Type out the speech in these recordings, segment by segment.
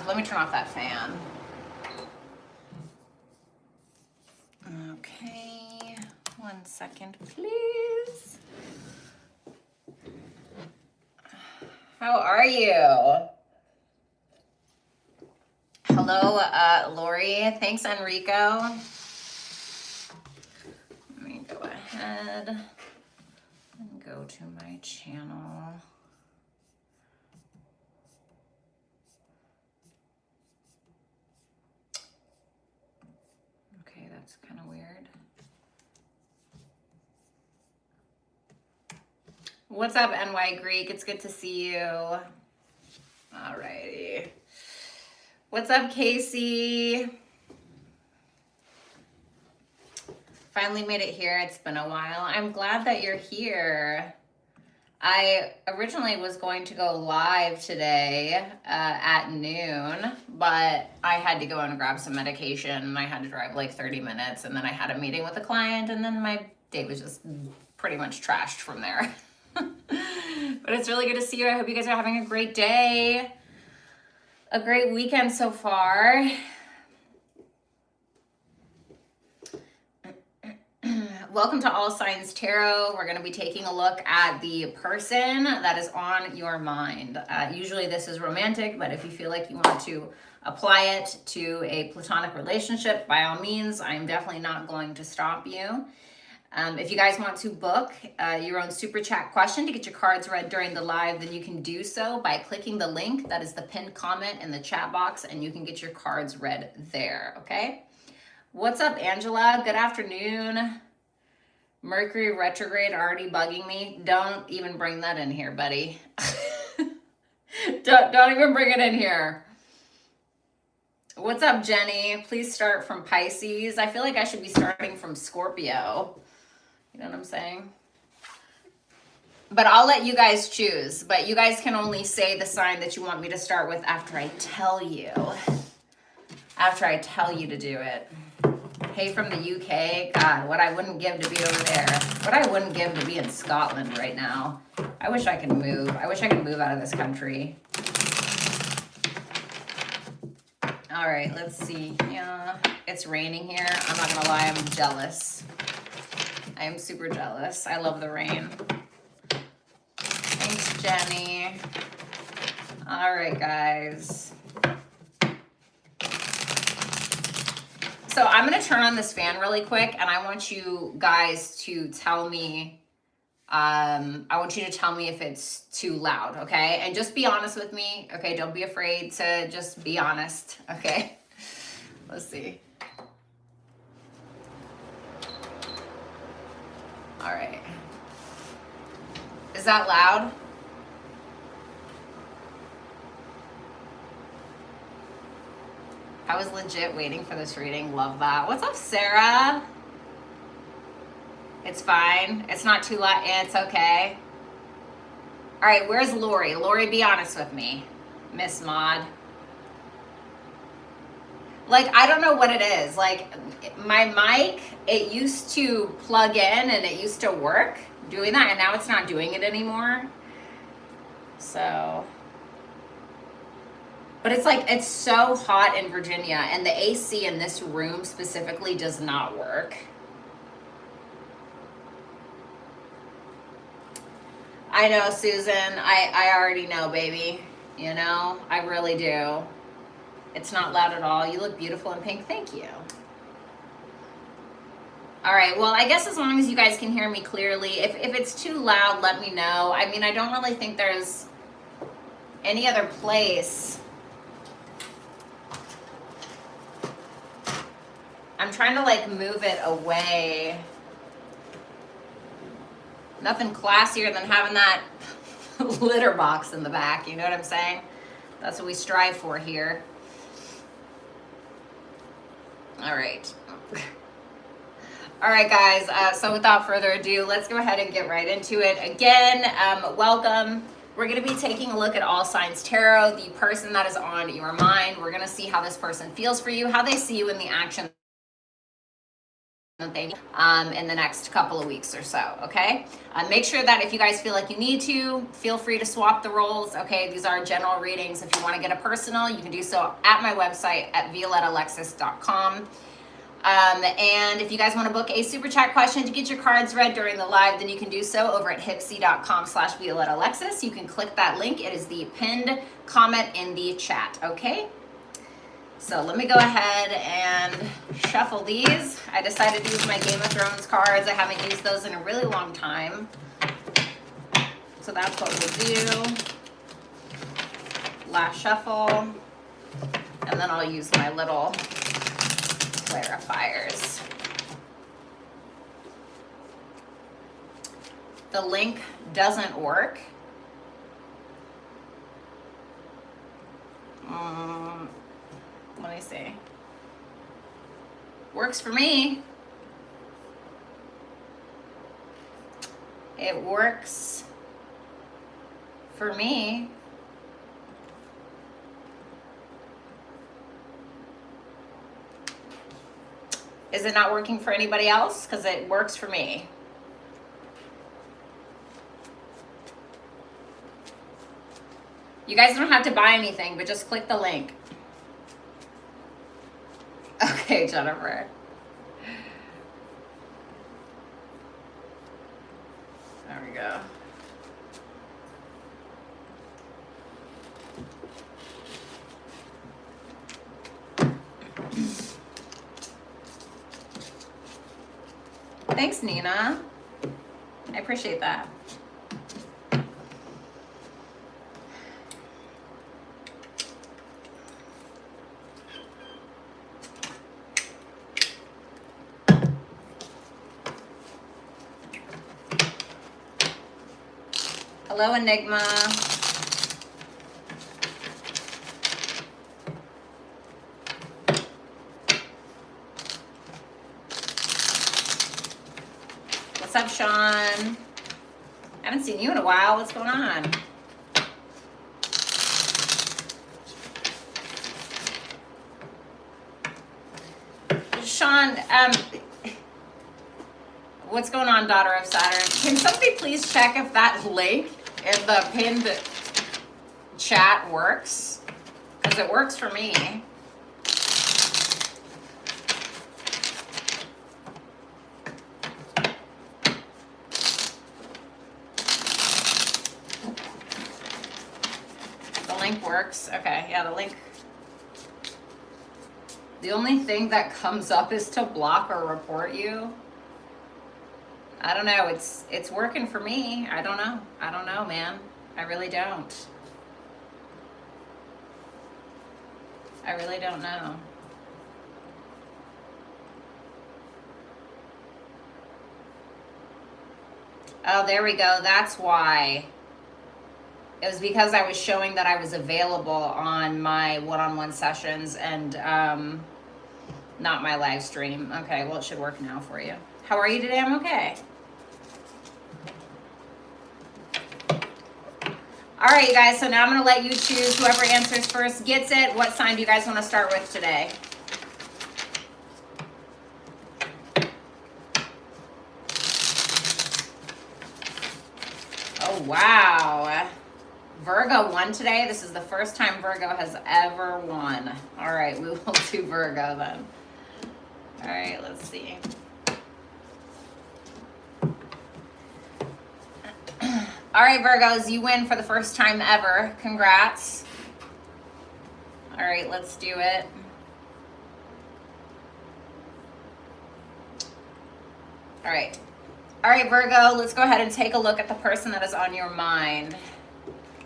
Let me turn off that fan. Okay, 1 second, please. How are you? Hello, Lori. Thanks, Enrico. Let me go ahead and go to my channel. Okay, that's kind of weird. What's up, NY Greek? It's good to see you. Alrighty. What's up, Casey? Finally made it here. It's been a while. I'm glad that you're here. I originally was going to go live today at noon, but I had to go and grab some medication and I had to drive like 30 minutes and then I had a meeting with a client and then my day was just pretty much trashed from there. But it's really good to see you. I hope you guys are having a great day. A great weekend so far. Welcome to All Signs Tarot. We're going to be taking a look at the person that is on your mind. Usually this is romantic, but if you feel like you want to apply it to a platonic relationship, by all means, I'm definitely not going to stop you. If you guys want to book your own super chat question to get your cards read during the live, then you can do so by clicking the link that is the pinned comment in the chat box, and you can get your cards read there, okay? What's up, Angela? Good afternoon. Mercury retrograde already bugging me. Don't even bring that in here, buddy. don't even bring it in here. What's up, Jenny? Please start from Pisces. I feel like I should be starting from Scorpio. You know what I'm saying? But I'll let you guys choose. But you guys can only say the sign that you want me to start with after I tell you. After I tell you to do it. Hey, from the UK, God, what I wouldn't give to be over there. What I wouldn't give to be in Scotland right now. I wish I could move. I wish I could move out of this country. All right, let's see. Yeah, it's raining here. I'm not gonna lie, I'm jealous. I am super jealous. I love the rain. Thanks, Jenny. All right, guys. So I'm going to turn on this fan really quick, and I want you guys to tell me, if it's too loud, okay? And just be honest with me, okay? Don't be afraid to just be honest, okay? Let's see. All right. Is that loud? I was legit waiting for this reading. Love that. What's up, Sarah? It's fine. It's not too loud. It's okay. All right, where's Lori? Lori, be honest with me, Miss Maud. Like, I don't know what it is. Like, my mic, it used to plug in and it used to work doing that, and now it's not doing it anymore. So... But it's like, it's so hot in Virginia, and the AC in this room specifically does not work. I know, Susan. I already know, baby. You know, I really do. It's not loud at all. You look beautiful in pink. Thank you. All right. Well, I guess as long as you guys can hear me clearly, if it's too loud, let me know. I mean, I don't really think there's any other place. I'm trying to like move it away. Nothing classier than having that litter box in the back. You know what I'm saying? That's what we strive for here. All right. All right, guys. So without further ado, let's go ahead and get right into it. Again, welcome. We're going to be taking a look at All Signs Tarot, the person that is on your mind. We're going to see how this person feels for you, how they see you in the action that they need in the next couple of weeks or so, okay? Make sure that if you guys feel like you need to, feel free to swap the roles, okay? These are general readings. If you want to get a personal, you can do so at my website at violettaalexis.com. And if you guys want to book a super chat question to get your cards read during the live, then you can do so over at hipsy.com/ViolettaAlexis. You can click that link. It is the pinned comment in the chat, okay? So let me go ahead and shuffle these. I decided to use my Game of Thrones cards. I haven't used those in a really long time. So that's what we'll do. Last shuffle. And then I'll use my little clarifiers. The link doesn't work. Let me see. Works for me. It works for me. Is it not working for anybody else? Because it works for me. You guys don't have to buy anything, but just click the link. Okay, Jennifer. There we go. Thanks, Nina. I appreciate that. Hello, Enigma. What's up, Sean? I haven't seen you in a while. What's going on? Sean, what's going on, daughter of Saturn? Can somebody please check if that link in the pinned chat works? Because it works for me. The link works. Okay, yeah, the link. The only thing that comes up is to block or report you. I don't know. It's working for me. I don't know. I don't know, man. I really don't. I really don't know. Oh, there we go. That's why. It was because I was showing that I was available on my one-on-one sessions and not my live stream. Okay, well, it should work now for you. How are you today? I'm okay. All right, you guys, so now I'm going to let you choose. Whoever answers first gets it. What sign do you guys want to start with today? Oh, wow. Virgo won today. This is the first time Virgo has ever won. All right, we will do Virgo then. All right, let's see. All right, Virgos, you win for the first time ever. Congrats. All right, let's do it. All right. All right, Virgo, let's go ahead and take a look at the person that is on your mind.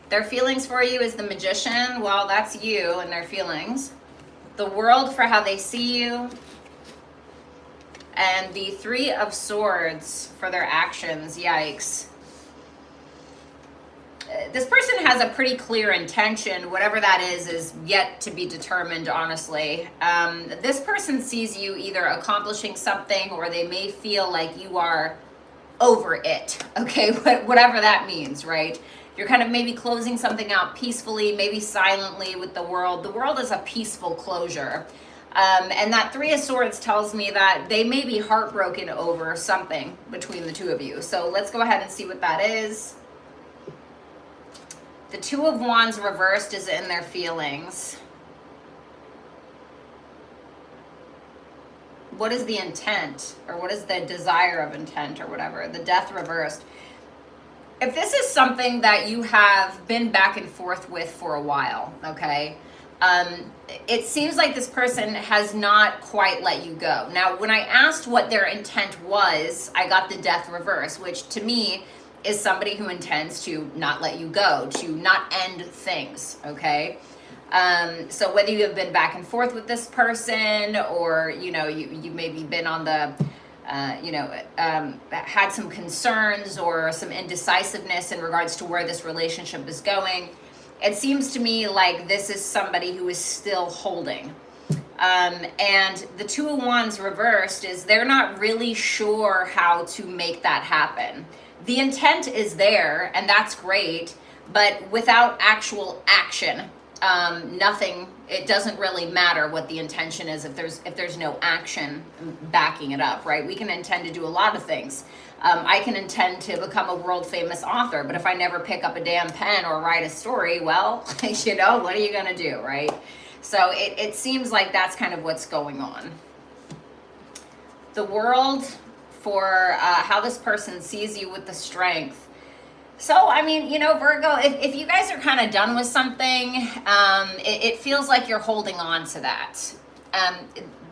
Their feelings for you is the Magician. Well, that's you and their feelings. The World for how they see you. And the Three of Swords for their actions. Yikes. This person has a pretty clear intention. Whatever that is yet to be determined, honestly. This person sees you either accomplishing something or they may feel like you are over it. Okay, whatever that means, right? You're kind of maybe closing something out peacefully, maybe silently with the World. The World is a peaceful closure. And that Three of Swords tells me that they may be heartbroken over something between the two of you. So let's go ahead and see what that is. The Two of Wands reversed is in their feelings. What is the intent, or what is the desire of intent, or whatever? The Death reversed. If this is something that you have been back and forth with for a while, okay, it seems like this person has not quite let you go. Now, when I asked what their intent was, I got the Death reverse, which to me is somebody who intends to not let you go, to not end things, okay? So whether you have been back and forth with this person, or, you know, you maybe been on the, had some concerns or some indecisiveness in regards to where this relationship is going, it seems to me like this is somebody who is still holding. And the Two of Wands reversed is they're not really sure how to make that happen. The intent is there, and that's great, but without actual action, nothing, it doesn't really matter what the intention is if there's no action backing it up, right? We can intend to do a lot of things. I can intend to become a world famous author, but if I never pick up a damn pen or write a story, well, you know, what are you gonna do, right? So it seems like that's kind of what's going on. The World, for how this person sees you with the Strength. So, I mean, you know, Virgo, if you guys are kind of done with something, it feels like you're holding on to that.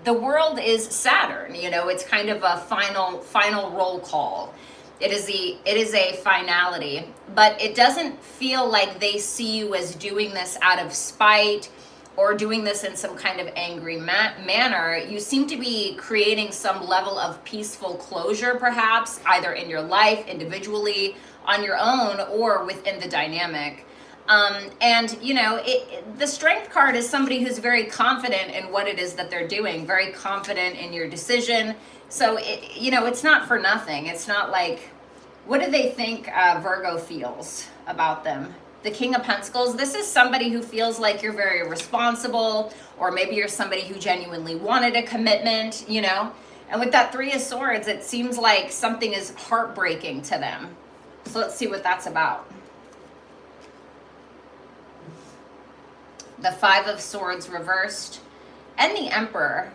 The World is Saturn, you know, it's kind of a final roll call. It is a finality, but it doesn't feel like they see you as doing this out of spite or doing this in some kind of angry manner. You seem to be creating some level of peaceful closure, perhaps, either in your life, individually, on your own, or within the dynamic. And, you know, the Strength card is somebody who's very confident in what it is that they're doing, very confident in your decision. So, you know, it's not for nothing. It's not like, what do they think Virgo feels about them? The King of Pentacles, this is somebody who feels like you're very responsible, or maybe you're somebody who genuinely wanted a commitment, you know? And with that Three of Swords, it seems like something is heartbreaking to them. So let's see what that's about. The Five of Swords reversed, and the Emperor.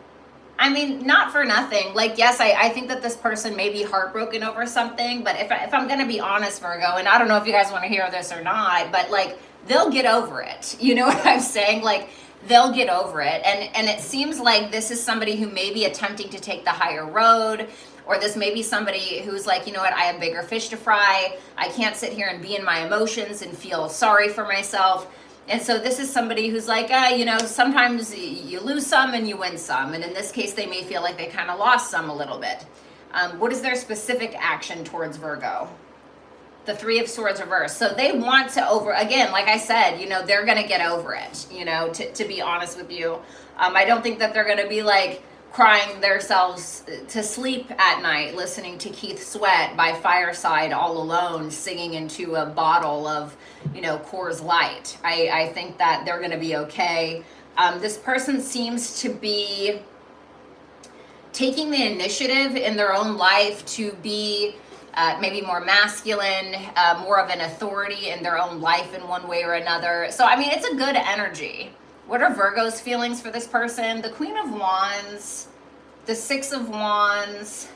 I mean, not for nothing. Like, yes, I think that this person may be heartbroken over something, but if I'm going to be honest, Virgo, and I don't know if you guys want to hear this or not, but like, they'll get over it. You know what I'm saying? Like, they'll get over it. And it seems like this is somebody who may be attempting to take the higher road, or this may be somebody who's like, you know what, I have bigger fish to fry. I can't sit here and be in my emotions and feel sorry for myself. And so this is somebody who's like, you know, sometimes you lose some and you win some. And in this case, they may feel like they kind of lost some a little bit. What is their specific action towards Virgo? The Three of Swords reversed. So they want to again, like I said, you know, they're going to get over it, you know, to be honest with you. I don't think that they're going to be like crying themselves to sleep at night, listening to Keith Sweat by fireside all alone, singing into a bottle of, you know, Coors Light. I think that they're going to be okay. This person seems to be taking the initiative in their own life to be maybe more masculine, more of an authority in their own life in one way or another. So, I mean, it's a good energy. What are Virgo's feelings for this person? The Queen of Wands, the Six of Wands,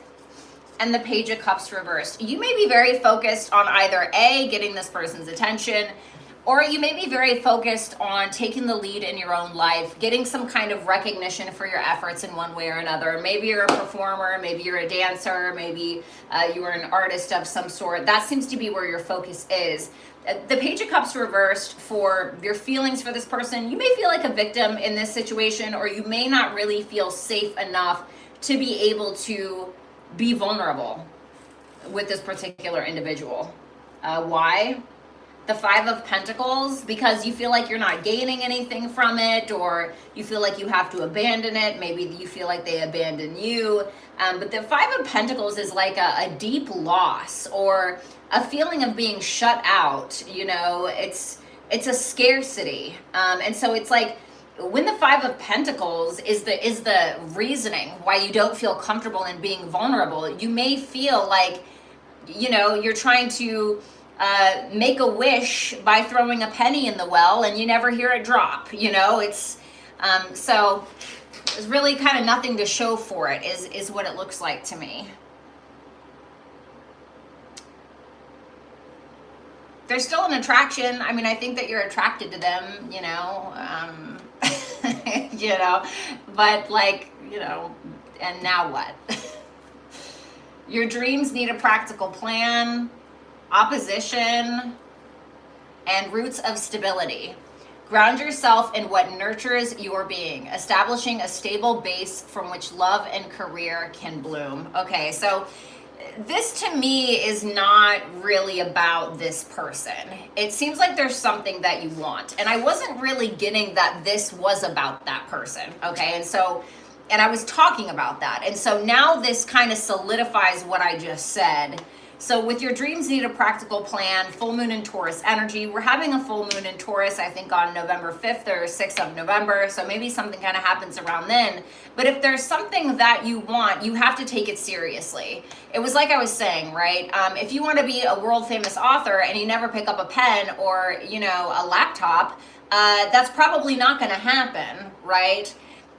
and the Page of Cups reversed. You may be very focused on either A, getting this person's attention, or you may be very focused on taking the lead in your own life, getting some kind of recognition for your efforts in one way or another. Maybe you're a performer, maybe you're a dancer, maybe you are an artist of some sort. That seems to be where your focus is. The Page of Cups reversed, for your feelings for this person, you may feel like a victim in this situation, or you may not really feel safe enough to be able to be vulnerable with this particular individual. Why? The Five of Pentacles, because you feel like you're not gaining anything from it, or you feel like you have to abandon it. Maybe you feel like they abandon you. But the Five of Pentacles is like a deep loss, or a feeling of being shut out. You know, it's a scarcity. And so it's like, when the Five of Pentacles is the reasoning why you don't feel comfortable in being vulnerable, you may feel like, you know, you're trying to make a wish by throwing a penny in the well and you never hear it drop, you know. It's so there's really kind of nothing to show for it is what it looks like to me. There's still an attraction. I mean, I think that you're attracted to them, you know, you know, but like, you know, and now what? Your dreams need a practical plan, opposition, and roots of stability. Ground yourself in what nurtures your being, establishing a stable base from which love and career can bloom. Okay, so this to me is not really about this person. It seems like there's something that you want. And I wasn't really getting that this was about that person. Okay, and I was talking about that. And so now this kind of solidifies what I just said. So with your dreams need a practical plan, full moon in Taurus energy. We're having a full moon in Taurus, I think on November 5th or 6th of November. So maybe something kind of happens around then. But if there's something that you want, you have to take it seriously. It was like I was saying, right? If you want to be a world famous author and you never pick up a pen or, you know, a laptop, that's probably not going to happen, right?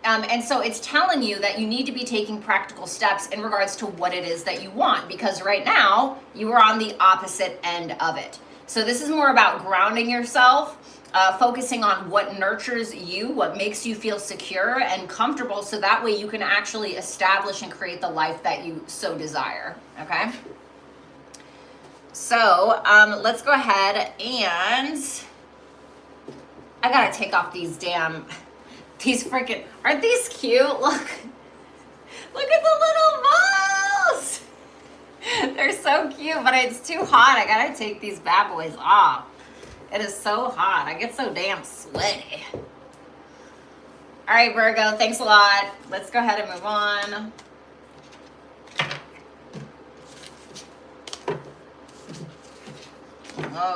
And so it's telling you that you need to be taking practical steps in regards to what it is that you want, because right now you are on the opposite end of it. So this is more about grounding yourself, focusing on what nurtures you, what makes you feel secure and comfortable, so that way you can actually establish and create the life that you so desire, okay? So let's go ahead and I gotta take off these freaking, aren't these cute? Look at the little balls. They're so cute, but it's too hot. I gotta take these bad boys off. It is so hot. I get so damn sweaty. All right, Virgo, thanks a lot. Let's go ahead and move on.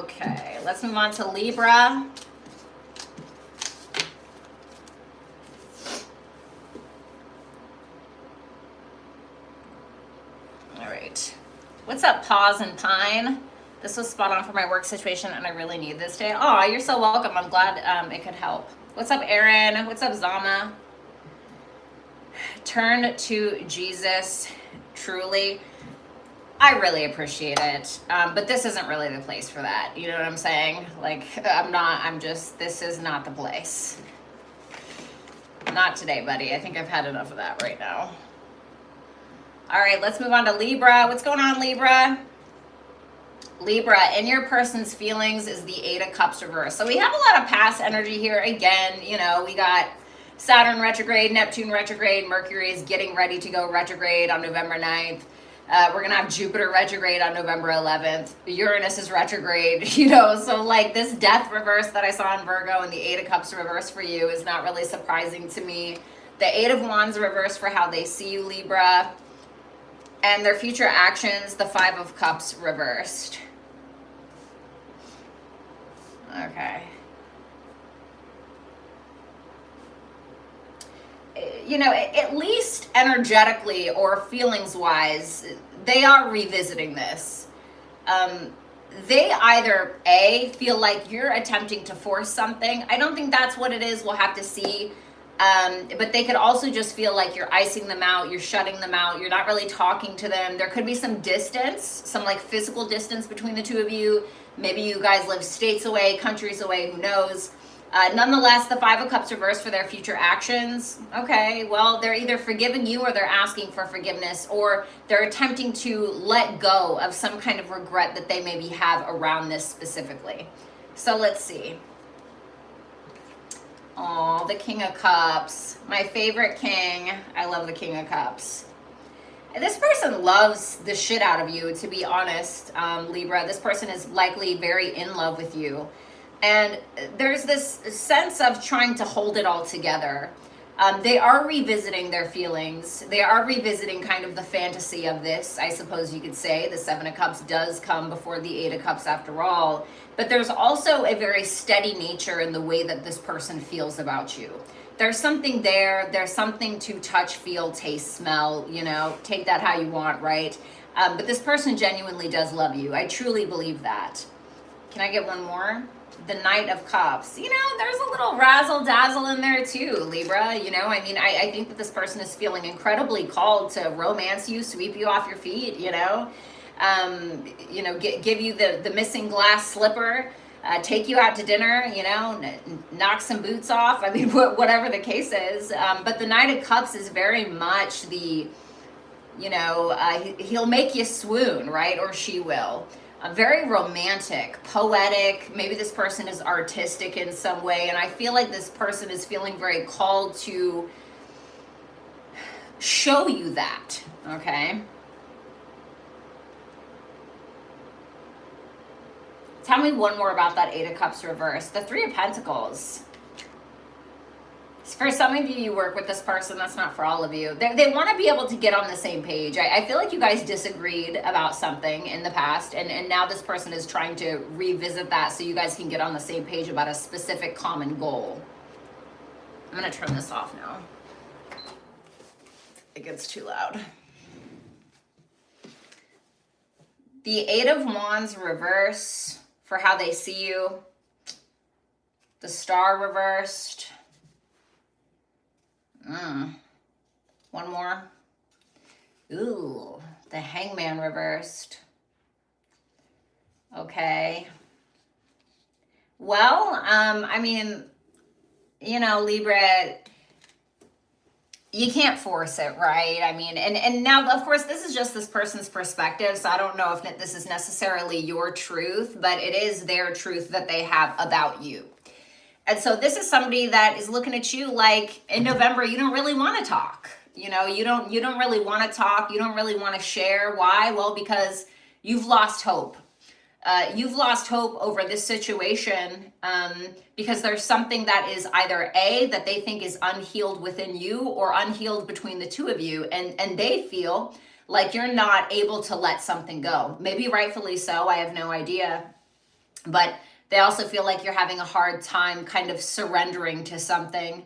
Okay, let's move on to Libra. What's up, Pause and Pine? This was spot on for my work situation and I really need this day. Oh, you're so welcome. I'm glad it could help. What's up, Aaron? What's up, Zama? Turn to Jesus, truly. I really appreciate it. But this isn't really the place for that. You know what I'm saying? Like, this is not the place. Not today, buddy. I think I've had enough of that right now. All right, let's move on to Libra. What's going on, Libra? Libra, in your person's feelings is the Eight of Cups reverse. So we have a lot of past energy here. Again, you know, we got Saturn retrograde, Neptune retrograde, Mercury is getting ready to go retrograde on November 9th. We're going to have Jupiter retrograde on November 11th. Uranus is retrograde, you know, so like this death reverse that I saw in Virgo and the Eight of Cups reverse for you is not really surprising to me. The Eight of Wands reverse for how they see you, Libra. And their future actions, the Five of Cups reversed. Okay. You know, at least energetically or feelings-wise, they are revisiting this. They either, A, feel like you're attempting to force something. I don't think that's what it is. We'll have to see. But they could also just feel like you're icing them out, you're shutting them out, you're not really talking to them. There could be some distance, some like physical distance between the two of you. Maybe you guys live states away, countries away, who knows. Nonetheless, the Five of Cups reverse for their future actions. Okay, well, they're either forgiving you or they're asking for forgiveness, or they're attempting to let go of some kind of regret that they maybe have around this specifically. So let's see. Oh, the King of Cups. My favorite king. I love the King of Cups. This person loves the shit out of you, to be honest, Libra. This person is likely very in love with you. And there's this sense of trying to hold it all together. They are revisiting their feelings. They are revisiting kind of the fantasy of this, I suppose you could say. The Seven of Cups does come before the Eight of Cups after all. But there's also a very steady nature in the way that this person feels about you. There's something there. There's something to touch, feel, taste, smell, you know, take that how you want, right? But this person genuinely does love you. I truly believe that. Can I get one more? The Knight of Cups. You know, there's a little razzle dazzle in there too, Libra. You know, I mean, I think that this person is feeling incredibly called to romance you, sweep you off your feet, you know, give you the missing glass slipper, take you out to dinner, you know, knock some boots off. I mean, whatever the case is. But the Knight of Cups is very much the, you know, he'll make you swoon, right? Or she will. Very romantic, poetic. Maybe this person is artistic in some way. And I feel like this person is feeling very called to show you that, okay? Tell me one more about that Eight of Cups reverse. The Three of Pentacles. For some of you, you work with this person. That's not for all of you. They want to be able to get on the same page. I feel like you guys disagreed about something in the past, and now this person is trying to revisit that so you guys can get on the same page about a specific common goal. I'm going to turn this off now. It gets too loud. The Eight of Wands reverse for how they see you. The Star reversed. One more. Ooh, the Hangman reversed. Okay. Well, I mean, you know, Libra, you can't force it, right? I mean, and now, of course, this is just this person's perspective, so I don't know if this is necessarily your truth, but it is their truth that they have about you. And so this is somebody that is looking at you like in November, you don't really want to talk. You know, you don't really want to talk. You don't really want to share. Why? Well, because you've lost hope. You've lost hope over this situation because there's something that is either A, that they think is unhealed within you or unhealed between the two of you. And they feel like you're not able to let something go. Maybe rightfully so. I have no idea. But they also feel like you're having a hard time kind of surrendering to something.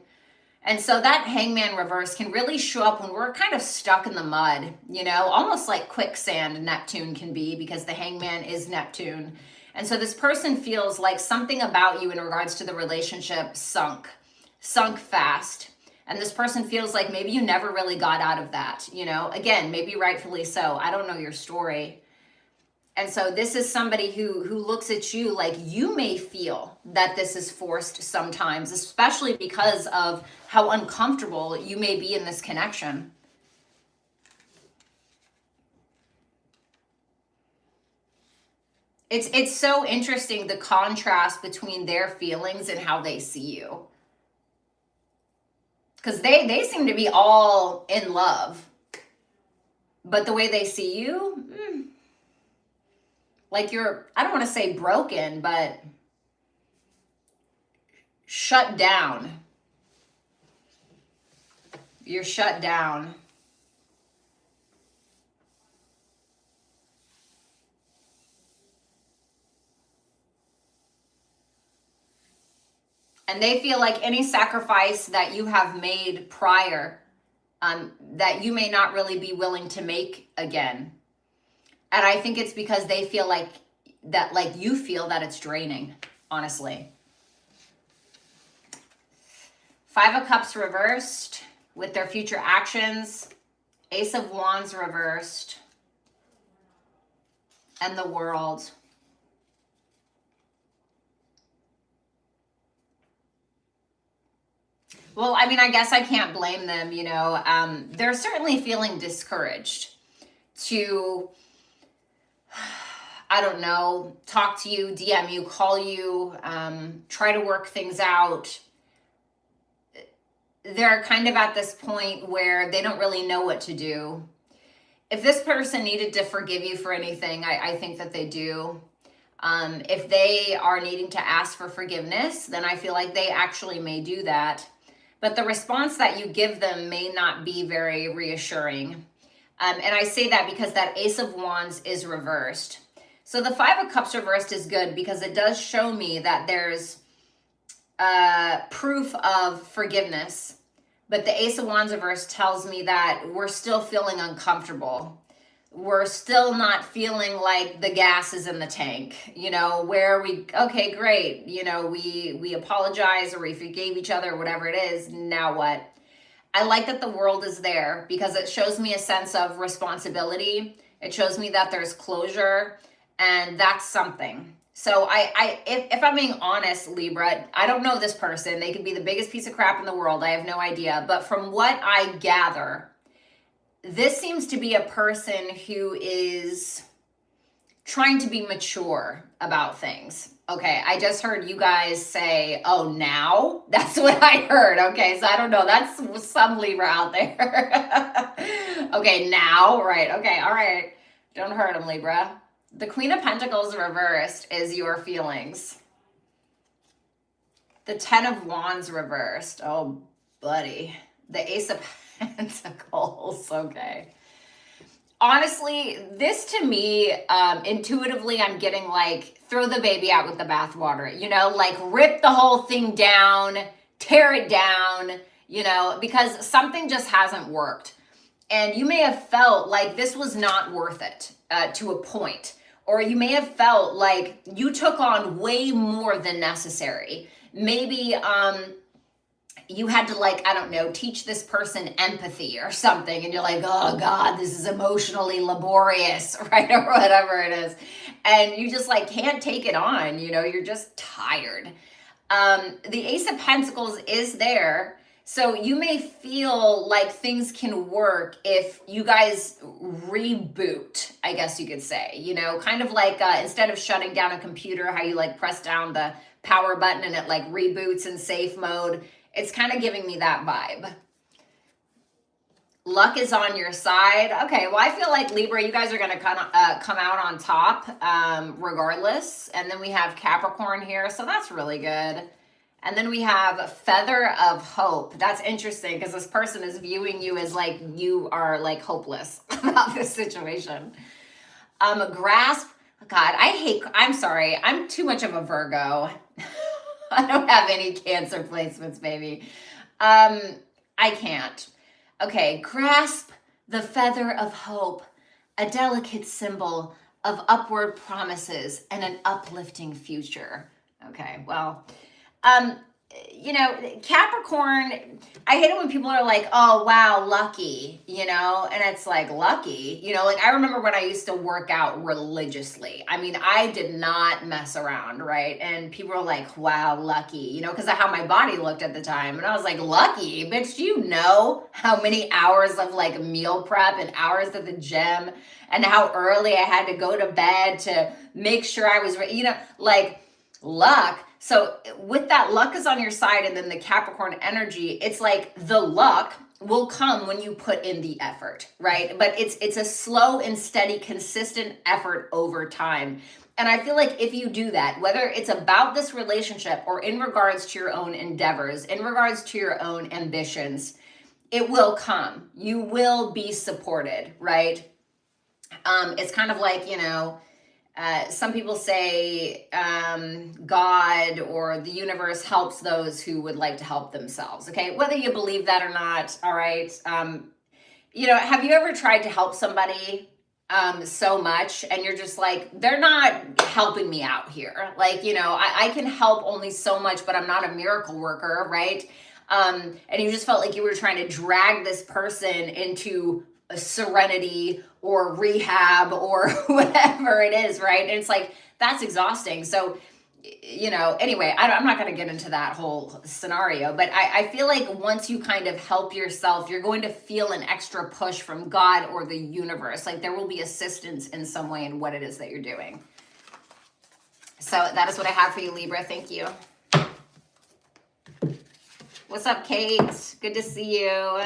And so that Hangman reverse can really show up when we're kind of stuck in the mud, you know, almost like quicksand Neptune can be, because the Hangman is Neptune. And so this person feels like something about you in regards to the relationship sunk fast. And this person feels like maybe you never really got out of that, you know, again, maybe rightfully so. I don't know your story. And so this is somebody who looks at you like you may feel that this is forced sometimes, especially because of how uncomfortable you may be in this connection. It's so interesting, the contrast between their feelings and how they see you. Because they seem to be all in love. But the way they see you, like you're, I don't want to say broken, but shut down. You're shut down. And they feel like any sacrifice that you have made prior, that you may not really be willing to make again. And I think it's because they feel like that, like you feel that it's draining, honestly. Five of Cups reversed with their future actions. Ace of Wands reversed. And the World. Well, I mean, I guess I can't blame them, you know. They're certainly feeling discouraged to, I don't know, talk to you, DM you, call you, try to work things out. They're kind of at this point where they don't really know what to do. If this person needed to forgive you for anything, I think that they do. If they are needing to ask for forgiveness, then I feel like they actually may do that. but the response that you give them may not be very reassuring. And I say that because that Ace of Wands is reversed. So the Five of Cups reversed is good because it does show me that there's proof of forgiveness. But the Ace of Wands reversed tells me that we're still feeling uncomfortable. We're still not feeling like the gas is in the tank, you know, where we, okay, great, you know, we apologize or we forgave each other, whatever it is, now what? I like that the world is there because it shows me a sense of responsibility. It shows me that there's closure, and that's something. So if I'm being honest, Libra, I don't know this person. They could be the biggest piece of crap in the world. I have no idea. But from what I gather, this seems to be a person who is trying to be mature about things. Okay, I just heard you guys say, oh, now? That's what I heard. Okay, so I don't know. That's some Libra out there. Okay, now? Right. Okay, all right. Don't hurt him, Libra. The Queen of Pentacles reversed is your feelings. The Ten of Wands reversed. Oh, buddy. The Ace of Pentacles. Okay. Honestly, this to me, intuitively, I'm getting like, throw the baby out with the bathwater, you know, like rip the whole thing down, tear it down, you know, because something just hasn't worked. And you may have felt like this was not worth it to a point. Or you may have felt like you took on way more than necessary. Maybe you had to, like, I don't know, teach this person empathy or something. And you're like, oh God, this is emotionally laborious, right? Or whatever it is. And you just like can't take it on, you know, you're just tired. The Ace of Pentacles is there. So you may feel like things can work if you guys reboot, I guess you could say, you know, kind of like instead of shutting down a computer, how you like press down the power button and it like reboots in safe mode. It's kind of giving me that vibe. Luck is on your side. Okay, well, I feel like Libra, you guys are going to come out on top regardless. And then we have Capricorn here, so that's really good. And then we have Feather of Hope. That's interesting because this person is viewing you as like you are like hopeless about this situation. Grasp. God, I'm sorry. I'm too much of a Virgo. I don't have any Cancer placements, baby. I can't. Okay, grasp the feather of hope, a delicate symbol of upward promises and an uplifting future. Okay, well, you know, Capricorn, I hate it when people are like, oh, wow, lucky, you know, and it's like, lucky, you know, like I remember when I used to work out religiously. I mean, I did not mess around, right? And people were like, wow, lucky, you know, because of how my body looked at the time. And I was like, lucky, bitch, do you know how many hours of like meal prep and hours at the gym and how early I had to go to bed to make sure I was, you know, like luck. So with that, luck is on your side, and then the Capricorn energy, it's like the luck will come when you put in the effort, right? But it's a slow and steady, consistent effort over time. And I feel like if you do that, whether it's about this relationship or in regards to your own endeavors, in regards to your own ambitions, it will come. You will be supported, right? It's kind of like, you know, some people say God or the universe helps those who would like to help themselves. Okay, whether you believe that or not, all right. You know, have you ever tried to help somebody so much and you're just like, they're not helping me out here? Like, you know, I can help only so much, but I'm not a miracle worker, right? And you just felt like you were trying to drag this person into a serenity or rehab or whatever it is, right? And it's like, that's exhausting. So, you know, anyway, I'm not going to get into that whole scenario, but I feel like once you kind of help yourself, you're going to feel an extra push from God or the universe. Like there will be assistance in some way in what it is that you're doing. So that is what I have for you, Libra. Thank you. What's up, Kate? Good to see you.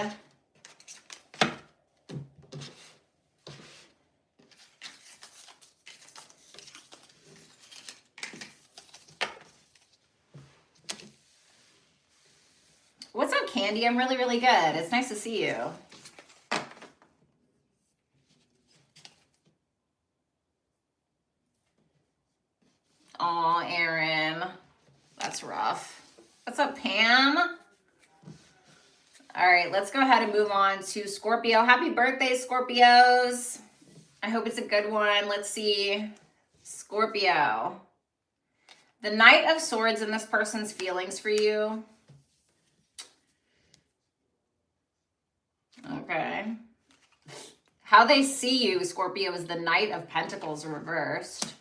What's up, Candy, I'm really, really good. It's nice to see you. Aw, Aaron. That's rough. What's up, Pam? All right, let's go ahead and move on to Scorpio. Happy birthday, Scorpios. I hope it's a good one. Let's see. Scorpio. The Knight of Swords in this person's feelings for you. Okay. How they see you, Scorpio, is the Knight of Pentacles reversed.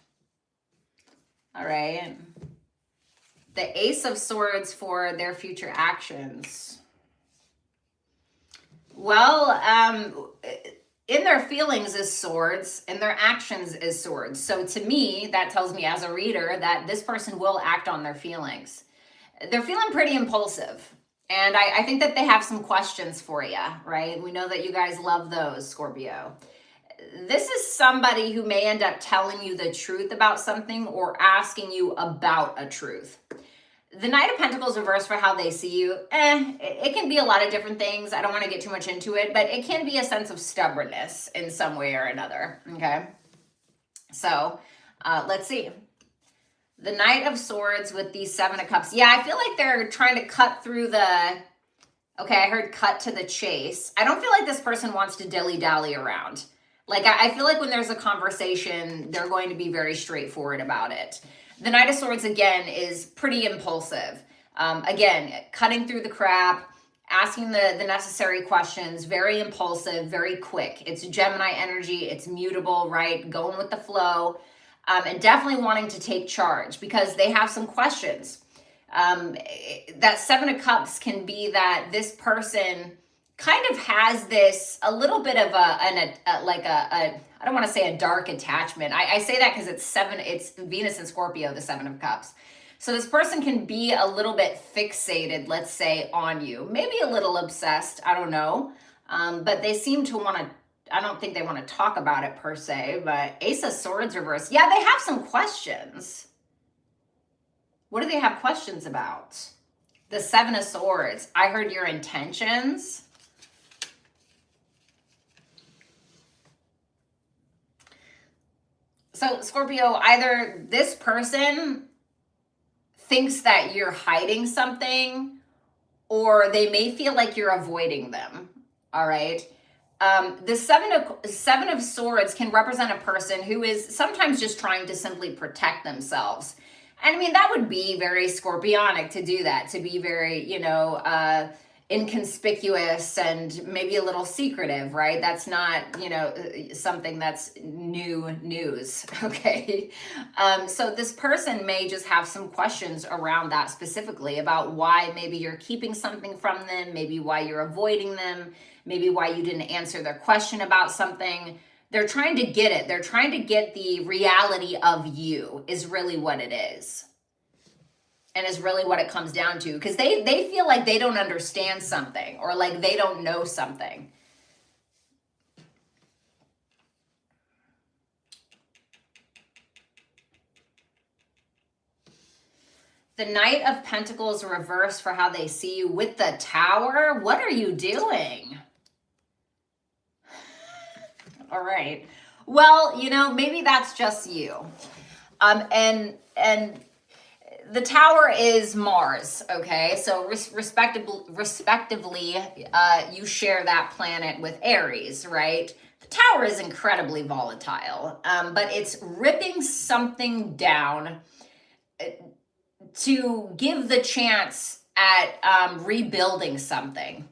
All right. The Ace of Swords for their future actions. Well, in their feelings is swords, in their actions is swords. So to me, that tells me as a reader that this person will act on their feelings. They're feeling pretty impulsive. And I think that they have some questions for you, right? We know that you guys love those, Scorpio. This is somebody who may end up telling you the truth about something or asking you about a truth. The Knight of Pentacles reversed for how they see you, it can be a lot of different things. I don't want to get too much into it, but it can be a sense of stubbornness in some way or another, okay? So, let's see. The Knight of Swords with the Seven of Cups. Yeah, I feel like they're trying to cut through the... Okay, I heard cut to the chase. I don't feel like this person wants to dilly-dally around. Like, I feel like when there's a conversation, they're going to be very straightforward about it. The Knight of Swords, again, is pretty impulsive. Again, cutting through the crap, asking the necessary questions, very impulsive, very quick. It's Gemini energy. It's mutable, right? Going with the flow. And definitely wanting to take charge because they have some questions. That Seven of Cups can be that this person kind of has this, a little bit of I don't want to say a dark attachment. I say that because it's Venus and Scorpio, the Seven of Cups. So this person can be a little bit fixated, let's say, on you. Maybe a little obsessed, I don't know. But they seem to want to, I don't think they want to talk about it per se, but Ace of Swords reversed. Yeah, they have some questions. What do they have questions about? The Seven of Swords. I heard your intentions. So, Scorpio, either this person thinks that you're hiding something, or they may feel like you're avoiding them, all right? The Seven of Swords can represent a person who is sometimes just trying to simply protect themselves. And I mean, that would be very Scorpionic to do that, to be very, inconspicuous and maybe a little secretive, right? That's not, something that's new news, okay? So this person may just have some questions around that specifically about why maybe you're keeping something from them, maybe why you're avoiding them, maybe why you didn't answer their question about something. They're trying to get it. They're trying to get the reality of you is really what it is. And is really what it comes down to. Because they feel like they don't understand something or like they don't know something. The Knight of Pentacles reversed for how they see you with the Tower. What are you doing? All right. Well, maybe that's just you. And the Tower is Mars, okay? So respectively, you share that planet with Aries, right? The Tower is incredibly volatile, but it's ripping something down to give the chance at rebuilding something.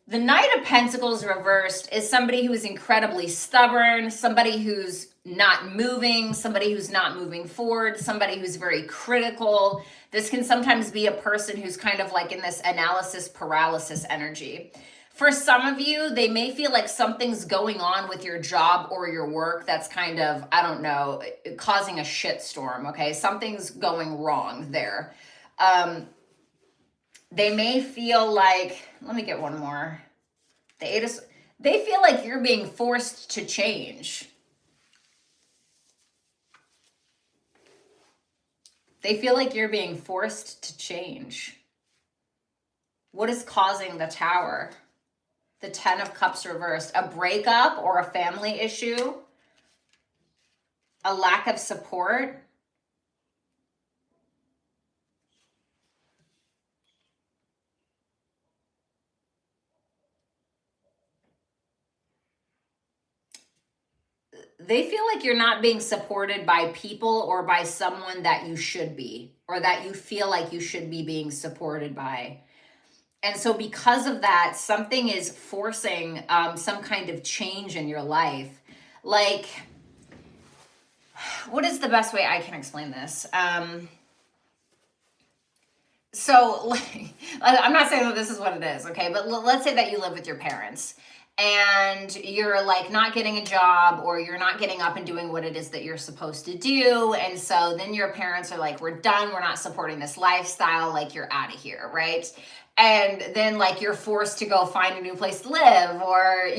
The Knight of Pentacles reversed is somebody who is incredibly stubborn, somebody who's not moving, somebody who's not moving forward, somebody who's very critical. This can sometimes be a person who's kind of like in this analysis paralysis energy. For some of you, they may feel like something's going on with your job or your work that's kind of, I don't know, causing a shitstorm, okay? Something's going wrong there. They may feel like, let me get one more. They feel like you're being forced to change. They feel like you're being forced to change. What is causing the Tower? The 10 of Cups reversed. A breakup or a family issue? A lack of support? They feel like you're not being supported by people or by someone that you should be, or that you feel like you should be being supported by. And so because of that, something is forcing some kind of change in your life. Like, what is the best way I can explain this? So like, I'm not saying that this is what it is, okay? But let's say that you live with your parents and you're like not getting a job, or you're not getting up and doing what it is that you're supposed to do. And so then your parents are like, we're done. We're not supporting this lifestyle. Like, you're out of here, right? And then like you're forced to go find a new place to live, or,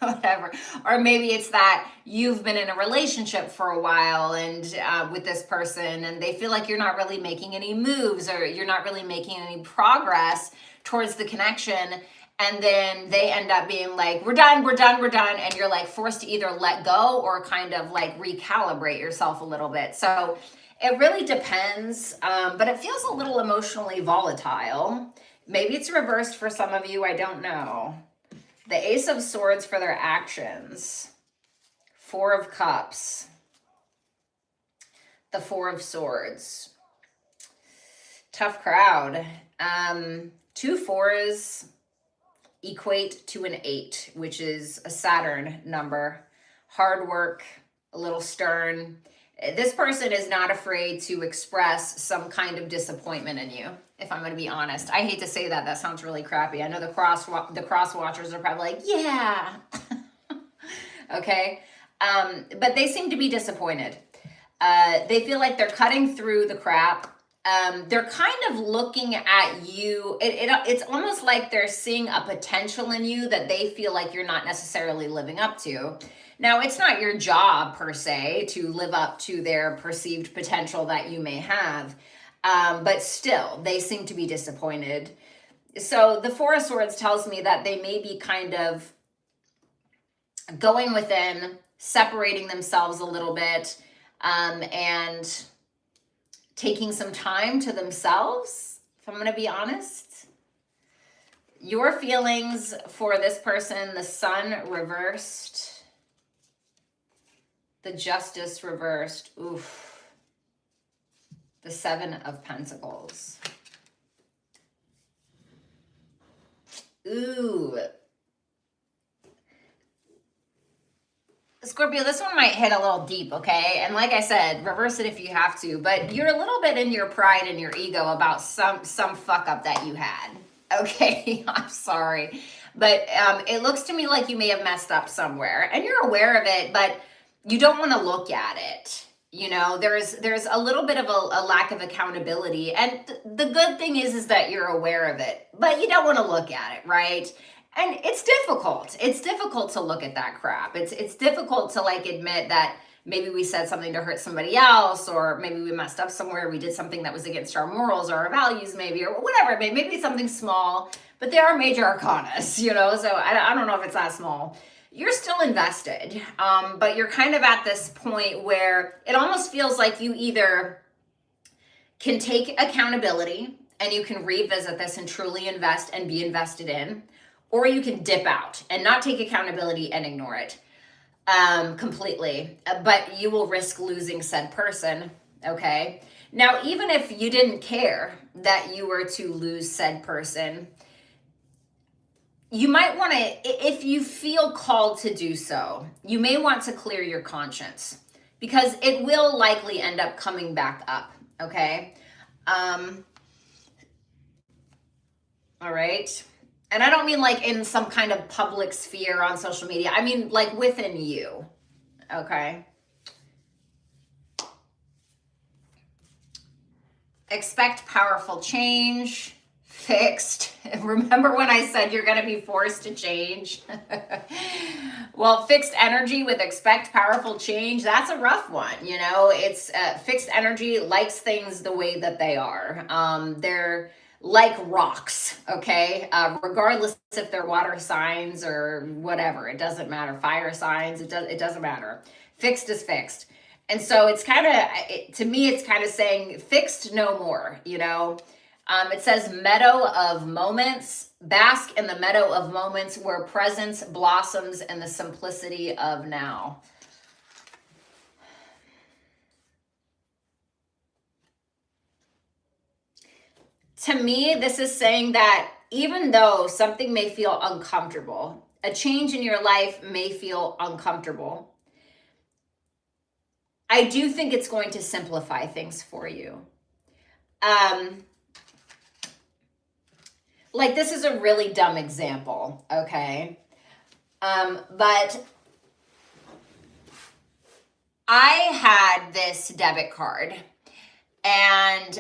whatever. Or maybe it's that you've been in a relationship for a while and with this person, and they feel like you're not really making any moves, or you're not really making any progress towards the connection. And then they end up being like, we're done. And you're like forced to either let go or kind of like recalibrate yourself a little bit. So it really depends, but it feels a little emotionally volatile. Maybe it's reversed for some of you, I don't know. The Ace of Swords for their actions. Four of Cups. The Four of Swords. Tough crowd. 2 4s equate to an 8, which is a Saturn number. Hard work, a little stern. This person is not afraid to express some kind of disappointment in you, if I'm going to be honest. I hate to say that. That sounds really crappy. I know the cross watchers are probably like, yeah. Okay. But they seem to be disappointed. They feel like they're cutting through the crap. They're kind of looking at you. It's almost like they're seeing a potential in you that they feel like you're not necessarily living up to. Now, it's not your job per se to live up to their perceived potential that you may have, but still, they seem to be disappointed. So the Four of Swords tells me that they may be kind of going within, separating themselves a little bit, and taking some time to themselves, if I'm going to be honest. Your feelings for this person: the Sun reversed, the Justice reversed, oof, the Seven of Pentacles. Ooh. Scorpio, this one might hit a little deep, okay? And like I said, reverse it if you have to, but you're a little bit in your pride and your ego about some fuck up that you had, okay? I'm sorry. But it looks to me like you may have messed up somewhere, and you're aware of it, but you don't want to look at it. There's a little bit of a lack of accountability, and the good thing is that you're aware of it, but you don't want to look at it, right? And it's difficult. It's difficult to look at that crap. It's difficult to like admit that maybe we said something to hurt somebody else, or maybe we messed up somewhere. We did something that was against our morals or our values, maybe, or whatever. Maybe it's something small, but there are major arcanas, so I don't know if it's that small. You're still invested, but you're kind of at this point where it almost feels like you either can take accountability and you can revisit this and truly invest and be invested in, or you can dip out and not take accountability and ignore it completely. But you will risk losing said person, okay? Now, even if you didn't care that you were to lose said person, you might want to, if you feel called to do so, you may want to clear your conscience, because it will likely end up coming back up, okay? All right. And I don't mean like in some kind of public sphere on social media. I mean like within you, okay? Expect powerful change. Fixed. Remember when I said you're going to be forced to change? Well, fixed energy with expect powerful change, that's a rough one. It's fixed energy likes things the way that they are. They're like rocks, okay? Regardless if they're water signs or whatever, it doesn't matter. Fire signs, it doesn't matter. Fixed is fixed. And so it's kind of, to me, it's kind of saying fixed no more, you know? It says meadow of moments, bask in the meadow of moments where presence blossoms in the simplicity of now. To me, this is saying that even though something may feel uncomfortable, a change in your life may feel uncomfortable, I do think it's going to simplify things for you. Like, this is a really dumb example, okay? But I had this debit card. And,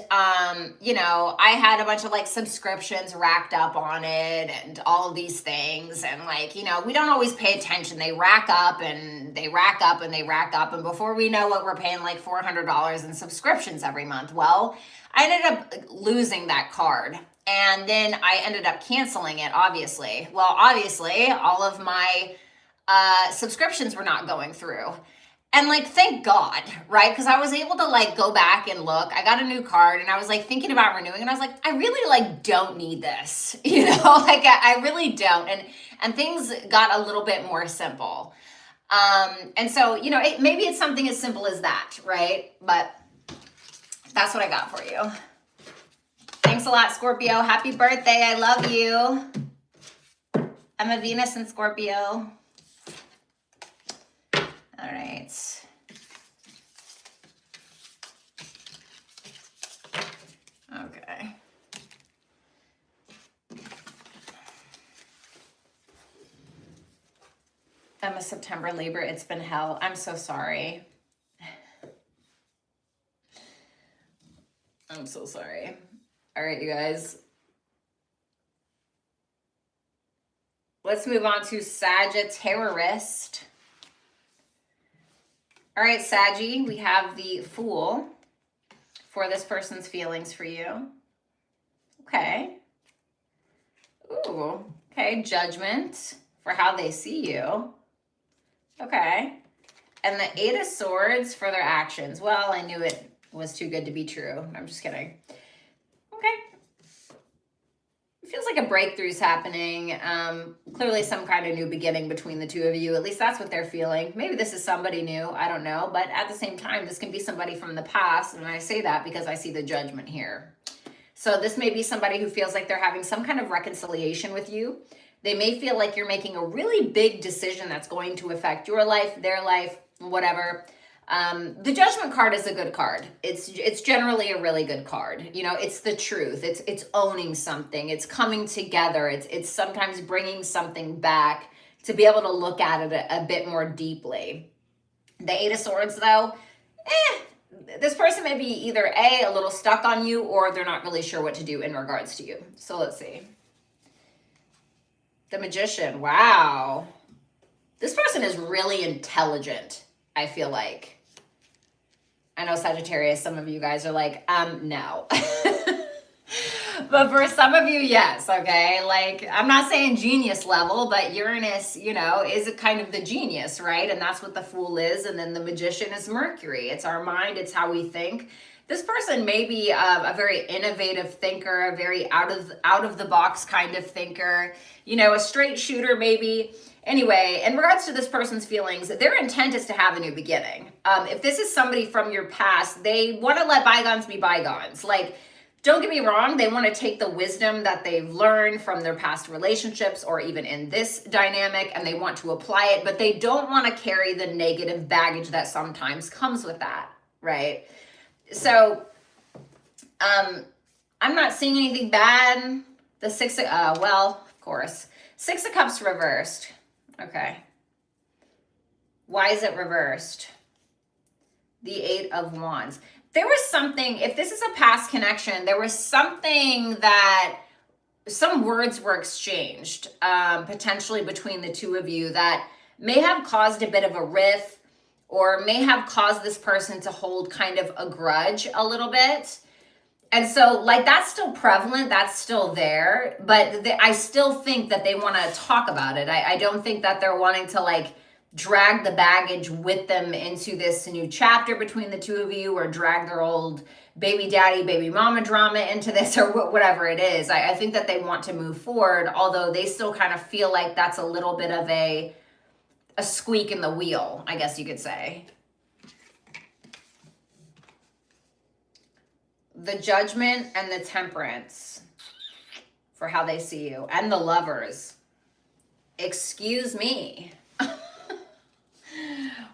you know, I had a bunch of like subscriptions racked up on it and all of these things. And like, you know, we don't always pay attention. They rack up and they rack up and they rack up. And before we know it, we're paying like $400 in subscriptions every month. Well, I ended up losing that card. And then I ended up canceling it, obviously. Well, obviously, all of my subscriptions were not going through. And like, thank God, right? Because I was able to like go back and look. I got a new card and I was like thinking about renewing, and I was like, I really like don't need this, you know, like I really don't. And things got a little bit more simple. And so, you know, maybe it's something as simple as that, right? But that's what I got for you. Thanks a lot, Scorpio. Happy birthday. I love you. I'm a Venus in Scorpio. All right. Okay. I'm a September Libra. It's been hell. I'm so sorry. I'm so sorry. All right, you guys. Let's move on to Sagittarius. All right, Saggy, we have the Fool for this person's feelings for you. Okay. Ooh, okay, Judgment for how they see you. Okay. And the Eight of Swords for their actions. Well, I knew it was too good to be true. I'm just kidding. Okay. It feels like a breakthrough's happening. Clearly some kind of new beginning between the two of you. At least that's what they're feeling. Maybe this is somebody new. I don't know. But at the same time, this can be somebody from the past. And I say that because I see the Judgment here. So this may be somebody who feels like they're having some kind of reconciliation with you. They may feel like you're making a really big decision that's going to affect your life, their life, whatever. The Judgment card is a good card. It's generally a really good card. You know, it's the truth. It's owning something. It's coming together. It's sometimes bringing something back to be able to look at it a bit more deeply. The Eight of Swords, though, this person may be either a little stuck on you, or they're not really sure what to do in regards to you. So let's see. The Magician. Wow. This person is really intelligent, I feel like. I know Sagittarius, some of you guys are like, no. But for some of you, yes, okay? Like, I'm not saying genius level, but Uranus, you know, is kind of the genius, right? And that's what the Fool is. And then the Magician is Mercury. It's our mind. It's how we think. This person may be a very innovative thinker, a very out of the box kind of thinker, you know, a straight shooter maybe. Anyway, in regards to this person's feelings, their intent is to have a new beginning. If this is somebody from your past, they want to let bygones be bygones. Like, don't get me wrong, they want to take the wisdom that they've learned from their past relationships or even in this dynamic, and they want to apply it, but they don't want to carry the negative baggage that sometimes comes with that, right? So, I'm not seeing anything bad. The Six of, well, of course. Six of Cups reversed. Okay. Why is it reversed? The Eight of Wands. There was something, if this is a past connection, there was something that, some words were exchanged, potentially between the two of you that may have caused a bit of a rift, or may have caused this person to hold kind of a grudge a little bit. And so, like, that's still prevalent, that's still there, but I still think that they want to talk about it. I don't think that they're wanting to, like, drag the baggage with them into this new chapter between the two of you, or drag their old baby daddy, baby mama drama into this, or whatever it is. I think that they want to move forward, although they still kind of feel like that's a little bit of a squeak in the wheel, I guess you could say. The Judgment and the Temperance for how they see you, and the Lovers. Excuse me.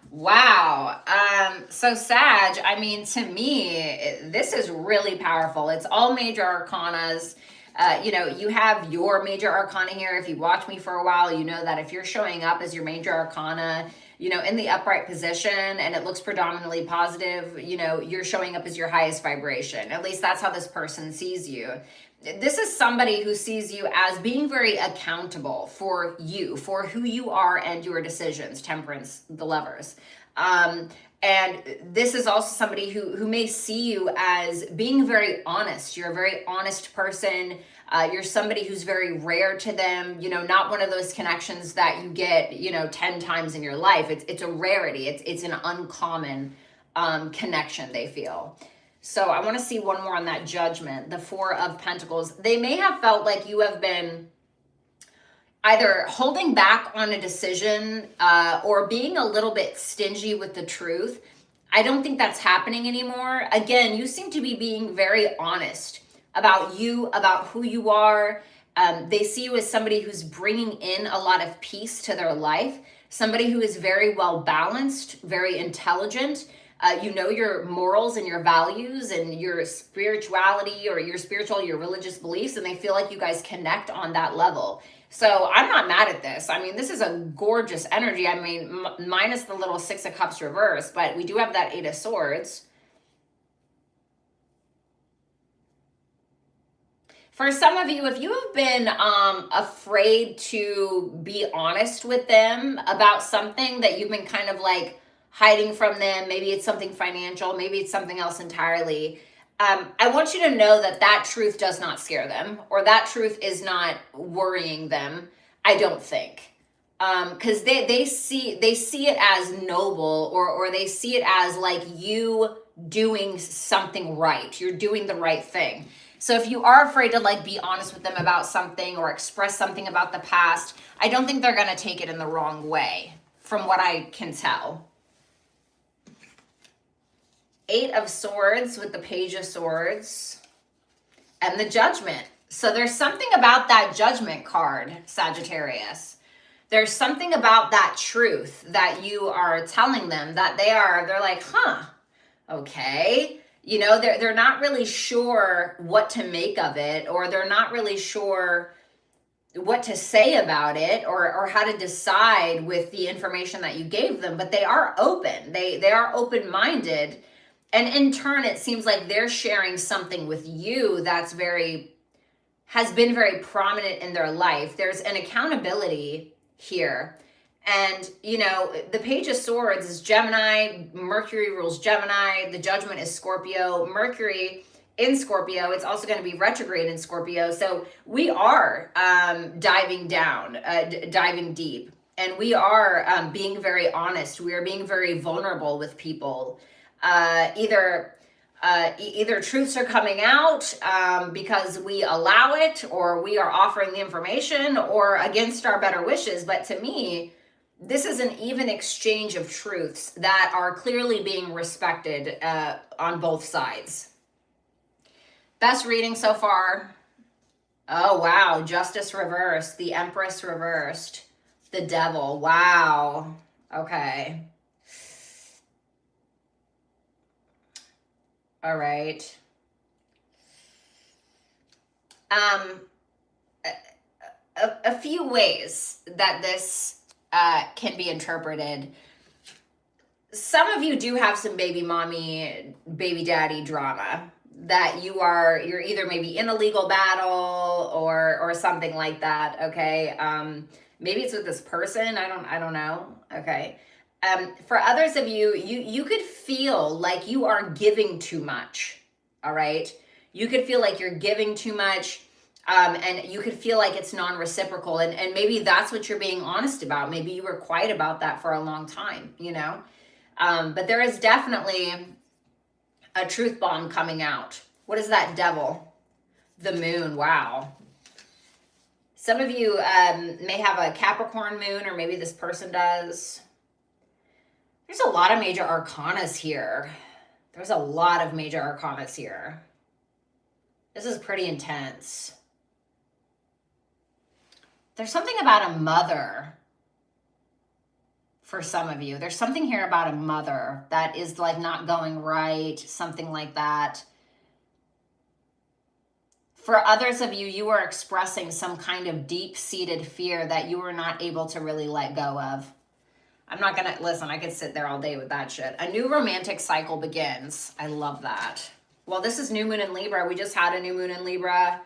Wow. So Sag, I mean, to me, this is really powerful. It's all major arcanas. You know, you have your major arcana here. If you watch me for a while, you know that if you're showing up as your major arcana, you know, in the upright position, and it looks predominantly positive, you know, you're showing up as your highest vibration. At least that's how this person sees you. This is somebody who sees you as being very accountable for you, for who you are and your decisions. Temperance, the Lovers. And this is also somebody who may see you as being very honest. You're a very honest person. You're somebody who's very rare to them, you know, not one of those connections that you get, you know, 10 times in your life. It's a rarity. It's an uncommon connection, they feel. So I want to see one more on that Judgment, the Four of Pentacles. They may have felt like you have been either holding back on a decision or being a little bit stingy with the truth. I don't think that's happening anymore. Again, you seem to be being very honest about you, about who you are. They see you as somebody who's bringing in a lot of peace to their life, somebody who is very well balanced, very intelligent. You know your morals and your values and your spirituality, or your religious beliefs, and they feel like you guys connect on that level. So I'm not mad at this. I mean, this is a gorgeous energy. I mean, minus the little Six of Cups reverse, but we do have that Eight of Swords. For some of you, if you have been afraid to be honest with them about something that you've been kind of like hiding from them, maybe it's something financial, maybe it's something else entirely, I want you to know that that truth does not scare them, or that truth is not worrying them, I don't think. Because they see it as noble, or they see it as like you doing something right. You're doing the right thing. So if you are afraid to like be honest with them about something or express something about the past, I don't think they're going to take it in the wrong way, from what I can tell. Eight of Swords with the Page of Swords and the Judgment. So there's something about that Judgment card, Sagittarius. There's something about that truth that you are telling them that they're like, huh, okay. You know, they're not really sure what to make of it, or they're not really sure what to say about it, or how to decide with the information that you gave them, but they are open. They are open-minded. And in turn, it seems like they're sharing something with you that's has been very prominent in their life. There's an accountability here. And, you know, the Page of Swords is Gemini. Mercury rules Gemini. The Judgment is Scorpio. Mercury in Scorpio. It's also going to be retrograde in Scorpio. So we are diving down, diving deep. And we are being very honest. We are being very vulnerable with people. Either truths are coming out because we allow it, or we are offering the information, or against our better wishes. But to me, this is an even exchange of truths that are clearly being respected on both sides. Best reading so far. Oh, wow. Justice reversed. The Empress reversed. The Devil. Wow. Okay. All right. A few ways that this can be interpreted. Some of you do have some baby mommy, baby daddy drama that you're either maybe in a legal battle or something like that. Okay. Maybe it's with this person. I don't know. Okay. For others of you, you could feel like you are giving too much. All right. You could feel like you're giving too much, and you could feel like it's non-reciprocal. And maybe that's what you're being honest about. Maybe you were quiet about that for a long time, you know? But there is definitely a truth bomb coming out. What is that, devil? The moon. Wow. Some of you may have a Capricorn moon, or maybe this person does. There's a lot of major arcanas here. There's a lot of major arcanas here. This is pretty intense. There's something about a mother for some of you. There's something here about a mother that is like not going right, something like that. For others of you, you are expressing some kind of deep-seated fear that you were not able to really let go of. I'm not gonna, listen, I could sit there all day with that shit. A new romantic cycle begins. I love that. Well, this is new moon in Libra. We just had a new moon in Libra.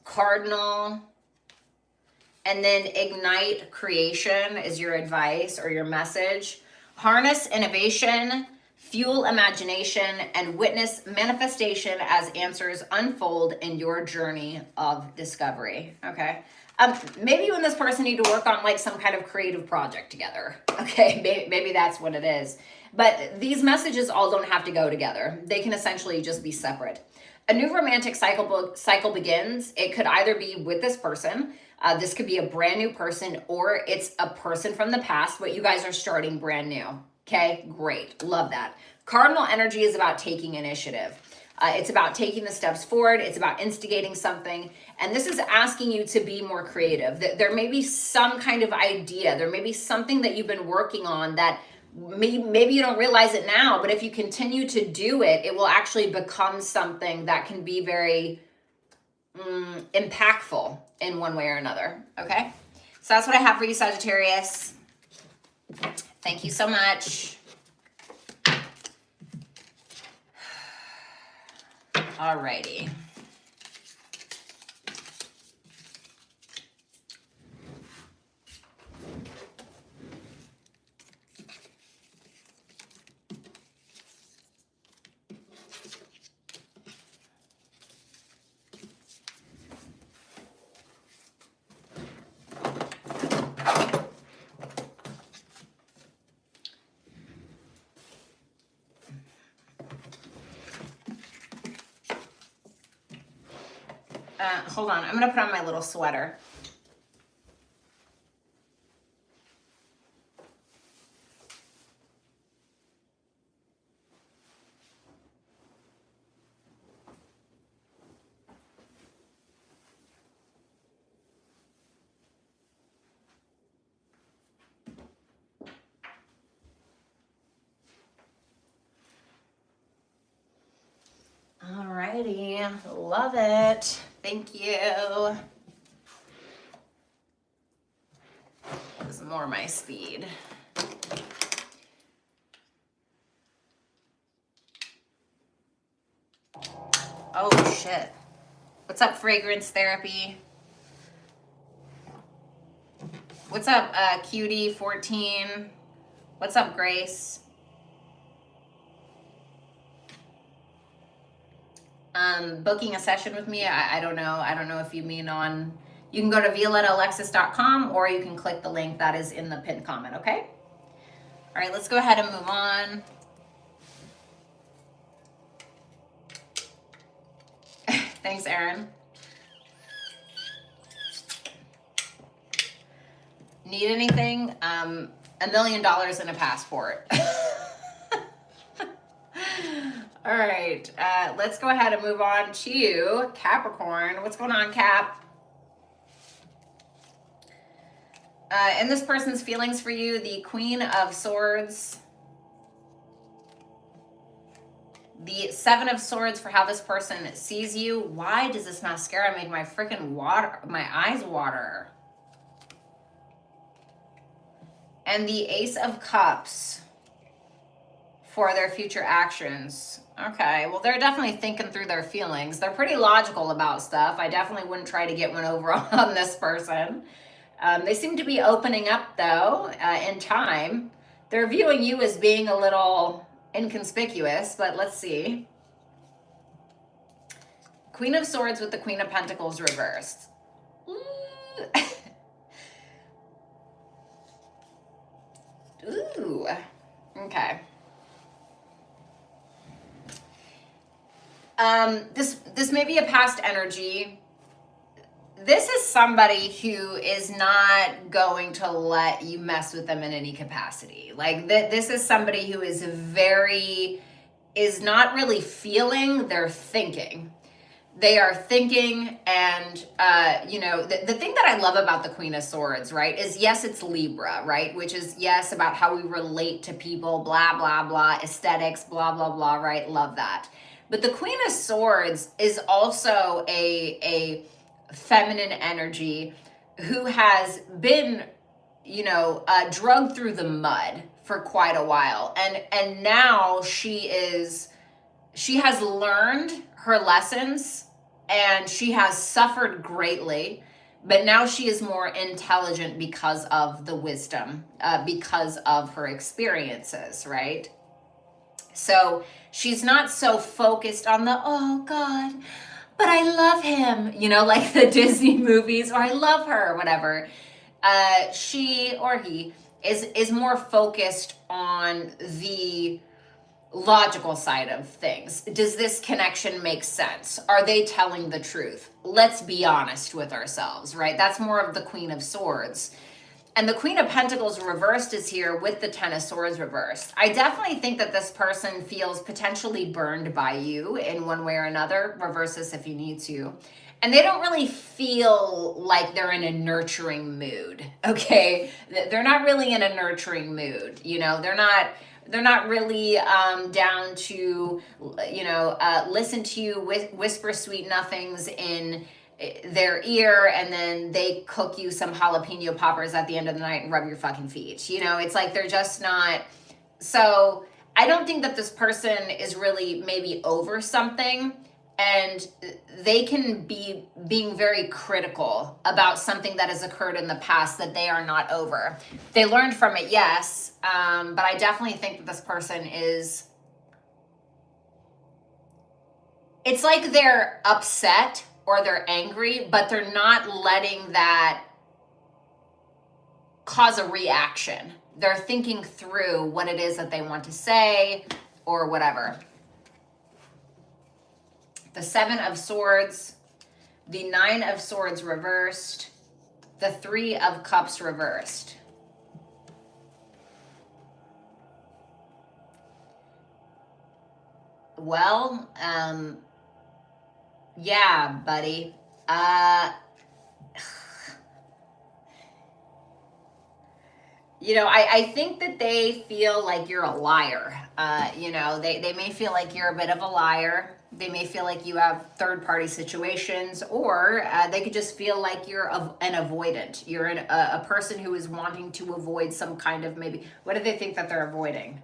Cardinal. And then ignite creation is your advice or your message. Harness innovation, fuel imagination, and witness manifestation as answers unfold in your journey of discovery. Okay. Maybe you and this person need to work on like some kind of creative project together. Okay. Maybe that's what it is. But these messages all don't have to go together. They can essentially just be separate. A new romantic cycle begins. It could either be with this person. This could be a brand new person, or it's a person from the past, but you guys are starting brand new. Okay, great. Love that. Cardinal energy is about taking initiative. It's about taking the steps forward. It's about instigating something. And this is asking you to be more creative. There may be some kind of idea. There may be something that you've been working on that maybe you don't realize it now, but if you continue to do it, it will actually become something that can be very impactful in one way or another. Okay? So that's what I have for you, Sagittarius. Thank you so much. Alrighty. Hold on, I'm gonna put on my little sweater. Alrighty, love it. Thank you. This is more my speed. Oh shit. What's up, Fragrance Therapy? What's up, Cutie14? What's up, Grace? Booking a session with me, I don't know. I don't know if you mean on, you can go to violettaalexis.com, or you can click the link that is in the pinned comment, okay? All right, let's go ahead and move on. Thanks, Erin. Need anything? $1 million in a passport. All right, let's go ahead and move on to Capricorn. What's going on, Cap? And this person's feelings for you, the Queen of Swords. The Seven of Swords for how this person sees you. Why does this mascara make my freaking my eyes water? And the Ace of Cups for their future actions. Okay, well, they're definitely thinking through their feelings. They're pretty logical about stuff. I definitely wouldn't try to get one over on this person. They seem to be opening up, though, in time. They're viewing you as being a little inconspicuous, but let's see. Queen of Swords with the Queen of Pentacles reversed. Ooh. Okay. This may be a past energy. This is somebody who is not going to let you mess with them in any capacity. Like this is somebody who is not really feeling, they're thinking. They are thinking, and the thing that I love about the Queen of Swords, right, is yes, it's Libra, right, which is yes, about how we relate to people, blah, blah, blah, aesthetics, blah, blah, blah, right, love that. But the Queen of Swords is also a feminine energy who has been, drugged through the mud for quite a while. And now she has learned her lessons and she has suffered greatly, but now she is more intelligent because of the wisdom, because of her experiences, right? So she's not so focused on the, oh God, but I love him, like the Disney movies, or I love her, or whatever. She or he is more focused on the logical side of things. Does this connection make sense? Are they telling the truth? Let's be honest with ourselves, right? That's more of the Queen of Swords. And the Queen of Pentacles reversed is here with the Ten of Swords reversed. I definitely think that this person feels potentially burned by you in one way or another. Reverse this if you need to. And they don't really feel like they're in a nurturing mood, okay? They're not really in a nurturing mood. They're not really down to, listen to you, whisper sweet nothings in their ear, and then they cook you some jalapeno poppers at the end of the night and rub your fucking feet. It's like they're just not. So I don't think that this person is really maybe over something, and they can be being very critical about something that has occurred in the past that they are not over. They learned from it, yes, but I definitely think that this person is, it's like they're upset or they're angry, but they're not letting that cause a reaction. They're thinking through what it is that they want to say or whatever. The Seven of Swords, the Nine of Swords reversed, the Three of Cups reversed. Well, yeah, buddy. I think that they feel like you're a liar. They may feel like you're a bit of a liar. They may feel like you have third-party situations, or they could just feel like you're an avoidant. You're a person who is wanting to avoid some kind of maybe, what do they think that they're avoiding?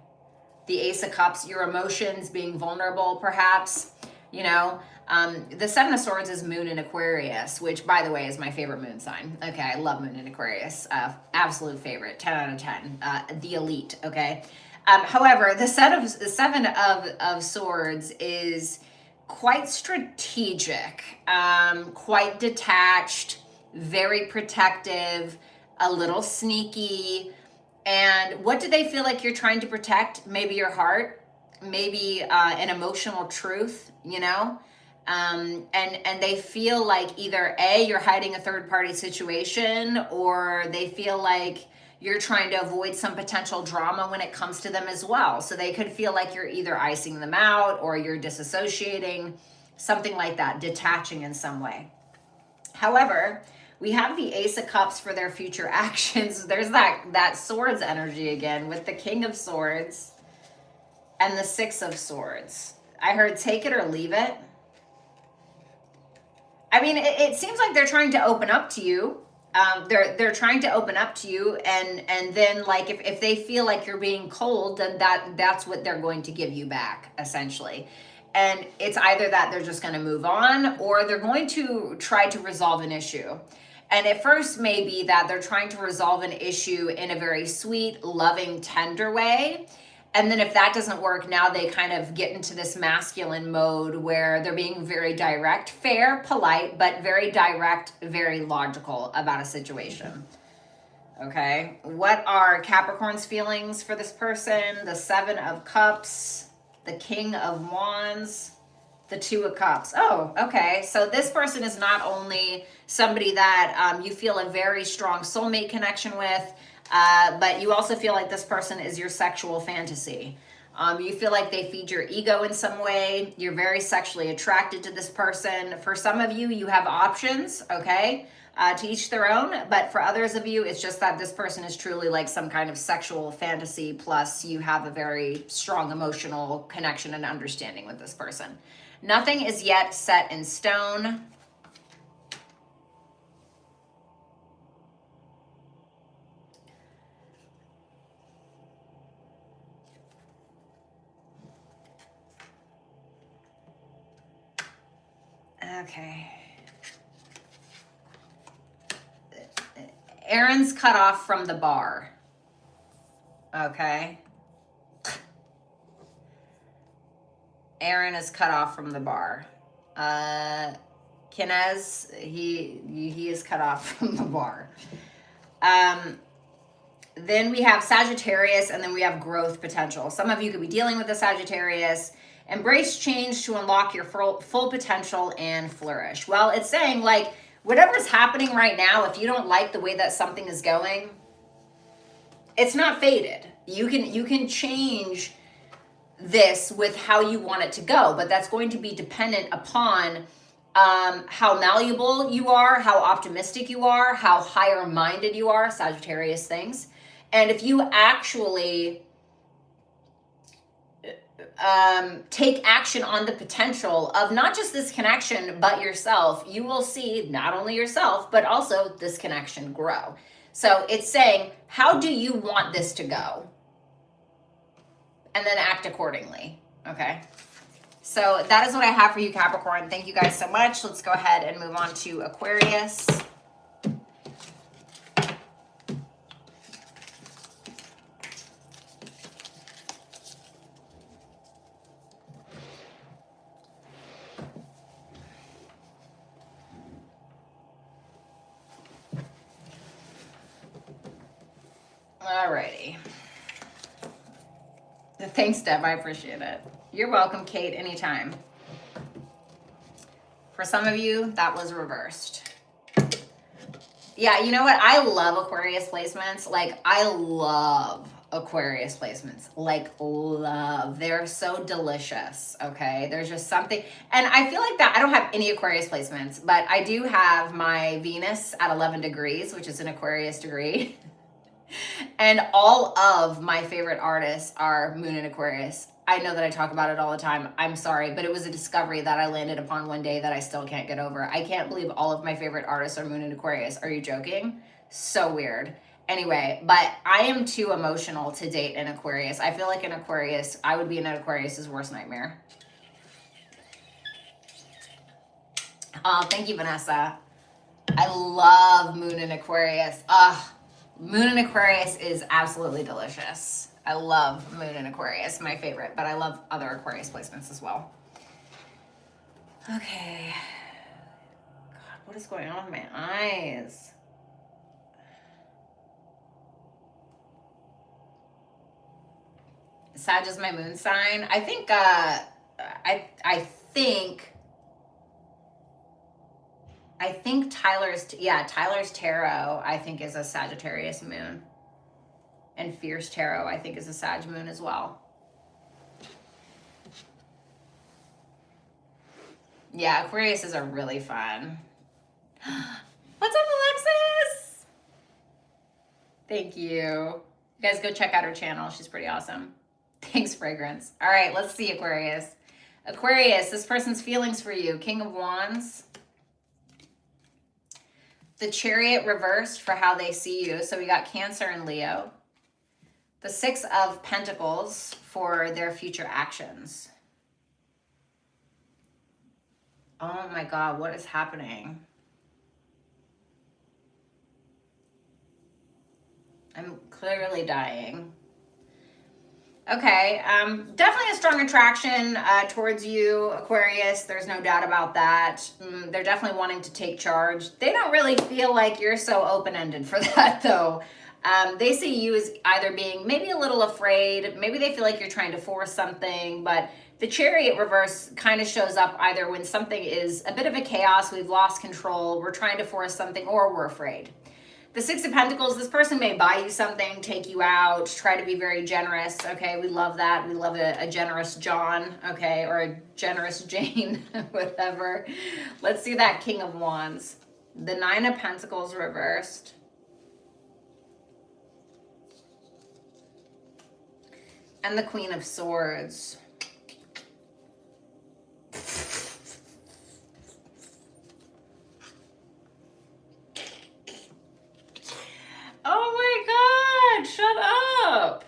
The Ace of Cups, your emotions, being vulnerable, perhaps. The Seven of Swords is Moon in Aquarius, which, by the way, is my favorite moon sign. Okay, I love Moon in Aquarius. Absolute favorite, 10 out of 10. The elite, okay? However, the Seven of Swords is quite strategic, quite detached, very protective, a little sneaky. And what do they feel like you're trying to protect? Maybe your heart, maybe an emotional truth, and they feel like either A, you're hiding a third-party situation, or they feel like you're trying to avoid some potential drama when it comes to them as well. So they could feel like you're either icing them out or you're disassociating, something like that, detaching in some way. However, we have the Ace of Cups for their future actions. There's that Swords energy again with the King of Swords and the Six of Swords. I heard take it or leave it. I mean, it seems like they're trying to open up to you. They're trying to open up to you, and then like if they feel like you're being cold, then that's what they're going to give you back, essentially. And it's either that they're just going to move on, or they're going to try to resolve an issue. And at first, maybe that they're trying to resolve an issue in a very sweet, loving, tender way. And then if that doesn't work, now they kind of get into this masculine mode where they're being very direct, fair, polite, but very direct, very logical about a situation. Okay, what are Capricorn's feelings for this person? The Seven of Cups, the King of Wands, the Two of Cups. Oh, okay. So this person is not only somebody that you feel a very strong soulmate connection with, but you also feel like this person is your sexual fantasy. You feel like they feed your ego in some way. You're very sexually attracted to this person. For some of you, you have options, okay? To each their own, but for others of you, it's just that this person is truly like some kind of sexual fantasy, plus you have a very strong emotional connection and understanding with this person. Nothing is yet set in stone. Okay. Aaron's cut off from the bar. Okay. Aaron is cut off from the bar. Kinez, he is cut off from the bar. Then we have Sagittarius, and then we have growth potential. Some of you could be dealing with a Sagittarius. Embrace change to unlock your full potential and flourish. Well, it's saying like whatever's happening right now, if you don't like the way that something is going, it's not fated. You can change this with how you want it to go, but that's going to be dependent upon how malleable you are, how optimistic you are, how higher minded you are, Sagittarius things. And if you actually take action on the potential of not just this connection, but yourself, you will see not only yourself, but also this connection grow. So it's saying, how do you want this to go? And then act accordingly, okay? So that is what I have for you, Capricorn. Thank you guys so much. Let's go ahead and move on to Aquarius. Alrighty. Thanks, Deb. I appreciate it. You're welcome, Kate, anytime. For some of you, that was reversed. Yeah, you know what? I love Aquarius placements. Like, I love Aquarius placements. Like, love. They're so delicious, okay? There's just something. And I feel like that I don't have any Aquarius placements, but I do have my Venus at 11 degrees, which is an Aquarius degree. And all of my favorite artists are Moon and Aquarius. I know that I talk about it all the time. I'm sorry, but it was a discovery that I landed upon one day that I still can't get over. I can't believe all of my favorite artists are Moon and Aquarius. Are you joking? So weird. Anyway, but I am too emotional to date an Aquarius. I feel like an Aquarius, I would be an Aquarius's worst nightmare. Oh, thank you, Vanessa. I love Moon and Aquarius. Moon and Aquarius is absolutely delicious. I love Moon and Aquarius, my favorite, but I love other Aquarius placements as well. Okay. God, what is going on with my eyes? Sag is my moon sign. I think, I think Tyler's tarot, I think, is a Sagittarius moon. And Fierce Tarot, I think, is a Sag moon as well. Yeah, Aquariuses are really fun. What's up, Alexis? Thank you. You guys go check out her channel. She's pretty awesome. Thanks, Fragrance. All right, let's see, Aquarius. Aquarius, this person's feelings for you. King of Wands. The Chariot reversed for how they see you. So we got Cancer and Leo. The Six of Pentacles for their future actions. Oh my God, what is happening? I'm clearly dying. Okay, definitely a strong attraction towards you, Aquarius. There's no doubt about that. They're definitely wanting to take charge. They don't really feel like you're so open-ended for that, though. They see you as either being maybe a little afraid, maybe they feel like you're trying to force something, but the Chariot reverse kind of shows up either when something is a bit of a chaos, we've lost control, we're trying to force something, or we're afraid. The Six of Pentacles, this person may buy you something, take you out, try to be very generous, okay? We love that. We love a generous John, okay? Or a generous Jane, whatever. Let's see that King of Wands. The Nine of Pentacles reversed. And the Queen of Swords. Oh my God, shut up.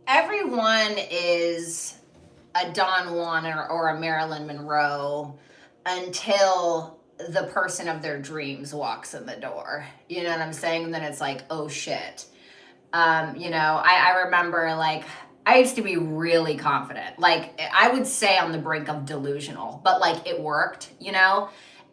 Everyone is a Don Juan or a Marilyn Monroe until the person of their dreams walks in the door. You know what I'm saying? And then it's like, oh shit. I remember like, I used to be really confident. Like I would say on the brink of delusional, but like it worked,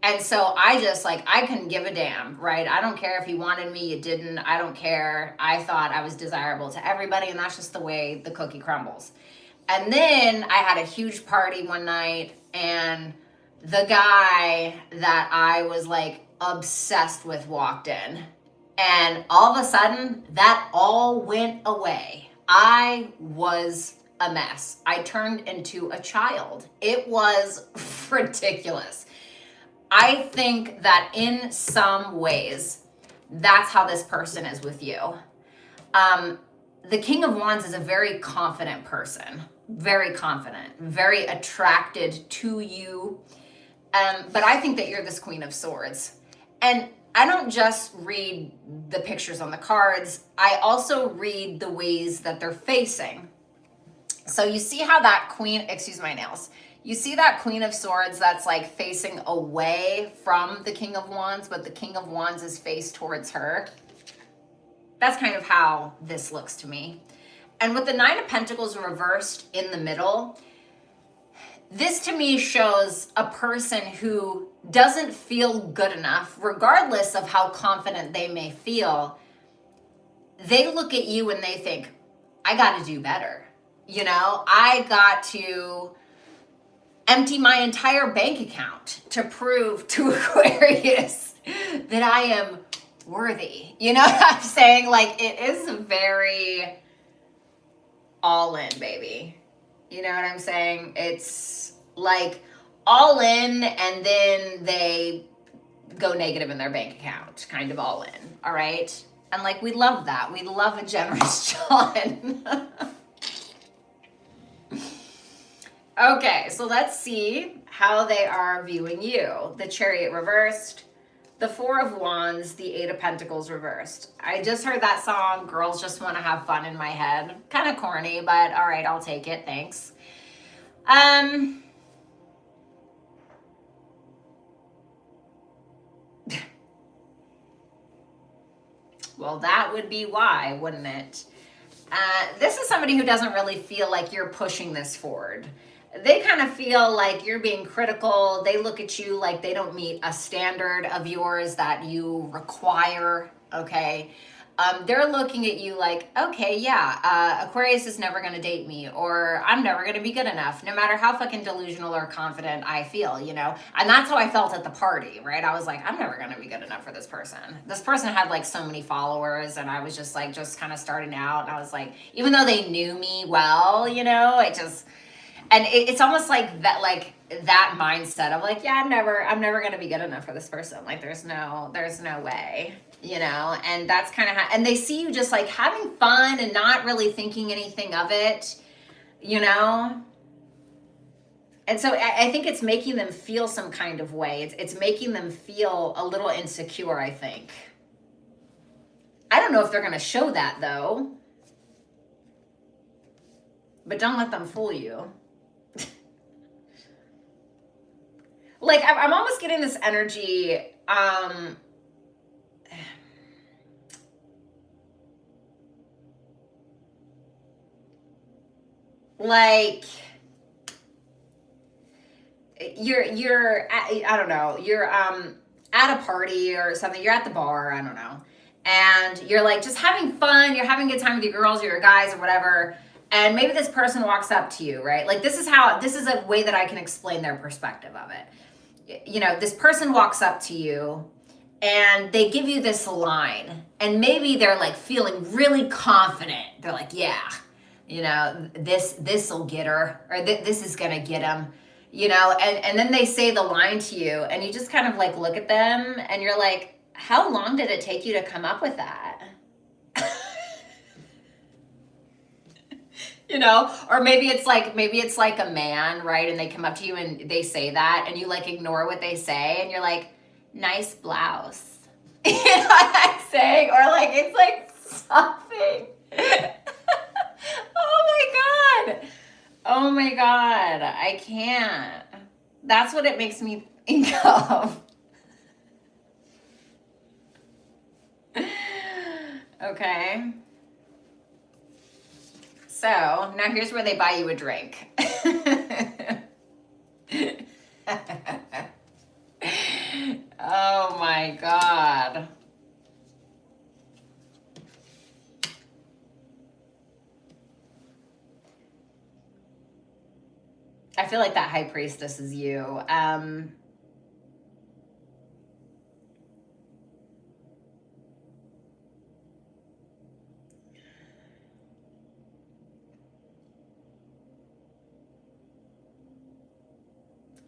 And so I just like, I couldn't give a damn, right? I don't care if you wanted me, you didn't. I don't care. I thought I was desirable to everybody, and that's just the way the cookie crumbles. And then I had a huge party one night, and the guy that I was like obsessed with walked in. And all of a sudden, that all went away. I was a mess. I turned into a child. It was ridiculous. I think that in some ways, that's how this person is with you. The King of Wands is a very confident person, very confident, very attracted to you. But I think that you're this Queen of Swords. And I don't just read the pictures on the cards, I also read the ways that they're facing. So you see how that Queen, excuse my nails, you see that Queen of Swords that's like facing away from the King of Wands, but the King of Wands is faced towards her. That's kind of how this looks to me. And with the Nine of Pentacles reversed in the middle, this to me shows a person who doesn't feel good enough, regardless of how confident they may feel. They look at you and they think, I got to do better. I got to empty my entire bank account to prove to Aquarius that I am worthy. You know what I'm saying? Like, it is very all in, baby. You know what I'm saying? It's like all in, and then they go negative in their bank account, kind of all in. All right. And like, we love that. We love a generous John. Okay, so let's see how they are viewing you. The Chariot reversed, the Four of Wands, the Eight of Pentacles reversed. I just heard that song, Girls Just Want to Have Fun, in my head. Kind of corny, but all right, I'll take it, thanks. Well, that would be why, wouldn't it? This is somebody who doesn't really feel like you're pushing this forward. They kind of feel like you're being critical. They look at you like they don't meet a standard of yours that you require, okay? They're looking at you like, okay, yeah, Aquarius is never going to date me, or I'm never going to be good enough, no matter how fucking delusional or confident I feel, And that's how I felt at the party, right? I was like, I'm never going to be good enough for this person. This person had like so many followers, and I was just like, just kind of starting out. And I was like, even though they knew me well, and it's almost like that mindset of like, yeah, I'm never going to be good enough for this person. Like, there's no way. And that's kind of how, and they see you just like having fun and not really thinking anything of it, And so I think it's making them feel some kind of way. It's making them feel a little insecure, I think. I don't know if they're going to show that though, but don't let them fool you. like I'm almost getting this energy, like I don't know, you're at a party or something, you're at the bar, I don't know, and you're like just having fun, you're having a good time with your girls or your guys or whatever, and maybe this person walks up to you, right? Like this is a way that I can explain their perspective of it. You know, this person walks up to you and they give you this line, and maybe they're like feeling really confident. They're like, yeah, you know, this'll get her, or this is gonna get him, you know, and then they say the line to you, and you just kind of like look at them and you're like, how long did it take you to come up with that? You know, or maybe it's like a man, right? And they come up to you and they say that, and you like ignore what they say, and you're like, nice blouse. You know what I'm saying? Or like it's like something. Oh my god. Oh my god. I can't. That's what it makes me think of. Okay. So now here's where they buy you a drink. Oh my god. I feel like that high priestess is you.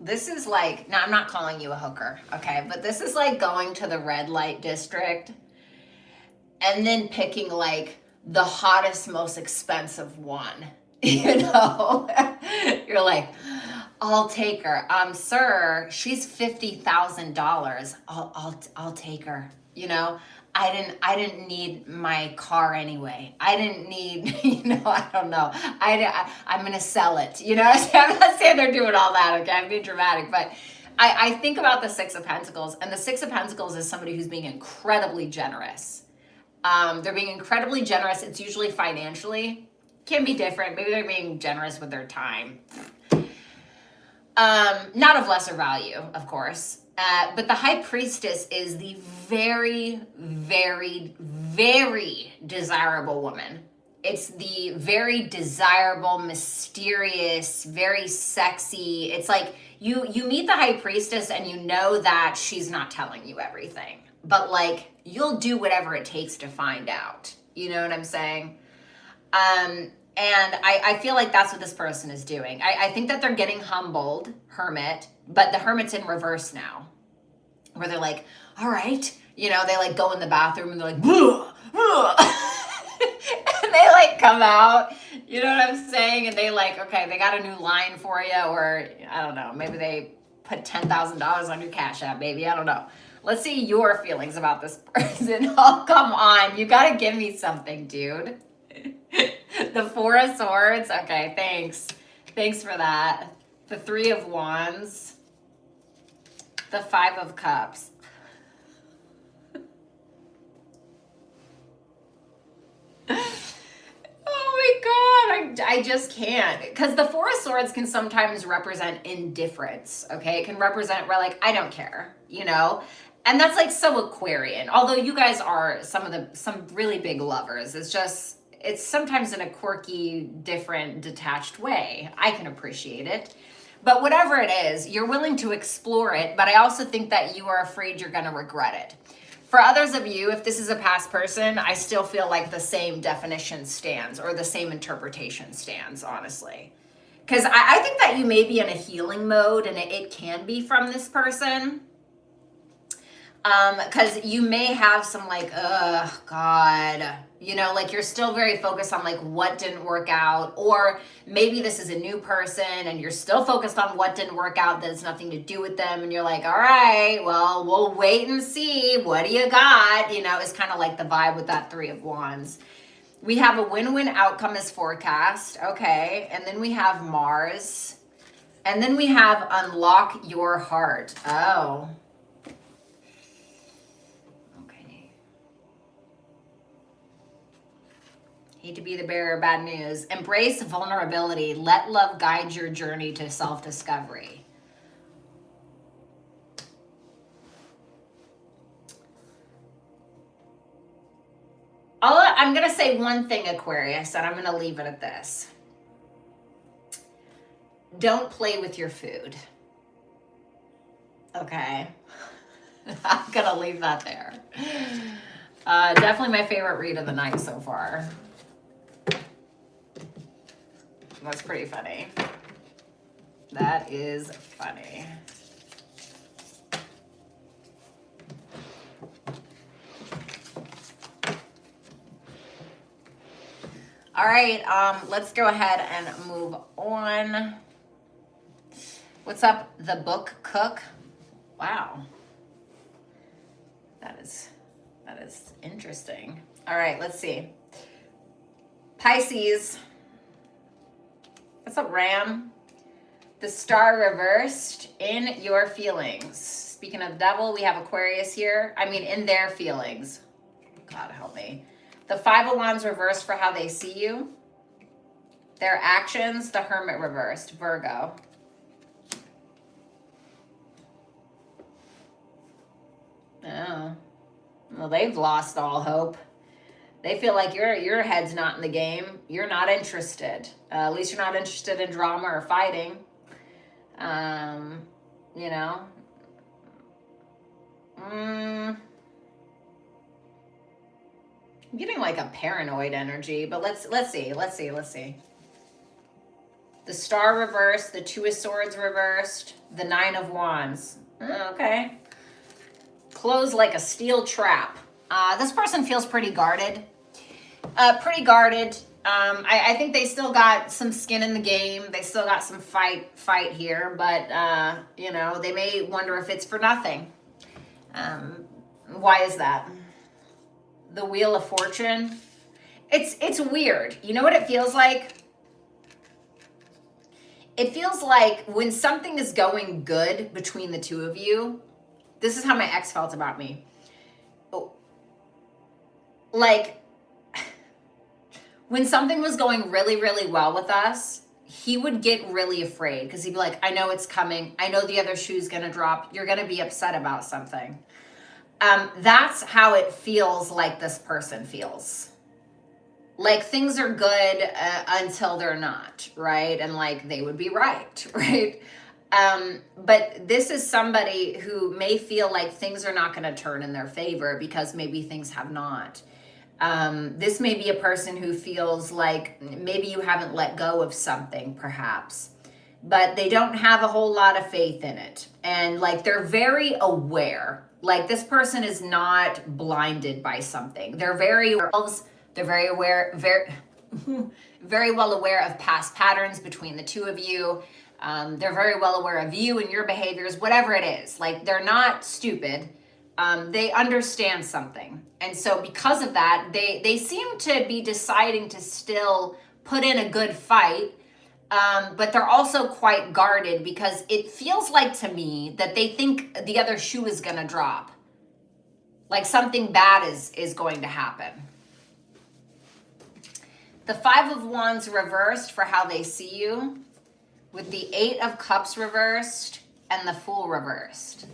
This is like, now I'm not calling you a hooker, okay? But this is like going to the red light district and then picking like the hottest, most expensive one. You know? You're like, I'll take her. Sir, she's $50,000. I'll take her. You know? I didn't need my car anyway. I didn't need, you know, I don't know. I'm going to sell it. You know, I'm not saying they're doing all that, okay? I'm being dramatic, but I think about the Six of Pentacles, and the Six of Pentacles is somebody who's being incredibly generous. They're being incredibly generous. It's usually financially. Can be different. Maybe they're being generous with their time. Not of lesser value, of course. But the High Priestess is the very, very, very desirable woman. It's the very desirable, mysterious, very sexy. It's like you meet the High Priestess and you know that she's not telling you everything. But like, you'll do whatever it takes to find out. You know what I'm saying? And I feel like that's what this person is doing. I think that they're getting humbled, Hermit, but the Hermit's in reverse now, where they're like, all right, you know, they like go in the bathroom and they're like, boo, boo. And they like come out, you know what I'm saying? And they like, okay, they got a new line for you, or I don't know, maybe they put $10,000 on your Cash App, baby, I don't know. Let's see your feelings about this person. Oh, come on, you gotta give me something, dude. The Four of Swords. Okay, thanks. Thanks for that. The Three of Wands. The Five of Cups. Oh my God, I just can't. Because the Four of Swords can sometimes represent indifference, okay? It can represent where like, I don't care, you know? And that's like so Aquarian. Although you guys are some really big lovers. It's sometimes in a quirky, different, detached way. I can appreciate it. But whatever it is, you're willing to explore it, but I also think that you are afraid you're going to regret it. For others of you, if this is a past person, I still feel like the same definition stands, or the same interpretation stands, honestly. Because I think that you may be in a healing mode, and it can be from this person. Because you may have some like, oh God, you know, like you're still very focused on like what didn't work out, or maybe this is a new person and you're still focused on what didn't work out that has nothing to do with them, and you're like, all right, well, we'll wait and see, what do you got, you know? It's kind of like the vibe with that Three of Wands. We have a win-win outcome as forecast, okay, and then we have Mars. And then we have unlock your heart. Oh. Okay. Hate to be the bearer of bad news. Embrace vulnerability. Let love guide your journey to self-discovery. I'm going to say one thing, Aquarius, and I'm going to leave it at this. Don't play with your food. Okay. I'm going to leave that there. Definitely my favorite read of the night so far. That's pretty funny. That is funny. All right, let's go ahead and move on. What's up, the book cook? Wow. That is interesting. All right, let's see. Pisces. What's up, Ram? The star reversed in your feelings. Speaking of the devil, we have Aquarius here. I mean, in their feelings. God help me. The Five of Wands reversed for how they see you. Their actions, the Hermit reversed, Virgo. Oh. Well, they've lost all hope. They feel like your head's not in the game. You're not interested. At least you're not interested in drama or fighting. You know. I'm getting like a paranoid energy, but let's see. The Star reversed, the Two of Swords reversed, the Nine of Wands. Okay. Closed like a steel trap. This person feels pretty guarded. I think they still got some skin in the game. They still got some fight here, but you know, they may wonder if it's for nothing. Why is that? The Wheel of Fortune. It's weird. You know what it feels like? It feels like when something is going good between the two of you, this is how my ex felt about me. Like, when something was going really, really well with us, he would get really afraid because he'd be like, I know it's coming. I know the other shoe's going to drop. You're going to be upset about something. That's how it feels like this person feels. Like things are good until they're not, right? And like they would be right, right? But this is somebody who may feel like things are not going to turn in their favor because maybe things have not. This may be a person who feels like maybe you haven't let go of something, perhaps, but they don't have a whole lot of faith in it. And like they're very aware. Like this person is not blinded by something. They're very aware, very well aware of past patterns between the two of you. They're very well aware of you and your behaviors, whatever it is. Like they're not stupid. They understand something. And so because of that, they seem to be deciding to still put in a good fight. But they're also quite guarded because it feels like to me that they think the other shoe is going to drop. Like something bad is going to happen. The Five of Wands reversed for how they see you, with the Eight of Cups reversed and the Fool reversed.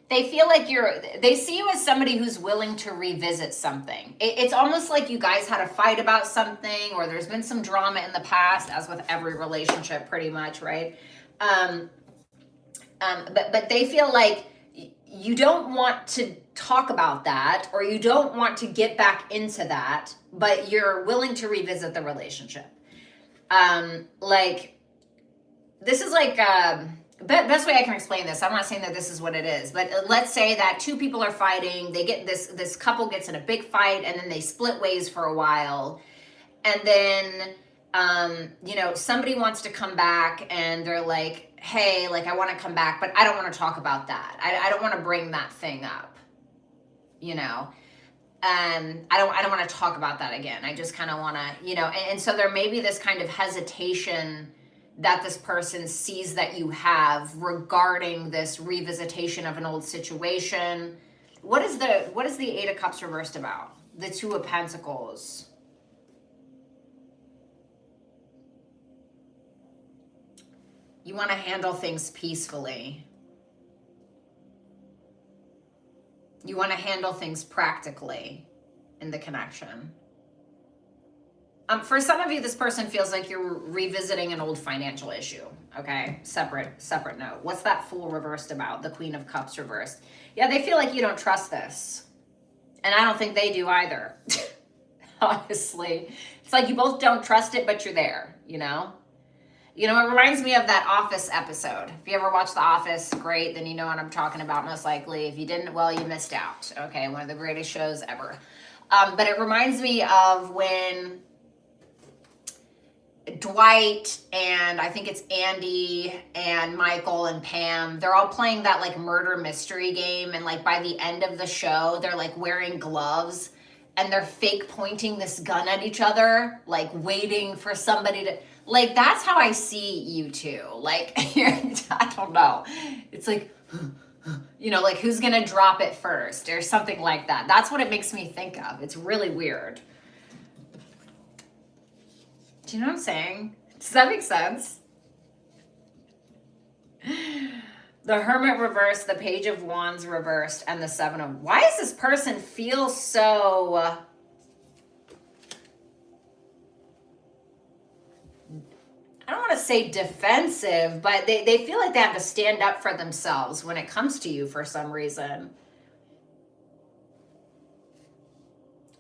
They feel like they see you as somebody who's willing to revisit something. It's almost like you guys had a fight about something, or there's been some drama in the past, as with every relationship pretty much, right? But they feel like you don't want to talk about that, or you don't want to get back into that, but you're willing to revisit the relationship. Like, this is like... best way I can explain this, I'm not saying that this is what it is, but let's say that two people are fighting, they get this couple gets in a big fight, and then they split ways for a while, and then Somebody wants to come back and they're like, hey, like, I want to come back, but I don't want to talk about that. I don't want to bring that thing up, I don't want to talk about that again. I just kind of want to, and so there may be this kind of hesitation that this person sees that you have regarding this revisitation of an old situation. What is the Eight of Cups reversed about? The Two of Pentacles. You want to handle things peacefully. You want to handle things practically in the connection. For some of you, this person feels like you're revisiting an old financial issue. Okay, separate note. What's that Fool reversed about? The Queen of Cups reversed. Yeah, they feel like you don't trust this. And I don't think they do either. Honestly. It's like you both don't trust it, but you're there, it reminds me of that Office episode. If you ever watched The Office, great, then you know what I'm talking about most likely. If you didn't, well, you missed out. Okay, one of the greatest shows ever. But it reminds me of when Dwight and I think it's Andy and Michael and Pam, they're all playing that like murder mystery game, and like by the end of the show they're like wearing gloves and they're fake pointing this gun at each other, like waiting for somebody to, like, that's how I see you two. Like, I don't know, it's like like who's gonna drop it first or something like that. That's what it makes me think of. It's really weird. Do you know what I'm saying? Does that make sense? The Hermit reversed, the Page of Wands reversed, and the Seven of... Why does this person feel so... I don't want to say defensive, but they feel like they have to stand up for themselves when it comes to you for some reason.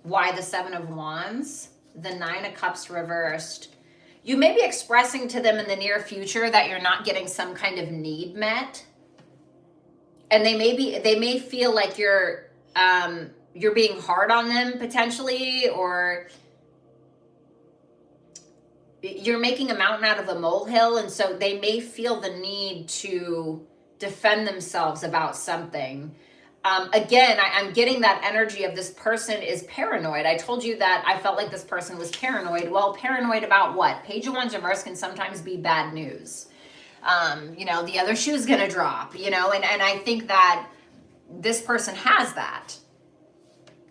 Why the Seven of Wands? The Nine of Cups reversed. You may be expressing to them in the near future that you're not getting some kind of need met. And they may feel like you're being hard on them potentially, or you're making a mountain out of a molehill, and so they may feel the need to defend themselves about something. Again, I'm getting that energy of this person is paranoid. I told you that I felt like this person was paranoid. Well, paranoid about what? Page of Wands reverse can sometimes be bad news. The other shoe's gonna drop, and I think that this person has that.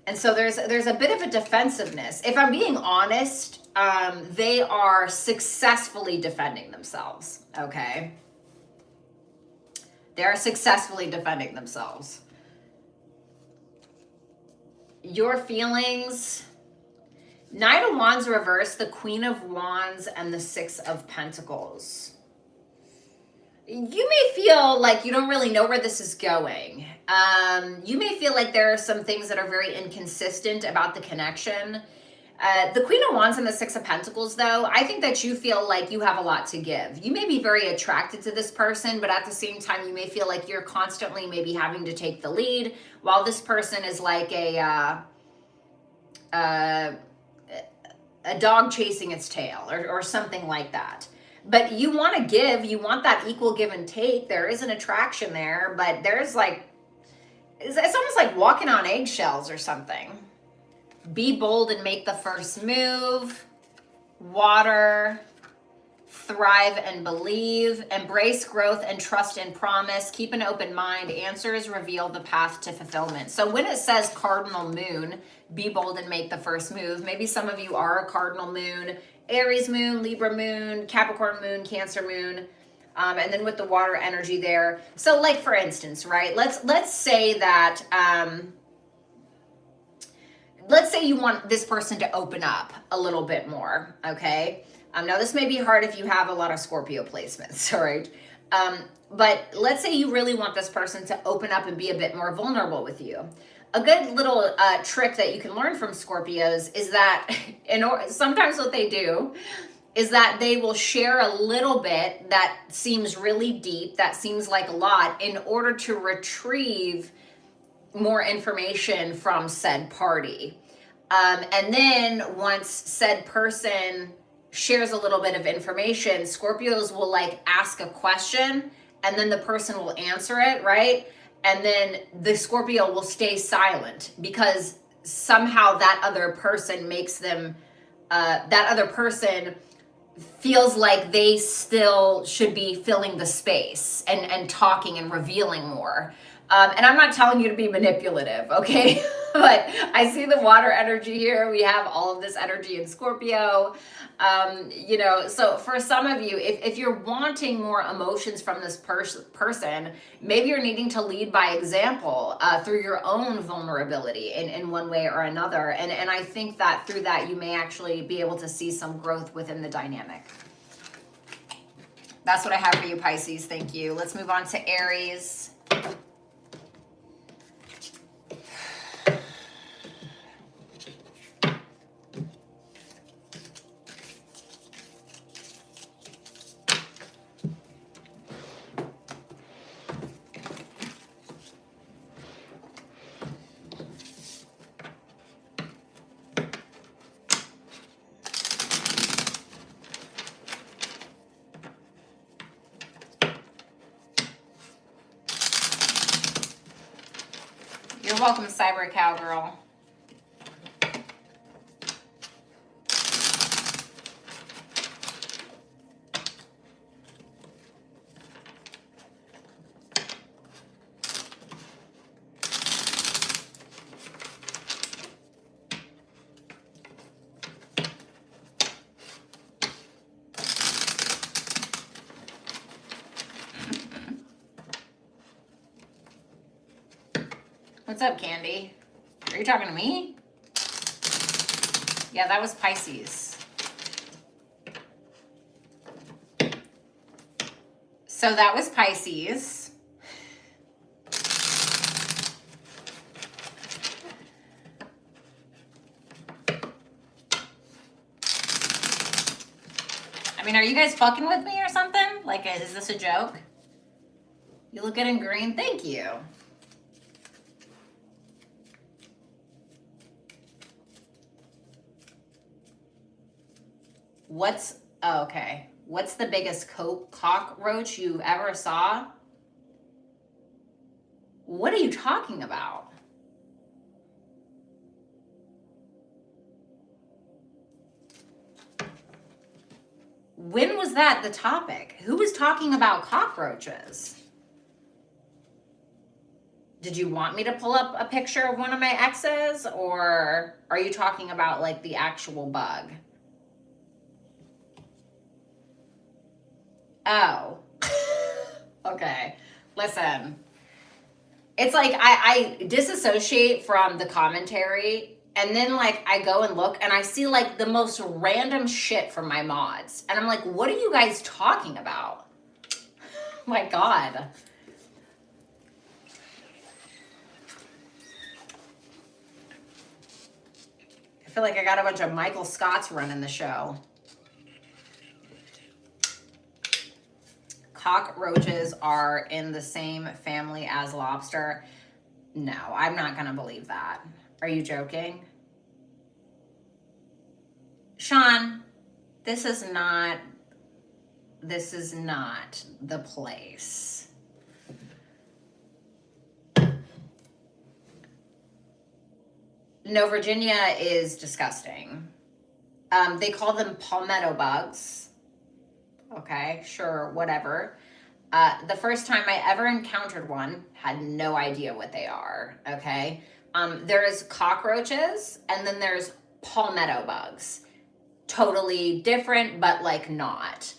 And so there's a bit of a defensiveness. If I'm being honest, they are successfully defending themselves, okay? They're successfully defending themselves. Your feelings, Knight of Wands reversed, the Queen of Wands, and the Six of Pentacles. You may feel like you don't really know where this is going. You may feel like there are some things that are very inconsistent about the connection. The Queen of Wands and the Six of Pentacles, though, I think that you feel like you have a lot to give. You may be very attracted to this person, but at the same time, you may feel like you're constantly maybe having to take the lead, while this person is like a dog chasing its tail or something like that. But you want to give, you want that equal give and take. There is an attraction there, but there's like, it's almost like walking on eggshells or something. Be bold and make the first move. Water. Thrive and believe. Embrace growth and trust and promise. Keep an open mind. Answers reveal the path to fulfillment. So when it says cardinal moon, be bold and make the first move, maybe some of you are a cardinal moon, Aries moon, Libra moon, Capricorn moon, Cancer moon, and then with the water energy there. So like for instance, right, let's say that, let's say you want this person to open up a little bit more, okay? Now this may be hard if you have a lot of Scorpio placements, all right? But let's say you really want this person to open up and be a bit more vulnerable with you. A good little trick that you can learn from Scorpios is that, sometimes what they do is that they will share a little bit that seems really deep, that seems like a lot, in order to retrieve more information from said party. And then once said person shares a little bit of information, Scorpios will like ask a question and then the person will answer it, right? And then the Scorpio will stay silent because somehow that other person makes them, that other person feels like they still should be filling the space and talking and revealing more. And I'm not telling you to be manipulative, okay? But I see the water energy here. We have all of this energy in Scorpio. You know, so for some of you, if you're wanting more emotions from this person, maybe you're needing to lead by example through your own vulnerability in one way or another. And I think that through that, you may actually be able to see some growth within the dynamic. That's what I have for you, Pisces. Thank you. Let's move on to Aries. You're welcome, Cyber Cowgirl. What's up, Candy? Are you talking to me? Yeah, that was Pisces. So that was Pisces. I mean, are you guys fucking with me or something? Like, is this a joke? You look good in green. Thank you. Okay. What's the biggest cockroach you ever saw? What are you talking about? When was that the topic? Who was talking about cockroaches? Did you want me to pull up a picture of one of my exes, or are you talking about like the actual bug? Oh, okay. Listen, it's like I disassociate from the commentary, and then like I go and look and I see like the most random shit from my mods. And I'm like, what are you guys talking about? My God. I feel like I got a bunch of Michael Scotts running the show. Cockroaches are in the same family as lobster. No, I'm not gonna believe that. Are you joking? Sean, this is not the place. No, Virginia is disgusting. They call them palmetto bugs. Okay, sure, whatever. The first time I ever encountered one, had no idea what they are, okay? There's cockroaches, and then there's palmetto bugs. Totally different, but like not.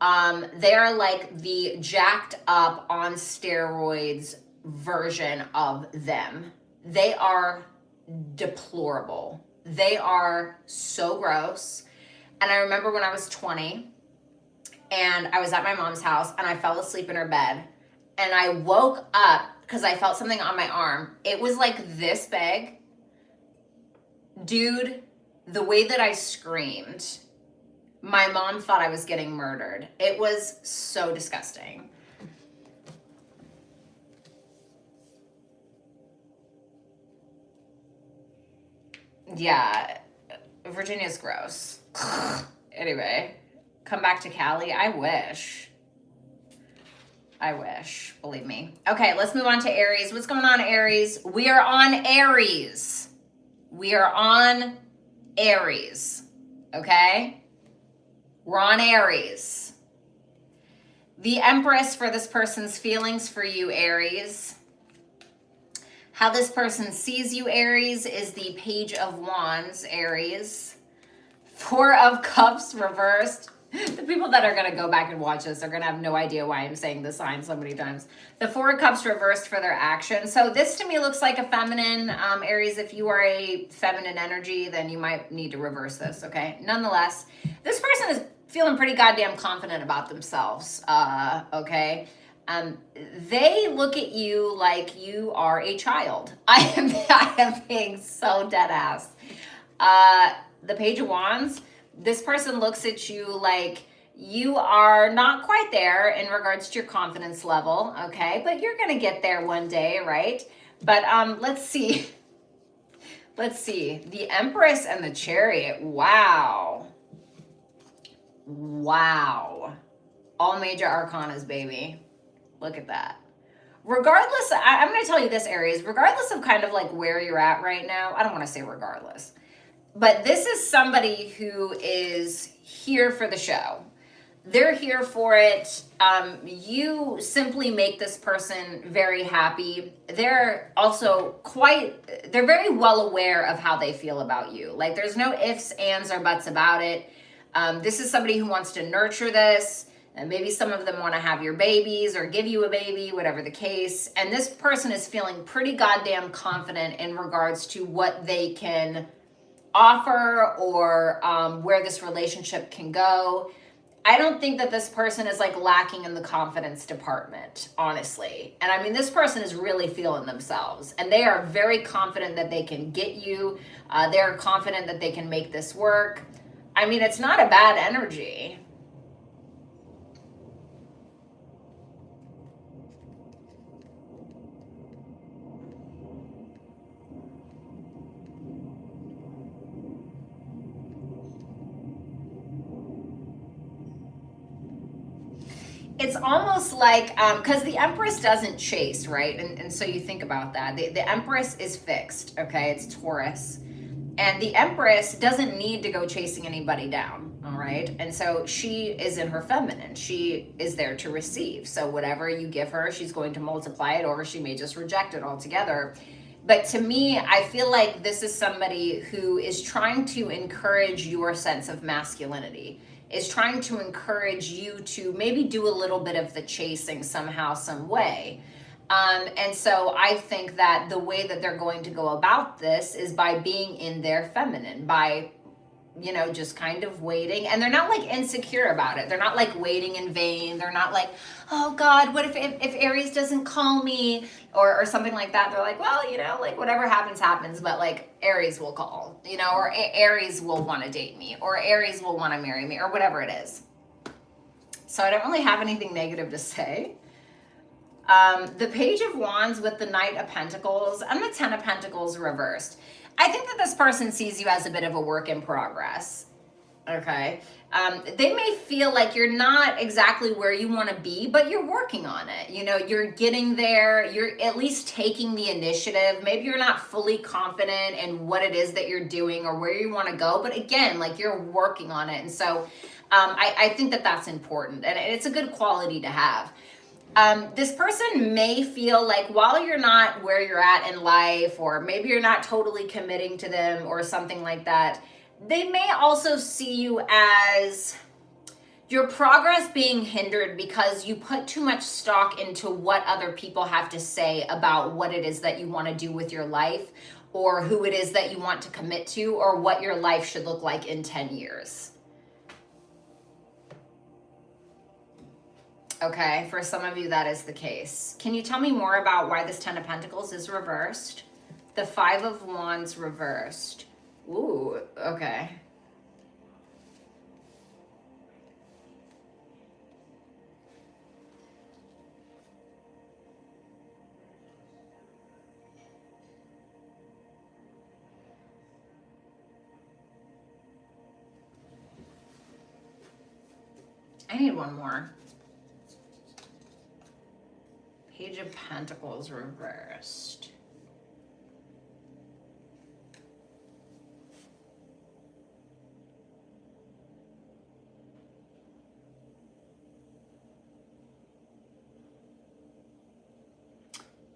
They're like the jacked up on steroids version of them. They are deplorable. They are so gross. And I remember when I was 20, and I was at my mom's house and I fell asleep in her bed, and I woke up because I felt something on my arm. It was like this big. Dude, the way that I screamed, my mom thought I was getting murdered. It was so disgusting. Yeah, Virginia's gross. Anyway, come back to Cali. I wish. Believe me. Okay, let's move on to Aries. What's going on, Aries? We are on Aries. Okay? We're on Aries. The Empress for this person's feelings for you, Aries. How this person sees you, Aries, is the Page of Wands, Aries. Four of Cups reversed. The people that are going to go back and watch this are going to have no idea why I'm saying the sign so many times. The Four of Cups reversed for their action. So this to me looks like a feminine. Aries, if you are a feminine energy, then you might need to reverse this, okay? Nonetheless, this person is feeling pretty goddamn confident about themselves, okay? They look at you like you are a child. I am being so dead ass. The Page of Wands, this person looks at you like you are not quite there in regards to your confidence level, okay? But you're going to get there one day, right? But let's see. Let's see. The Empress and the Chariot. Wow. All major arcanas, baby. Look at that. Regardless, I'm going to tell you this, Aries, regardless of kind of like where you're at right now, I don't want to say regardless, but this is somebody who is here for the show. They're here for it. You simply make this person very happy. They're also they're very well aware of how they feel about you. Like there's no ifs, ands, or buts about it. This is somebody who wants to nurture this. And maybe some of them want to have your babies or give you a baby, whatever the case. And this person is feeling pretty goddamn confident in regards to what they can offer or where this relationship can go. I don't think that this person is like lacking in the confidence department, honestly. And I mean, this person is really feeling themselves and they are very confident that they can get you. They're confident that they can make this work. I mean, it's not a bad energy. It's almost like, because the Empress doesn't chase, right? And so you think about that. The Empress is fixed, okay? It's Taurus. And the Empress doesn't need to go chasing anybody down, all right? And so she is in her feminine. She is there to receive. So whatever you give her, she's going to multiply it, or she may just reject it altogether. But to me, I feel like this is somebody who is trying to encourage your sense of masculinity, is trying to encourage you to maybe do a little bit of the chasing somehow, some way. And so I think that the way that they're going to go about this is by being in their feminine, by, you know, just kind of waiting. And they're not like insecure about it. They're not like waiting in vain. They're not like, oh God, what if Aries doesn't call me or something like that? They're like, well, you know, like whatever happens, happens. But like Aries will call, you know, or Aries will want to date me, or Aries will want to marry me, or whatever it is. So I don't really have anything negative to say. The Page of Wands with the Knight of Pentacles and the Ten of Pentacles reversed. I think that this person sees you as a bit of a work in progress, okay? They may feel like you're not exactly where you want to be, but you're working on it. You know, you're getting there. You're at least taking the initiative. Maybe you're not fully confident in what it is that you're doing or where you want to go, but again, like you're working on it. And so I think that that's important, and it's a good quality to have. This person may feel like while you're not where you're at in life, or maybe you're not totally committing to them or something like that, they may also see you as your progress being hindered because you put too much stock into what other people have to say about what it is that you want to do with your life, or who it is that you want to commit to, or what your life should look like in 10 years. Okay, for some of you that is the case. Can you tell me more about why this Ten of Pentacles is reversed? The Five of Wands reversed. Ooh, okay. I need one more. Page of Pentacles reversed.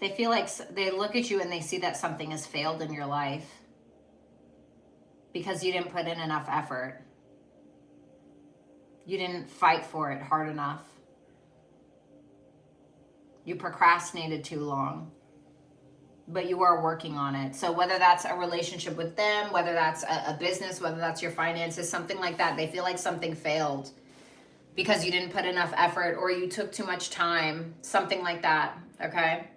They feel like they look at you and they see that something has failed in your life because you didn't put in enough effort. You didn't fight for it hard enough. You procrastinated too long, but you are working on it. So whether that's a relationship with them, whether that's a business, whether that's your finances, something like that, they feel like something failed because you didn't put enough effort or you took too much time, something like that, okay?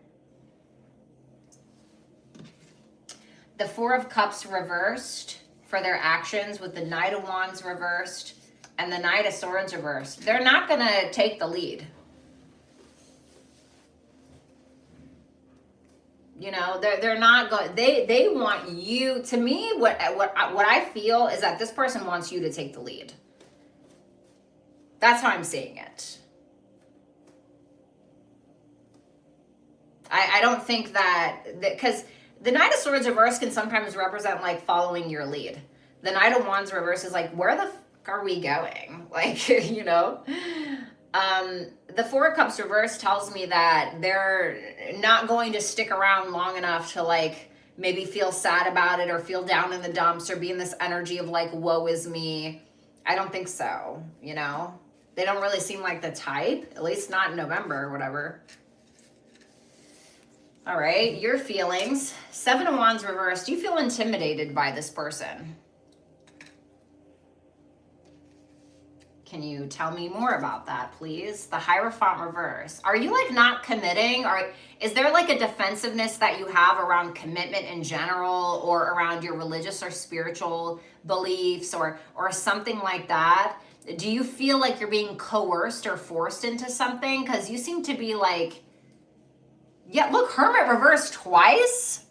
The Four of Cups reversed for their actions with the Knight of Wands reversed and the Knight of Swords reversed. They're not going to take the lead. You know, they're not going, they want you, to me, what I feel is that this person wants you to take the lead. That's how I'm seeing it. I don't think that, because the Knight of Swords reverse can sometimes represent like following your lead. The Knight of Wands reverse is like, where the fuck are we going? Like, you know? The Four of Cups reverse tells me that they're not going to stick around long enough to like maybe feel sad about it or feel down in the dumps or be in this energy of like, woe is me. I don't think so, you know? They don't really seem like the type, at least not in November or whatever. All right, your feelings. Seven of Wands reversed. You feel intimidated by this person. Can you tell me more about that, please? The Hierophant reverse. Are you like not committing? Or is there like a defensiveness that you have around commitment in general or around your religious or spiritual beliefs or something like that? Do you feel like you're being coerced or forced into something? Because you seem to be like, yeah, look, Hermit reversed twice.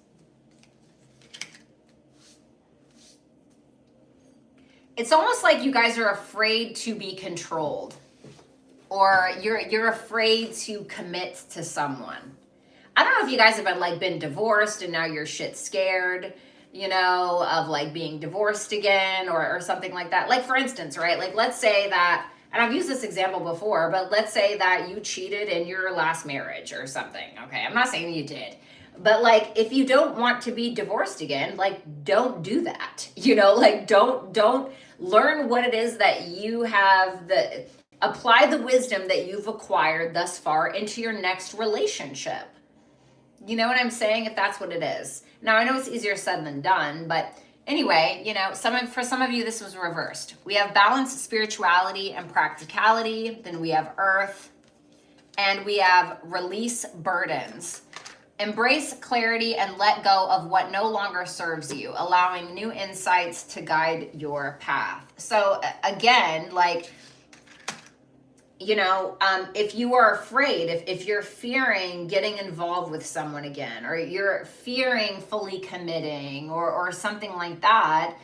It's almost like you guys are afraid to be controlled or you're afraid to commit to someone. I don't know if you guys have been divorced and now you're shit scared, you know, of like being divorced again or something like that. Like for instance, right? Like let's say that, and I've used this example before, but let's say that you cheated in your last marriage or something. Okay, I'm not saying you did. But like if you don't want to be divorced again, like don't do that. You know, like don't learn what it is that you have, apply the wisdom that you've acquired thus far into your next relationship. You know what I'm saying? If that's what it is. Now I know it's easier said than done, but anyway, you know, for some of you, this was reversed. We have balanced spirituality and practicality. Then we have earth and we have release burdens. Embrace clarity and let go of what no longer serves you, allowing new insights to guide your path. So again, like, you know, if you are afraid, if you're fearing getting involved with someone again, or you're fearing fully committing or something like that,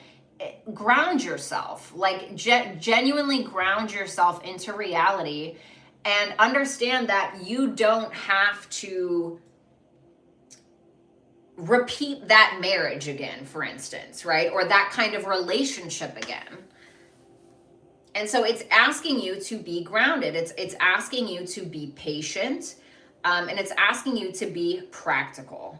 ground yourself, like genuinely ground yourself into reality and understand that you don't have to repeat that marriage again, for instance, right? Or that kind of relationship again. And so it's asking you to be grounded. It's asking you to be patient, and it's asking you to be practical.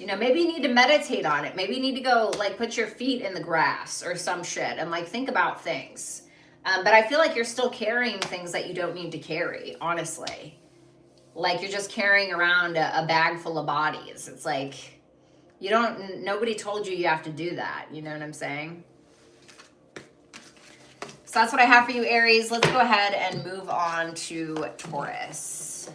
You know, maybe you need to meditate on it. Maybe you need to go like put your feet in the grass or some shit and like think about things. But I feel like you're still carrying things that you don't need to carry, honestly. Like you're just carrying around a bag full of bodies. It's like, nobody told you have to do that. You know what I'm saying? So that's what I have for you, Aries. Let's go ahead and move on to Taurus.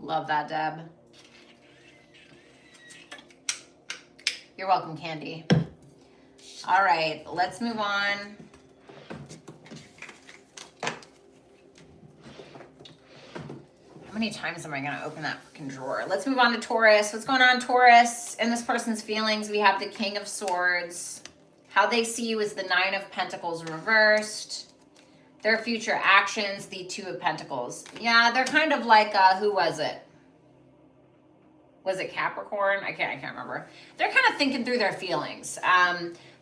Love that, Deb. You're welcome, Candy. All right, let's move on. How many times am I going to open that freaking drawer? Let's move on to Taurus. What's going on, Taurus? In this person's feelings, we have the King of Swords. How they see you is the Nine of Pentacles reversed. Their future actions, the Two of Pentacles. Yeah, they're kind of like, who was it? Was it Capricorn? I can't remember. They're kind of thinking through their feelings.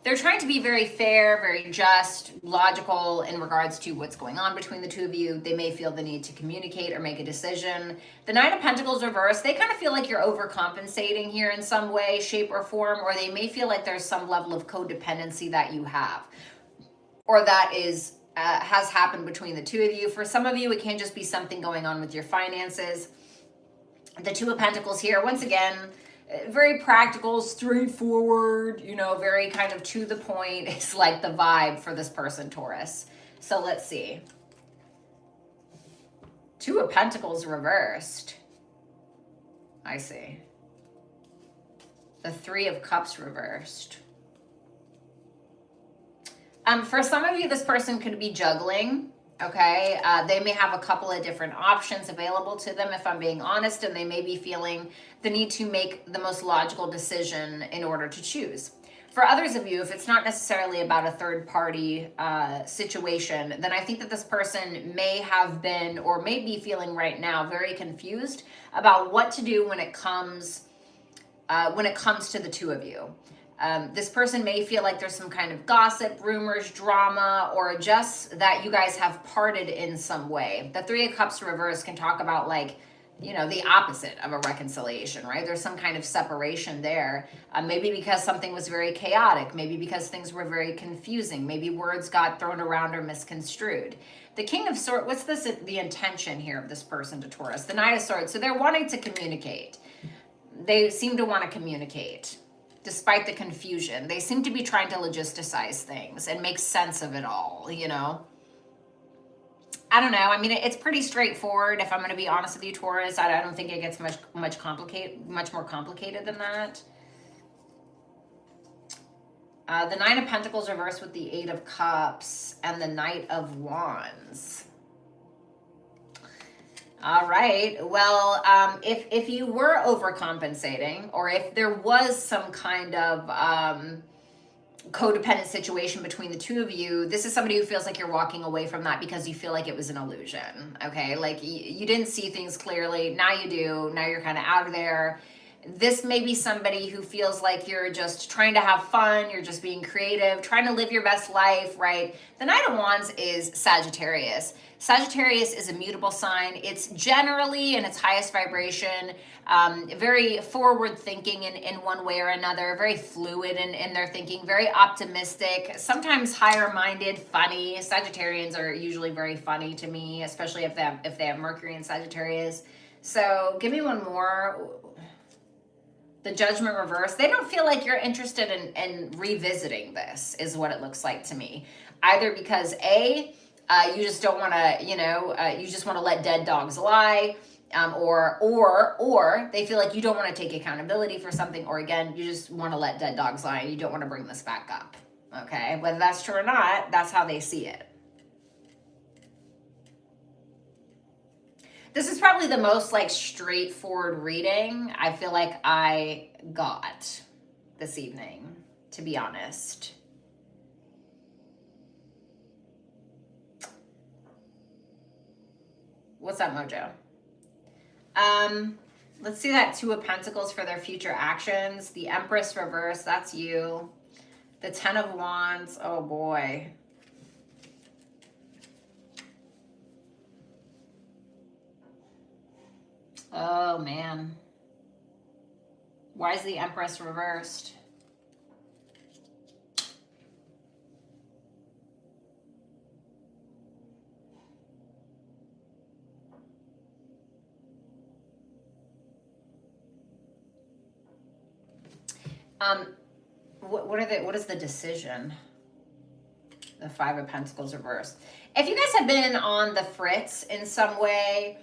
They're trying to be very fair, very just, logical in regards to what's going on between the two of you. They may feel the need to communicate or make a decision. The Nine of Pentacles reversed, they kind of feel like you're overcompensating here in some way, shape, or form, or they may feel like there's some level of codependency that you have, or that is has happened between the two of you. For some of you, it can just be something going on with your finances. The Two of Pentacles here, once again, very practical, straightforward, you know, very kind of to the point. It's like the vibe for this person, Taurus. So let's see. Two of Pentacles reversed. I see. The Three of Cups reversed. For some of you, this person could be juggling. Okay, they may have a couple of different options available to them, if I'm being honest, and they may be feeling the need to make the most logical decision in order to choose. For others of you, if it's not necessarily about a third party situation, then I think that this person may have been or may be feeling right now very confused about what to do when it comes to the two of you. This person may feel like there's some kind of gossip, rumors, drama, or just that you guys have parted in some way. The Three of Cups reverse can talk about, like, you know, the opposite of a reconciliation, right? There's some kind of separation there. Maybe because something was very chaotic. Maybe because things were very confusing. Maybe words got thrown around or misconstrued. The King of Swords, what's the intention here of this person to Taurus? The Knight of Swords. So they're wanting to communicate. They seem to want to communicate. Despite the confusion, they seem to be trying to logisticize things and make sense of it all, you know? I don't know. I mean, it's pretty straightforward. If I'm going to be honest with you, Taurus, I don't think it gets much more complicated than that. The Nine of Pentacles reversed with the Eight of Cups and the Knight of Wands. All right. Well, if you were overcompensating, or if there was some kind of codependent situation between the two of you, this is somebody who feels like you're walking away from that because you feel like it was an illusion. Okay, like you didn't see things clearly. Now you do. Now you're kind of out of there. This may be somebody who feels like you're just trying to have fun, you're just being creative, trying to live your best life, right? The Knight of Wands is Sagittarius. Sagittarius is a mutable sign. It's generally in its highest vibration, very forward thinking in one way or another, very fluid in their thinking, very optimistic, sometimes higher minded, funny. Sagittarians are usually very funny to me, especially if they have Mercury in Sagittarius. So give me one more. The Judgment reverse. They don't feel like you're interested in revisiting this, is what it looks like to me. Either because you just don't want to, you just want to let dead dogs lie, or they feel like you don't want to take accountability for something, or again, you just want to let dead dogs lie and you don't want to bring this back up. Okay, whether that's true or not, that's how they see it. This is probably the most like straightforward reading I feel like I got this evening, to be honest. What's up, Mojo? Let's see that Two of Pentacles for their future actions. The Empress reverse, that's you. The Ten of Wands, oh boy. Oh, man. Why is the Empress reversed? What is the decision? The Five of Pentacles reversed. If you guys have been on the fritz in some way,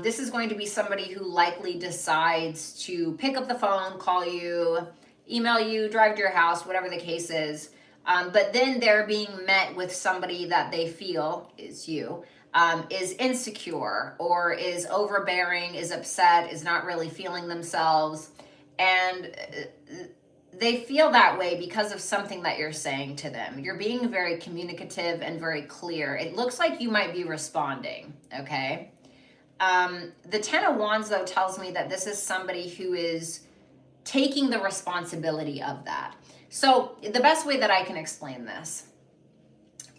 This is going to be somebody who likely decides to pick up the phone, call you, email you, drive to your house, whatever the case is. But then they're being met with somebody that they feel is you, is insecure or is overbearing, is upset, is not really feeling themselves. And they feel that way because of something that you're saying to them. You're being very communicative and very clear. It looks like you might be responding, okay? The Ten of Wands, though, tells me that this is somebody who is taking the responsibility of that. So the best way that I can explain this,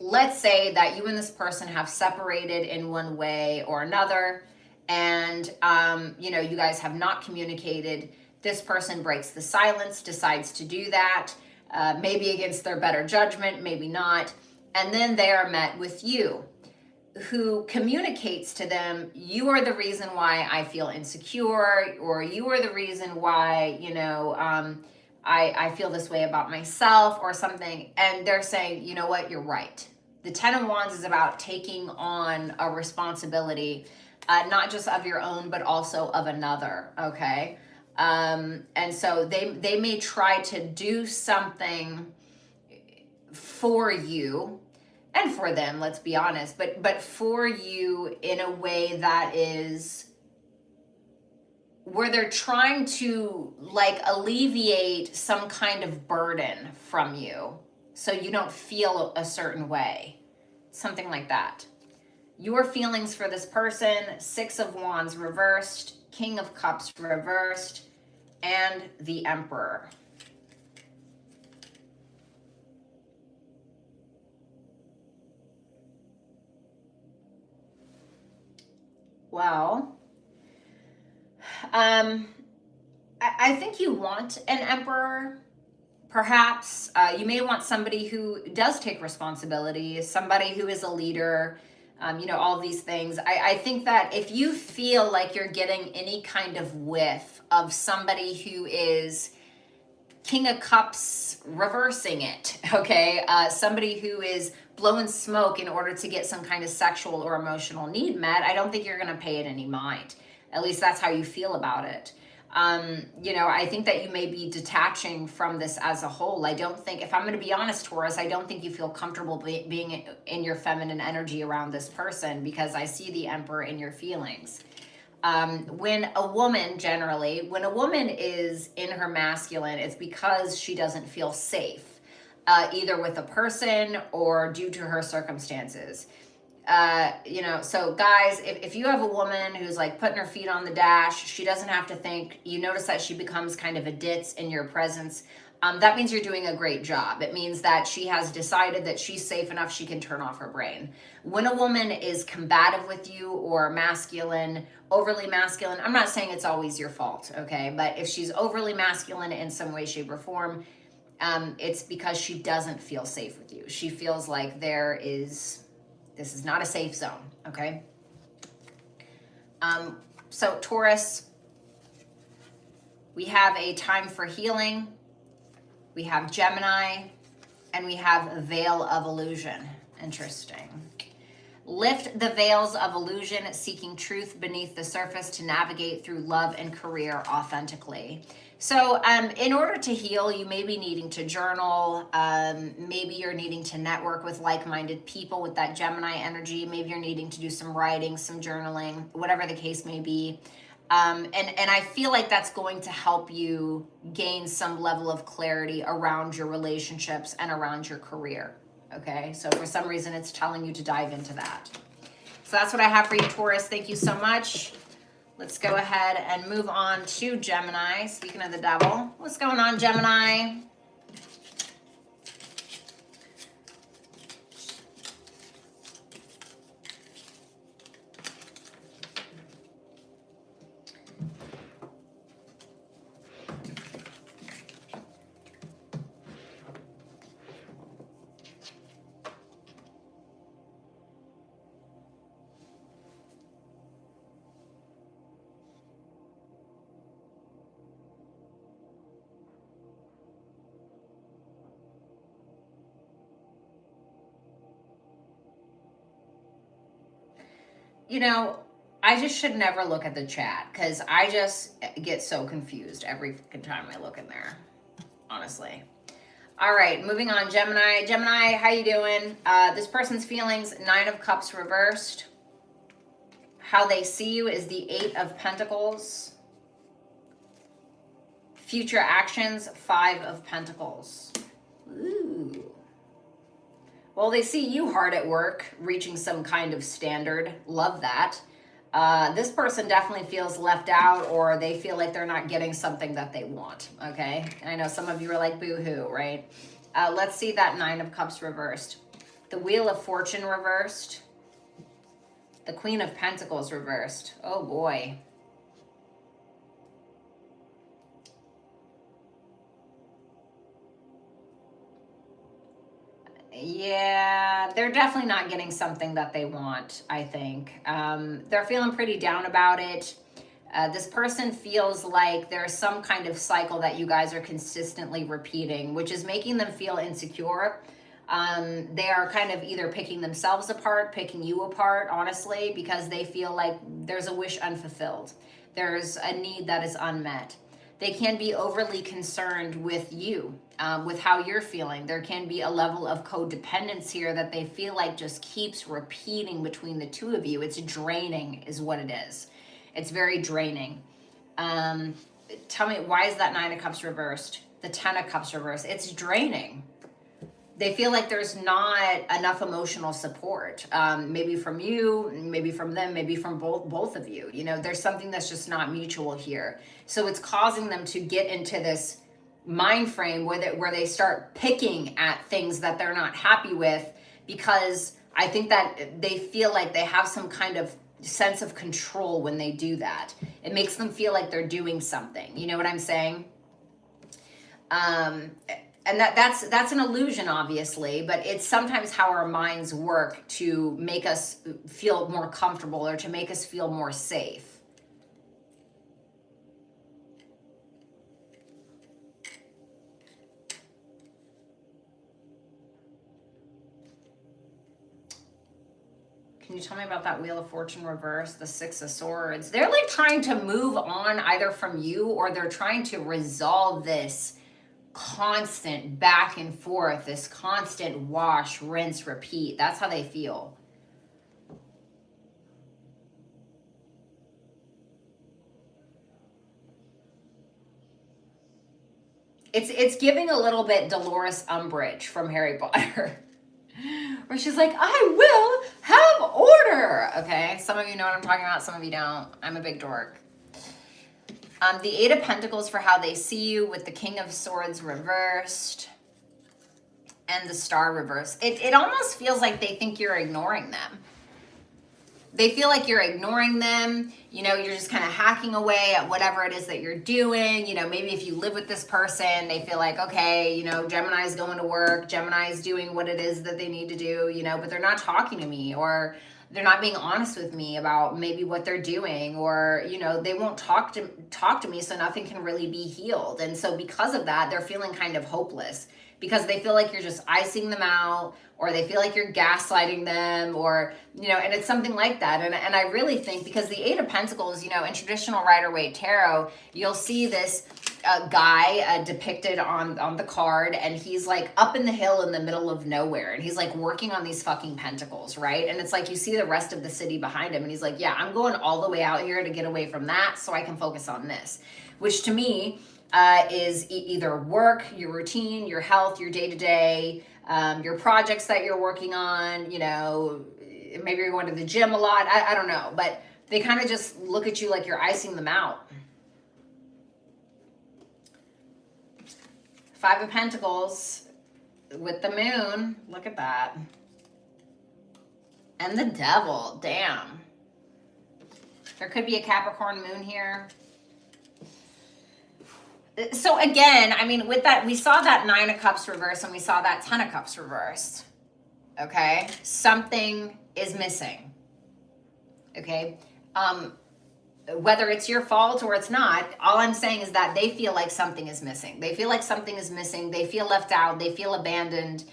let's say that you and this person have separated in one way or another, and you guys have not communicated. This person breaks the silence, decides to do that, maybe against their better judgment, maybe not, and then they are met with you, who communicates to them, you are the reason why I feel insecure, or you are the reason why, I feel this way about myself or something. And they're saying, you know what, you're right. The Ten of Wands is about taking on a responsibility, not just of your own, but also of another, okay? And so they may try to do something for you, and for them, let's be honest, but for you in a way that is where they're trying to like alleviate some kind of burden from you so you don't feel a certain way, something like that. Your feelings for this person: Six of Wands reversed, King of Cups reversed, and the Emperor. Well, I think you want an Emperor. Perhaps you may want somebody who does take responsibility, somebody who is a leader, all these things. I think that if you feel like you're getting any kind of whiff of somebody who is King of Cups reversing it, okay? Somebody who is blowing smoke in order to get some kind of sexual or emotional need met, I don't think you're going to pay it any mind. At least that's how you feel about it. I think that you may be detaching from this as a whole. I don't think, if I'm going to be honest, Taurus, I don't think you feel comfortable being in your feminine energy around this person, because I see the Emperor in your feelings. When a woman is in her masculine, it's because she doesn't feel safe, either with a person or due to her circumstances. So guys, if you have a woman who's like putting her feet on the dash, she doesn't have to think, you notice that she becomes kind of a ditz in your presence. That means you're doing a great job. It means that she has decided that she's safe enough, she can turn off her brain. When a woman is combative with you or masculine, overly masculine, I'm not saying it's always your fault, okay? But if she's overly masculine in some way, shape, or form, it's because she doesn't feel safe with you. She feels like this is not a safe zone, okay? So Taurus, we have a time for healing. We have Gemini, and we have a veil of illusion. Interesting. Lift the veils of illusion, seeking truth beneath the surface to navigate through love and career authentically. So in order to heal, you may be needing to journal. Maybe you're needing to network with like-minded people with that Gemini energy. Maybe you're needing to do some writing, some journaling, whatever the case may be. And I feel like that's going to help you gain some level of clarity around your relationships and around your career. Okay, so for some reason it's telling you to dive into that. So that's what I have for you, Taurus. Thank you so much. Let's go ahead and move on to Gemini. Speaking of the devil, what's going on, Gemini? I just should never look at the chat because I just get so confused every fucking time I look in there, honestly. All right, moving on. Gemini. Gemini, how you doing? This person's feelings, 9 of Cups reversed. How they see you is the 8 of Pentacles. Future actions, 5 of Pentacles. Ooh. Well, they see you hard at work, reaching some kind of standard. Love that. This person definitely feels left out, or they feel like they're not getting something that they want, okay? And I know some of you are like, boo-hoo, right? Let's see that 9 of Cups reversed. The Wheel of Fortune reversed. The Queen of Pentacles reversed. Oh, boy. Yeah, they're definitely not getting something that they want, I think. They're feeling pretty down about it. This person feels like there's some kind of cycle that you guys are consistently repeating, which is making them feel insecure. They are kind of either picking themselves apart, picking you apart, honestly, because they feel like there's a wish unfulfilled. There's a need that is unmet. They can be overly concerned with you, with how you're feeling. There can be a level of codependence here that they feel like just keeps repeating between the two of you. It's draining is what it is. It's very draining. Tell me, why is that 9 of Cups reversed? The 10 of Cups reversed. It's draining. They feel like there's not enough emotional support, maybe from you, maybe from them, maybe from both of you. You know, there's something that's just not mutual here. So it's causing them to get into this mind frame where they start picking at things that they're not happy with, because I think that they feel like they have some kind of sense of control when they do that. It makes them feel like they're doing something. You know what I'm saying? And that's an illusion, obviously, but it's sometimes how our minds work to make us feel more comfortable or to make us feel more safe. Can you tell me about that Wheel of Fortune reverse, the 6 of Swords? They're like trying to move on either from you, or they're trying to resolve this constant back and forth, this constant wash, rinse, repeat. That's how they feel. It's giving a little bit Dolores Umbridge from Harry Potter. Where she's like, I will have order. Okay, some of you know what I'm talking about, some of you don't. I'm a big dork. The 8 of Pentacles for how they see you, with the King of Swords reversed and the Star reversed. It almost feels like they think you're ignoring them. They feel like you're ignoring them. You know, you're just kind of hacking away at whatever it is that you're doing. You know, maybe if you live with this person, they feel like, okay, you know, Gemini's going to work. Gemini's doing what it is that they need to do, you know, but they're not talking to me, or they're not being honest with me about maybe what they're doing, or, you know, they won't talk to me, so nothing can really be healed. And so because of that, they're feeling kind of hopeless, because they feel like you're just icing them out, or they feel like you're gaslighting them, or, you know, and it's something like that. And I really think, because the 8 of Pentacles, you know, in traditional Rider-Waite Tarot, you'll see this guy depicted on the card, and he's like up in the hill in the middle of nowhere, and he's like working on these fucking pentacles, right? And it's like you see the rest of the city behind him, and he's like, yeah, I'm going all the way out here to get away from that so I can focus on this, which to me is either work, your routine, your health, your day-to-day, your projects that you're working on, you know, maybe you're going to the gym a lot, I don't know, but they kind of just look at you like you're icing them out. 5 of Pentacles with the Moon, look at that. And the Devil, damn. There could be a Capricorn Moon here. So again, I mean, with that, we saw that 9 of Cups reversed, and we saw that 10 of Cups reversed. Okay? Something is missing. Okay? Whether it's your fault or it's not, all I'm saying is that they feel like something is missing. They feel like something is missing. They feel left out. They feel abandoned.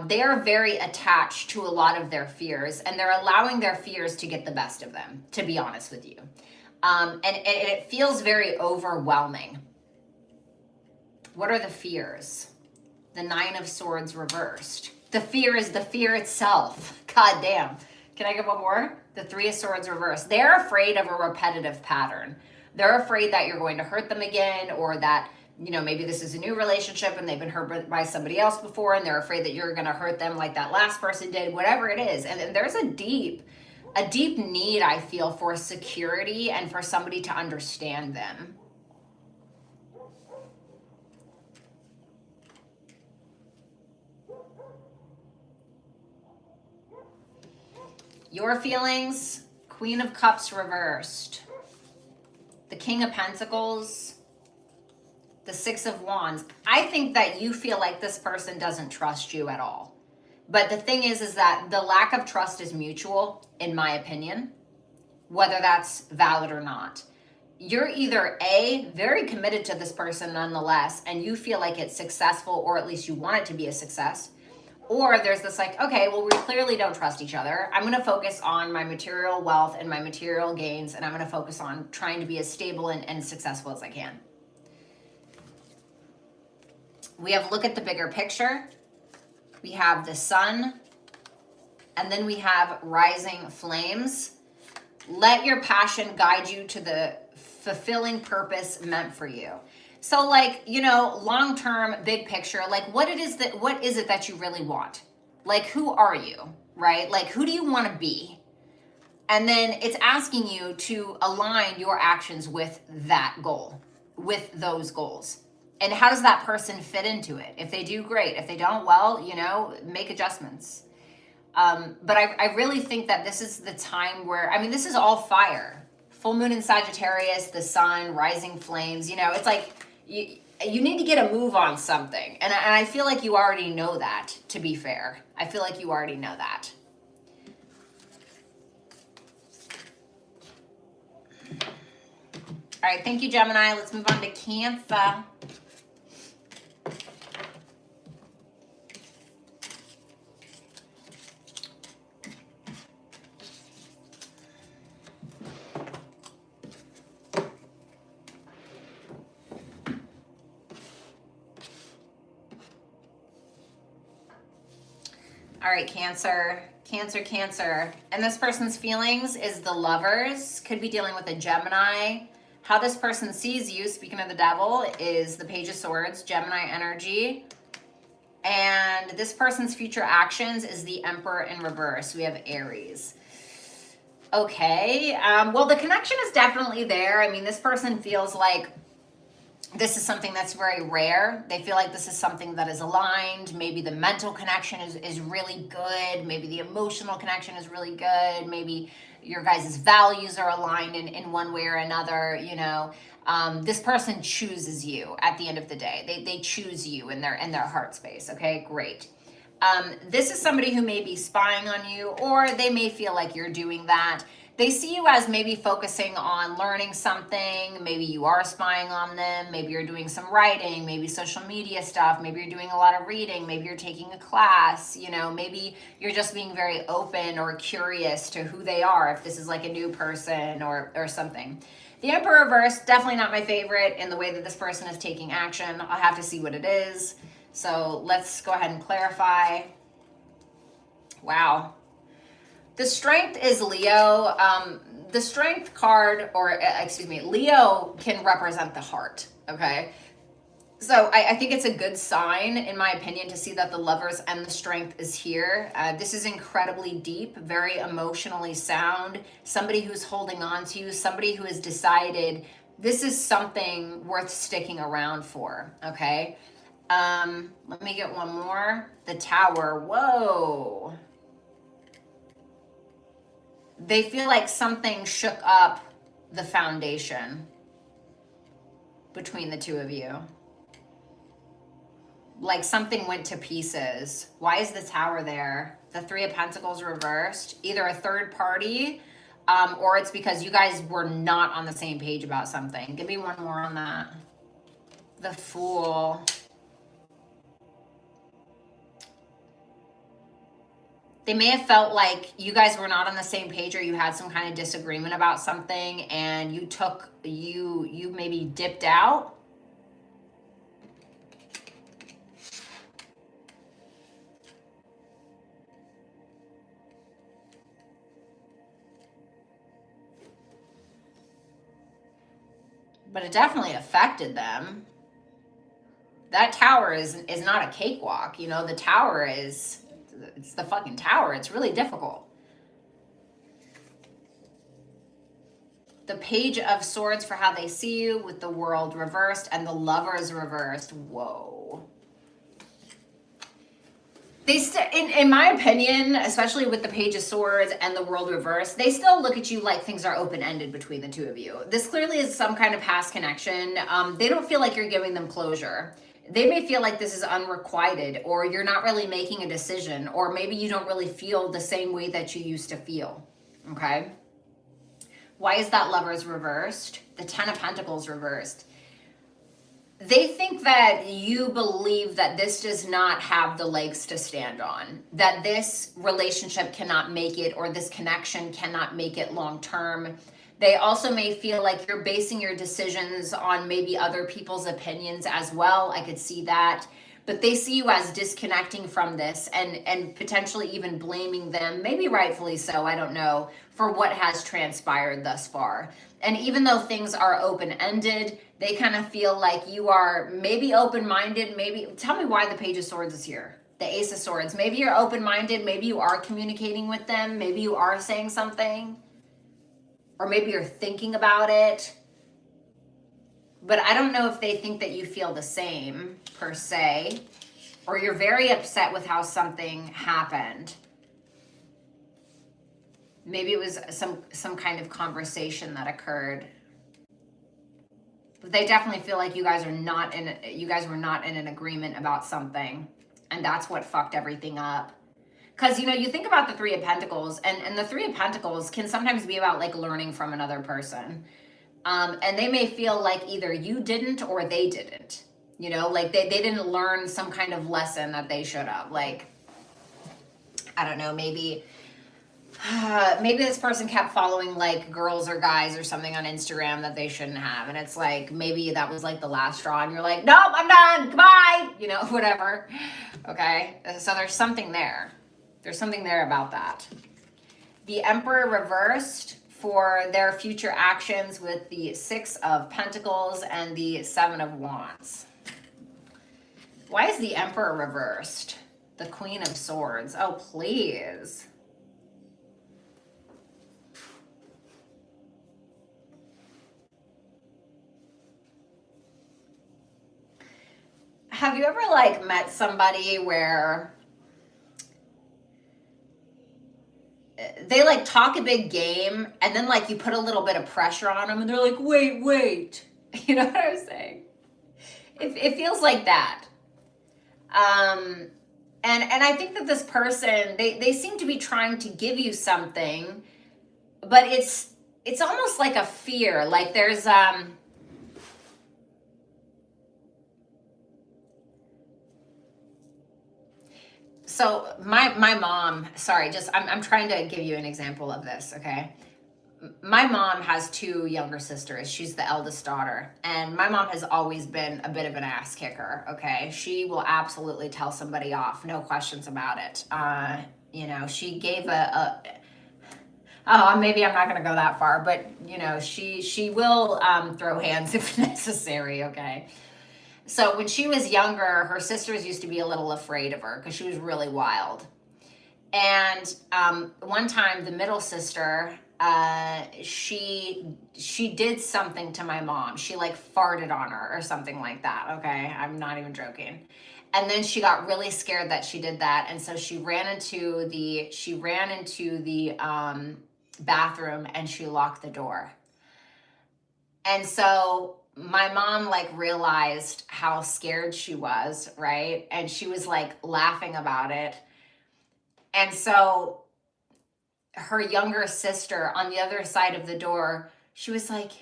They are very attached to a lot of their fears, and they're allowing their fears to get the best of them, to be honest with you. And it feels very overwhelming. What are the fears? The 9 of Swords reversed. The fear is the fear itself. God damn. Can I get one more? The 3 of Swords reversed. They're afraid of a repetitive pattern. They're afraid that you're going to hurt them again, or that, you know, maybe this is a new relationship and they've been hurt by somebody else before, and they're afraid that you're going to hurt them like that last person did, whatever it is. And there's a deep need, I feel, for security and for somebody to understand them. Your feelings, Queen of Cups reversed, the King of Pentacles, the 6 of Wands. I think that you feel like this person doesn't trust you at all. But the thing is that the lack of trust is mutual, in my opinion, whether that's valid or not. You're either A, very committed to this person nonetheless, and you feel like it's successful, or at least you want it to be a success. Or there's this like, okay, well, we clearly don't trust each other. I'm going to focus on my material wealth and my material gains, and I'm going to focus on trying to be as stable and successful as I can. We have look at the bigger picture. We have the sun, and then we have rising flames. Let your passion guide you to the fulfilling purpose meant for you. So like, you know, long-term, big picture, like what is it that you really want? Like, who are you, right? Like, who do you want to be? And then it's asking you to align your actions with that goal, with those goals. And how does that person fit into it? If they do, great. If they don't, well, you know, make adjustments. But I really think that this is the time where, I mean, this is all fire. Full moon in Sagittarius, the sun, rising flames, you know, it's like, you need to get a move on something. And I feel like you already know that, to be fair. I feel like you already know that. All right, thank you, Gemini. Let's move on to Cancer. All right, Cancer. And this person's feelings is the Lovers. Could be dealing with a Gemini. How this person sees you, speaking of the devil, is the Page of Swords, Gemini energy. And this person's future actions is the Emperor in reverse. We have Aries. Okay, well, the connection is definitely there. I mean, this person feels like this is something that's very rare. They feel like this is something that is aligned. Maybe the mental connection is really good. Maybe the emotional connection is really good. Maybe your guys' values are aligned in one way or another. You know, this person chooses you at the end of the day. They choose you in their heart space. Okay, great. This is somebody who may be spying on you, or they may feel like you're doing that. They see you as maybe focusing on learning something. Maybe you are spying on them. Maybe you're doing some writing, maybe social media stuff. Maybe you're doing a lot of reading. Maybe you're taking a class. You know, maybe you're just being very open or curious to who they are, if this is like a new person or something. The Emperor reverse, definitely not my favorite in the way that this person is taking action. I'll have to see what it is. So let's go ahead and clarify. Wow. The Strength is Leo. The Strength card, or excuse me, Leo can represent the heart, okay? So I think it's a good sign, in my opinion, to see that the Lovers and the Strength is here. This is incredibly deep, very emotionally sound. Somebody who's holding on to you, somebody who has decided this is something worth sticking around for, okay? Let me get one more. The Tower. Whoa. They feel like something shook up the foundation between the two of you. Like something went to pieces. Why is the Tower there? The Three of Pentacles reversed. Either a third party, or it's because you guys were not on the same page about something. Give me one more on that. The Fool. They may have felt like you guys were not on the same page, or you had some kind of disagreement about something, and you maybe dipped out. But it definitely affected them. That tower is not a cakewalk. You know, the tower is, it's the fucking tower. It's really difficult. The Page of Swords for how they see you, with the World reversed and the Lovers reversed. Whoa. They in my opinion, especially with the Page of Swords and the World reversed, they still look at you like things are open-ended between the two of you. This clearly is some kind of past connection. They don't feel like you're giving them closure. They may feel like this is unrequited, or you're not really making a decision, or maybe you don't really feel the same way that you used to feel. Okay? Why is that Lovers reversed? The Ten of Pentacles reversed. They think that you believe that this does not have the legs to stand on, that this relationship cannot make it, or this connection cannot make it long term. They also may feel like you're basing your decisions on maybe other people's opinions as well. I could see that. But they see you as disconnecting from this, and potentially even blaming them, maybe rightfully so, I don't know, for what has transpired thus far. And even though things are open-ended, they kind of feel like you are maybe open-minded, maybe, tell me why the Page of Swords is here. The Ace of Swords. Maybe you're open-minded, maybe you are communicating with them, maybe you are saying something, or maybe you're thinking about it. But I don't know if they think that you feel the same, per se, or you're very upset with how something happened. Maybe it was some kind of conversation that occurred. But they definitely feel like you guys were not in an agreement about something, and that's what fucked everything up. Because, you know, you think about the Three of Pentacles, and the Three of Pentacles can sometimes be about like learning from another person. And they may feel like either you didn't or they didn't. You know, like they didn't learn some kind of lesson that they should have. Like, I don't know, maybe this person kept following like girls or guys or something on Instagram that they shouldn't have. And it's like, maybe that was like the last straw, and you're like, nope, I'm done, goodbye, you know, whatever. Okay, so there's something there. There's something there about that. The Emperor reversed for their future actions with the Six of Pentacles and the Seven of Wands. Why is the Emperor reversed? The Queen of Swords. Oh, please. Have you ever like met somebody where they like talk a big game, and then like you put a little bit of pressure on them and they're like, wait, you know what I'm saying? It feels like that. And I think that this person, they seem to be trying to give you something, but it's almost like a fear. Like there's so my mom, sorry, just I'm trying to give you an example of this, okay? My mom has two younger sisters. She's the eldest daughter. And my mom has always been a bit of an ass kicker, okay? She will absolutely tell somebody off, no questions about it. You know, she gave maybe I'm not going to go that far, but, you know, she will throw hands if necessary, okay? So when she was younger, her sisters used to be a little afraid of her because she was really wild. And one time, the middle sister, she did something to my mom. She like farted on her or something like that. Okay, I'm not even joking. And then she got really scared that she did that, and so she ran into the bathroom and she locked the door. And so my mom like realized how scared she was, right? And she was like laughing about it. And so her younger sister on the other side of the door, she was like,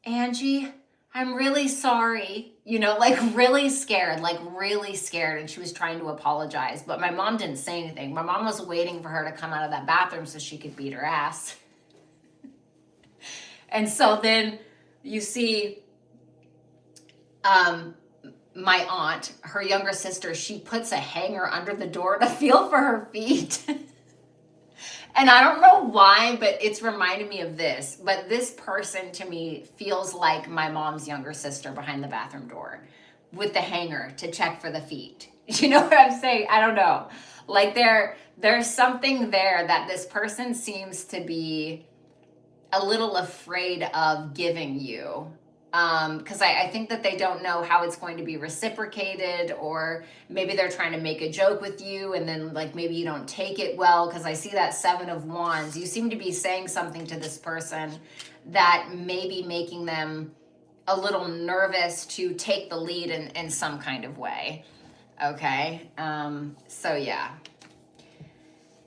Angie, I'm really sorry, you know, like really scared, like really scared. And she was trying to apologize, but my mom didn't say anything. My mom was waiting for her to come out of that bathroom so she could beat her ass. And so then you see, um, my aunt, her younger sister, she puts a hanger under the door to feel for her feet. And I don't know why, but it's reminded me of this. But this person to me feels like my mom's younger sister behind the bathroom door with the hanger to check for the feet. You know what I'm saying? I don't know. Like there's something there that this person seems to be a little afraid of giving you, because I think that they don't know how it's going to be reciprocated, or maybe they're trying to make a joke with you and then like maybe you don't take it well, because I see that 7 of Wands. You seem to be saying something to this person that may be making them a little nervous to take the lead in some kind of way. Okay, so yeah.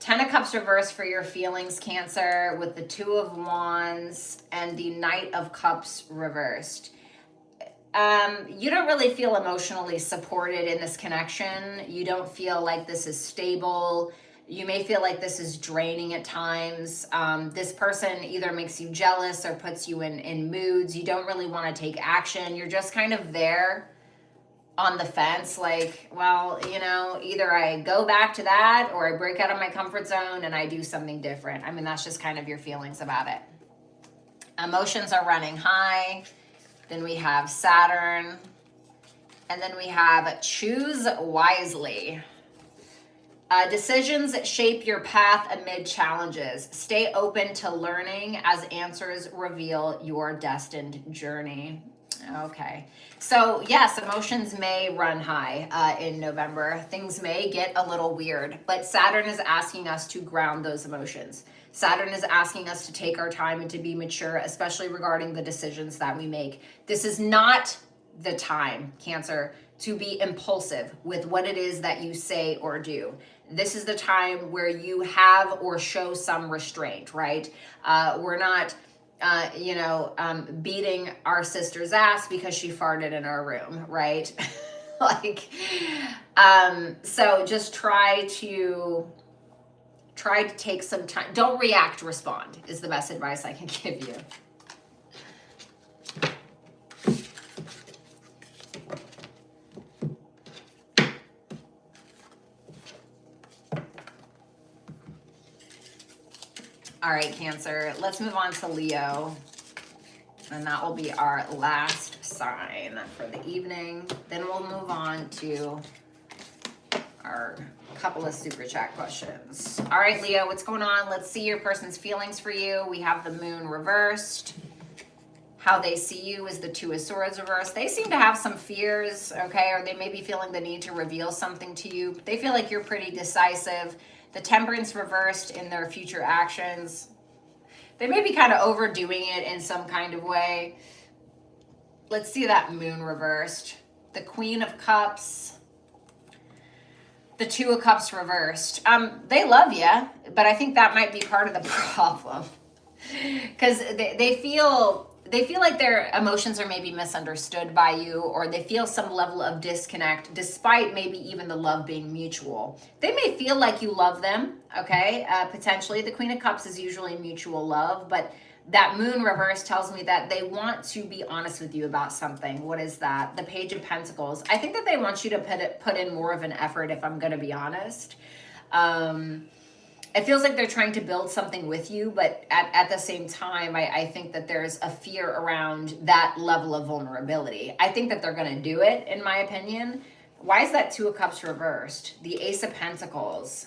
10 of Cups reversed for your feelings, Cancer, with the 2 of Wands and the Knight of Cups reversed. You don't really feel emotionally supported in this connection. You don't feel like this is stable. You may feel like this is draining at times. This person either makes you jealous or puts you in moods. You don't really want to take action. You're just kind of there on the fence, like, well, you know, either I go back to that or I break out of my comfort zone and I do something different. I mean, that's just kind of your feelings about it. Emotions are running high. Then we have Saturn. And then we have choose wisely. Decisions shape your path amid challenges. Stay open to learning as answers reveal your destined journey. Okay. So yes, emotions may run high in November. Things may get a little weird, but Saturn is asking us to ground those emotions. Saturn is asking us to take our time and to be mature, especially regarding the decisions that we make. This is not the time, Cancer, to be impulsive with what it is that you say or do. This is the time where you have or show some restraint, right? We're not beating our sister's ass because she farted in our room, right? Like, so just try to take some time. Don't react, respond is the best advice I can give you. All right, Cancer, let's move on to Leo. And that will be our last sign for the evening. Then we'll move on to our couple of super chat questions. All right, Leo, what's going on? Let's see your person's feelings for you. We have the moon reversed. How they see you is the 2 of Swords reversed. They seem to have some fears, okay? Or they may be feeling the need to reveal something to you. They feel like you're pretty decisive. The Temperance reversed in their future actions. They may be kind of overdoing it in some kind of way. Let's see that moon reversed. The Queen of Cups. The 2 of Cups reversed. They love you, but I think that might be part of the problem. Because they feel like their emotions are maybe misunderstood by you, or they feel some level of disconnect despite maybe even the love being mutual. They may feel like you love them, okay? Potentially. The Queen of Cups is usually mutual love, but that moon reverse tells me that they want to be honest with you about something. What is that? The Page of Pentacles. I think that they want you to put in more of an effort, if I'm going to be honest. It feels like they're trying to build something with you, but at the same time, I think that there's a fear around that level of vulnerability. I think that they're going to do it, in my opinion. Why is that 2 of Cups reversed? The Ace of Pentacles.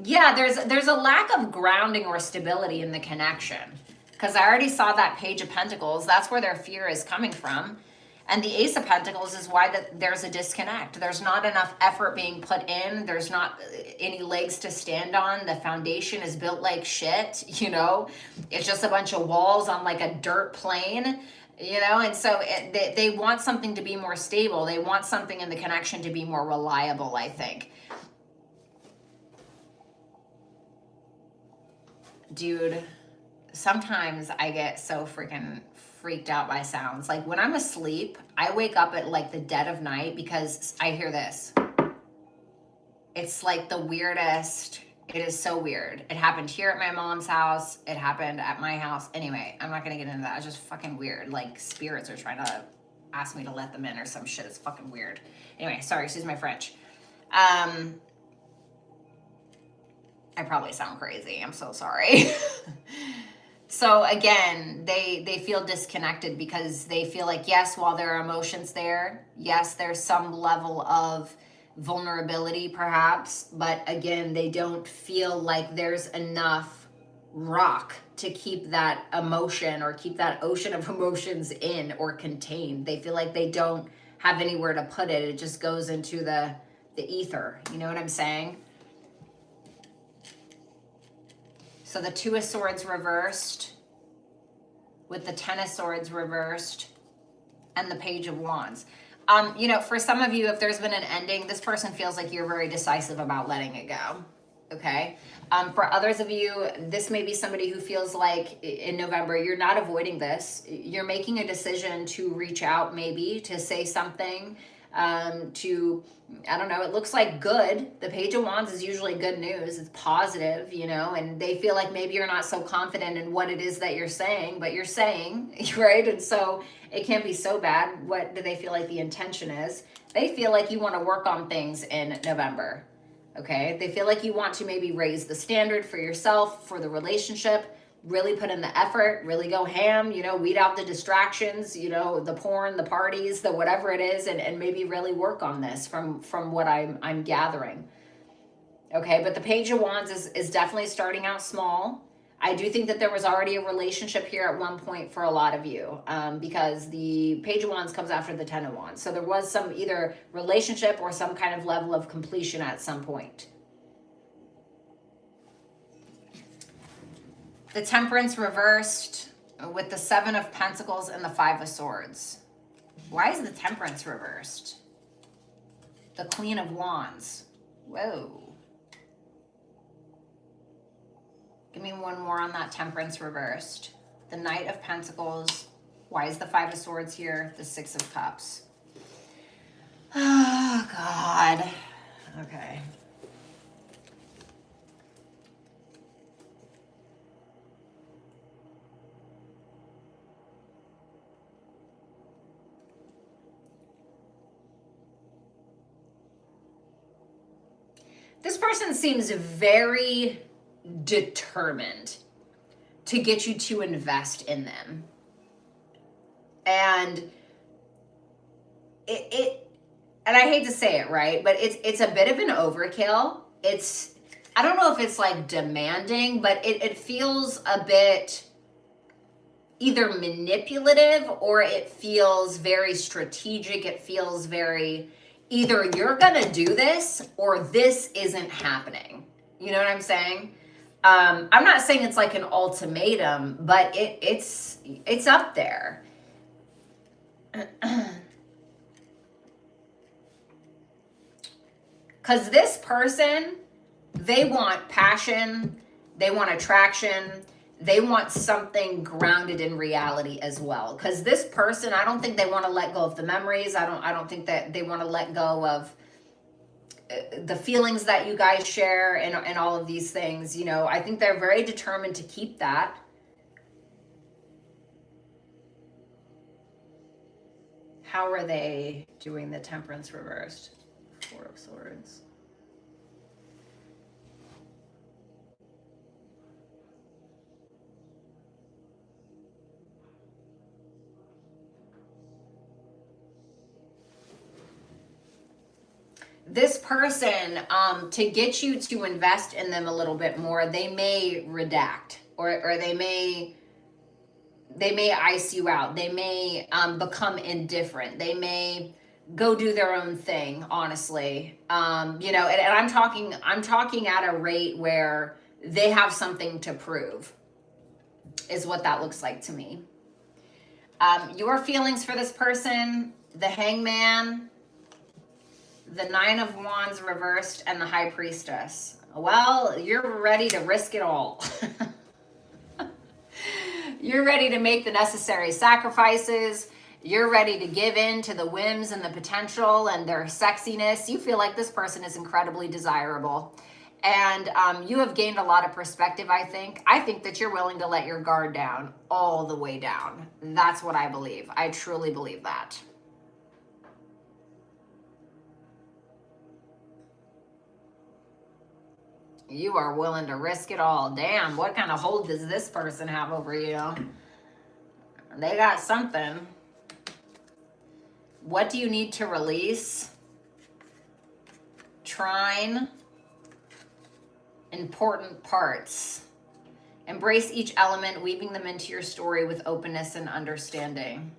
Yeah, there's a lack of grounding or stability in the connection. Because I already saw that Page of Pentacles. That's where their fear is coming from. And the Ace of Pentacles is why there's a disconnect. There's not enough effort being put in. There's not any legs to stand on. The foundation is built like shit, you know. It's just a bunch of walls on like a dirt plane, you know. And so they want something to be more stable. They want something in the connection to be more reliable, I think. Dude, sometimes I get so freaking freaked out by sounds. Like when I'm asleep, I wake up at like the dead of night because I hear this. It's like the weirdest. It is so weird. It happened here at my mom's house. It happened at my house. Anyway, I'm not going to get into that. It's just fucking weird. Like spirits are trying to ask me to let them in or some shit. It's fucking weird. Anyway, sorry, excuse my French. I probably sound crazy. I'm so sorry. So again, they feel disconnected because they feel like, yes, while there are emotions there, yes, there's some level of vulnerability perhaps, but again, they don't feel like there's enough rock to keep that emotion or keep that ocean of emotions in or contained. They feel like they don't have anywhere to put it. It just goes into the ether. You know what I'm saying? So the Two of Swords reversed with the Ten of Swords reversed and the Page of Wands. You know, for some of you, if there's been an ending, this person feels like you're very decisive about letting it go. Okay. For others of you, this may be somebody who feels like in November, you're not avoiding this. You're making a decision to reach out, maybe to say something, I don't know, it looks like good. The Page of Wands is usually good news. It's positive, you know, and they feel like maybe you're not so confident in what it is that you're saying, but you're saying, right? And so it can't be so bad. What do they feel like the intention is? They feel like you want to work on things in November, okay? They feel like you want to maybe raise the standard for yourself, for the relationship, really put in the effort, really go ham, you know, weed out the distractions, you know, the porn, the parties, the whatever it is, and maybe really work on this from what I'm gathering. Okay, but the Page of Wands is definitely starting out small. I do think that there was already a relationship here at one point for a lot of you, because the Page of Wands comes after the Ten of Wands. So there was some either relationship or some kind of level of completion at some point. The Temperance reversed with the Seven of Pentacles and the Five of Swords. Why is the Temperance reversed? The Queen of Wands. Whoa. Give me one more on that Temperance reversed. The Knight of Pentacles. Why is the Five of Swords here? The Six of Cups. Oh, God. Okay. This person seems very determined to get you to invest in them. And and I hate to say it, right? But it's a bit of an overkill. I don't know if it's like demanding, but it feels a bit either manipulative or it feels very strategic. It feels very, either you're gonna do this or this isn't happening. You know what I'm saying? I'm not saying it's like an ultimatum, but it's up there. Because this person, they want passion, they want attraction, they want something grounded in reality as well. Because this person, I don't think they want to let go of the memories. I don't think that they want to let go of the feelings that you guys share and all of these things. You know, I think they're very determined to keep that. How are they doing the Temperance reversed? Four of Swords. This person, to get you to invest in them a little bit more, they may redact or they may ice you out. They may become indifferent. They may go do their own thing, honestly. You know, and I'm talking at a rate where they have something to prove, is what that looks like to me. Your feelings for this person, the Hangman, the Nine of Wands reversed, and the High Priestess. Well, you're ready to risk it all. You're ready to make the necessary sacrifices. You're ready to give in to the whims and the potential and their sexiness. You feel like this person is incredibly desirable. And you have gained a lot of perspective, I think. I think that you're willing to let your guard down all the way down. That's what I believe. I truly believe that. You are willing to risk it all. Damn, what kind of hold does this person have over you? They got something. What do you need to release? Trine. Important parts. Embrace each element, weaving them into your story with openness and understanding.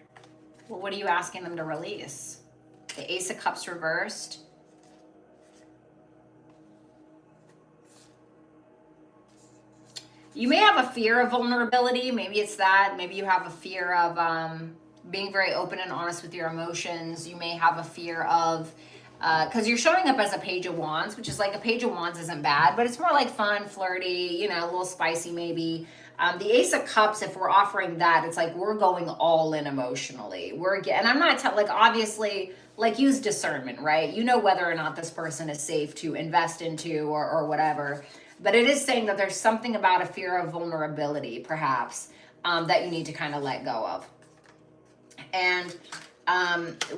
Well, what are you asking them to release? The Ace of Cups reversed. You may have a fear of vulnerability. Maybe it's that. Maybe you have a fear of being very open and honest with your emotions. You may have a fear of, because you're showing up as a Page of Wands, which is like a Page of Wands isn't bad, but it's more like fun, flirty, you know, a little spicy maybe. The Ace of Cups, if we're offering that, it's like we're going all in emotionally. And I'm not like obviously, like use discernment, right? You know whether or not this person is safe to invest into or whatever. But it is saying that there's something about a fear of vulnerability, perhaps, that you need to kind of let go of. And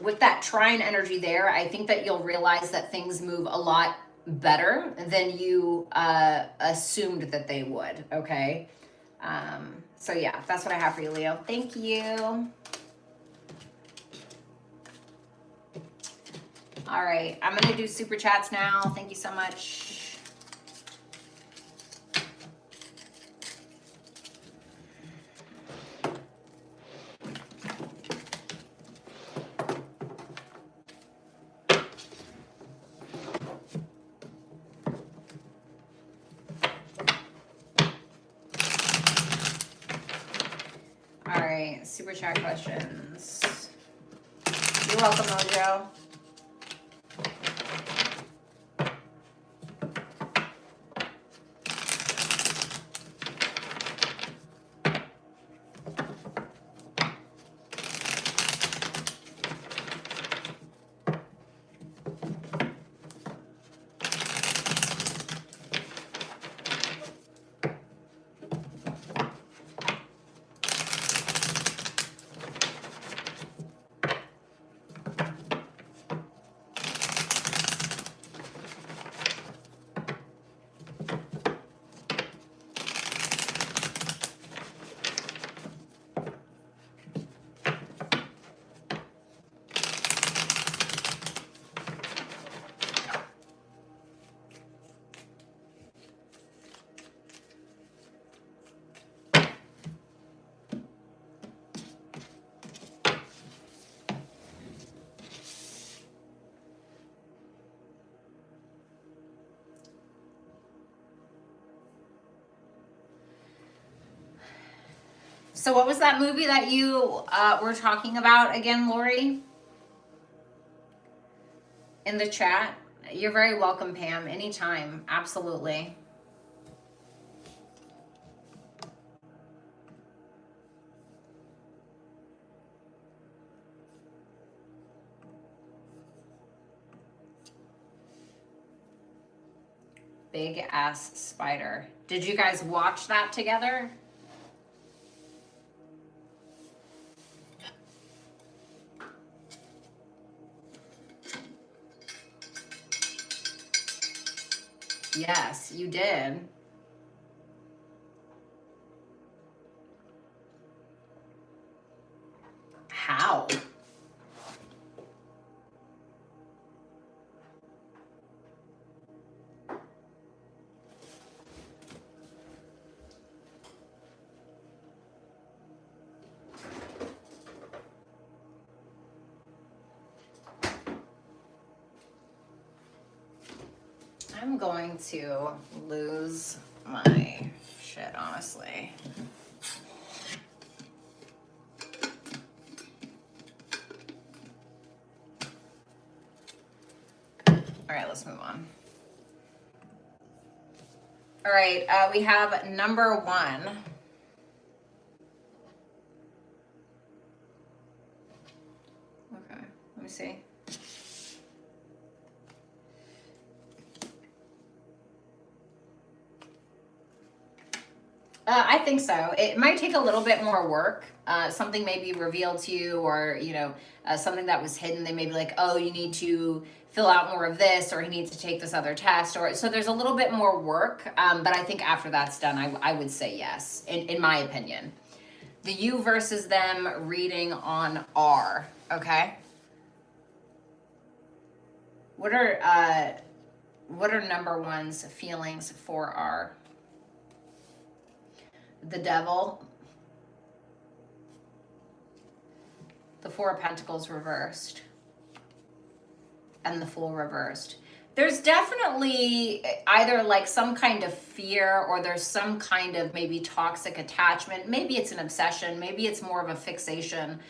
with that trine energy there, I think that you'll realize that things move a lot better than you assumed that they would, okay? So yeah, that's what I have for you, Leo. Thank you. All right, I'm going to do super chats now. Thank you so much. All right, super chat questions. You're welcome, Mojo. So what was that movie that you were talking about again, Lori? In the chat? You're very welcome, Pam. Anytime. Absolutely. Big ass spider. Did you guys watch that together? Yes, you did. How? I'm going to lose my shit, honestly. All right, let's move on. All right, we have number 1. I think so. It might take a little bit more work. Something may be revealed to you, or something that was hidden. They may be like, "Oh, you need to fill out more of this," or "He needs to take this other test," or so. There's a little bit more work, but I think after that's done, I would say yes, in my opinion. The you versus them reading on R. Okay. What are number one's feelings for R? The devil, the Four of Pentacles reversed, and the Fool reversed. There's definitely either like some kind of fear, or there's some kind of maybe toxic attachment. Maybe it's an obsession. Maybe it's more of a fixation.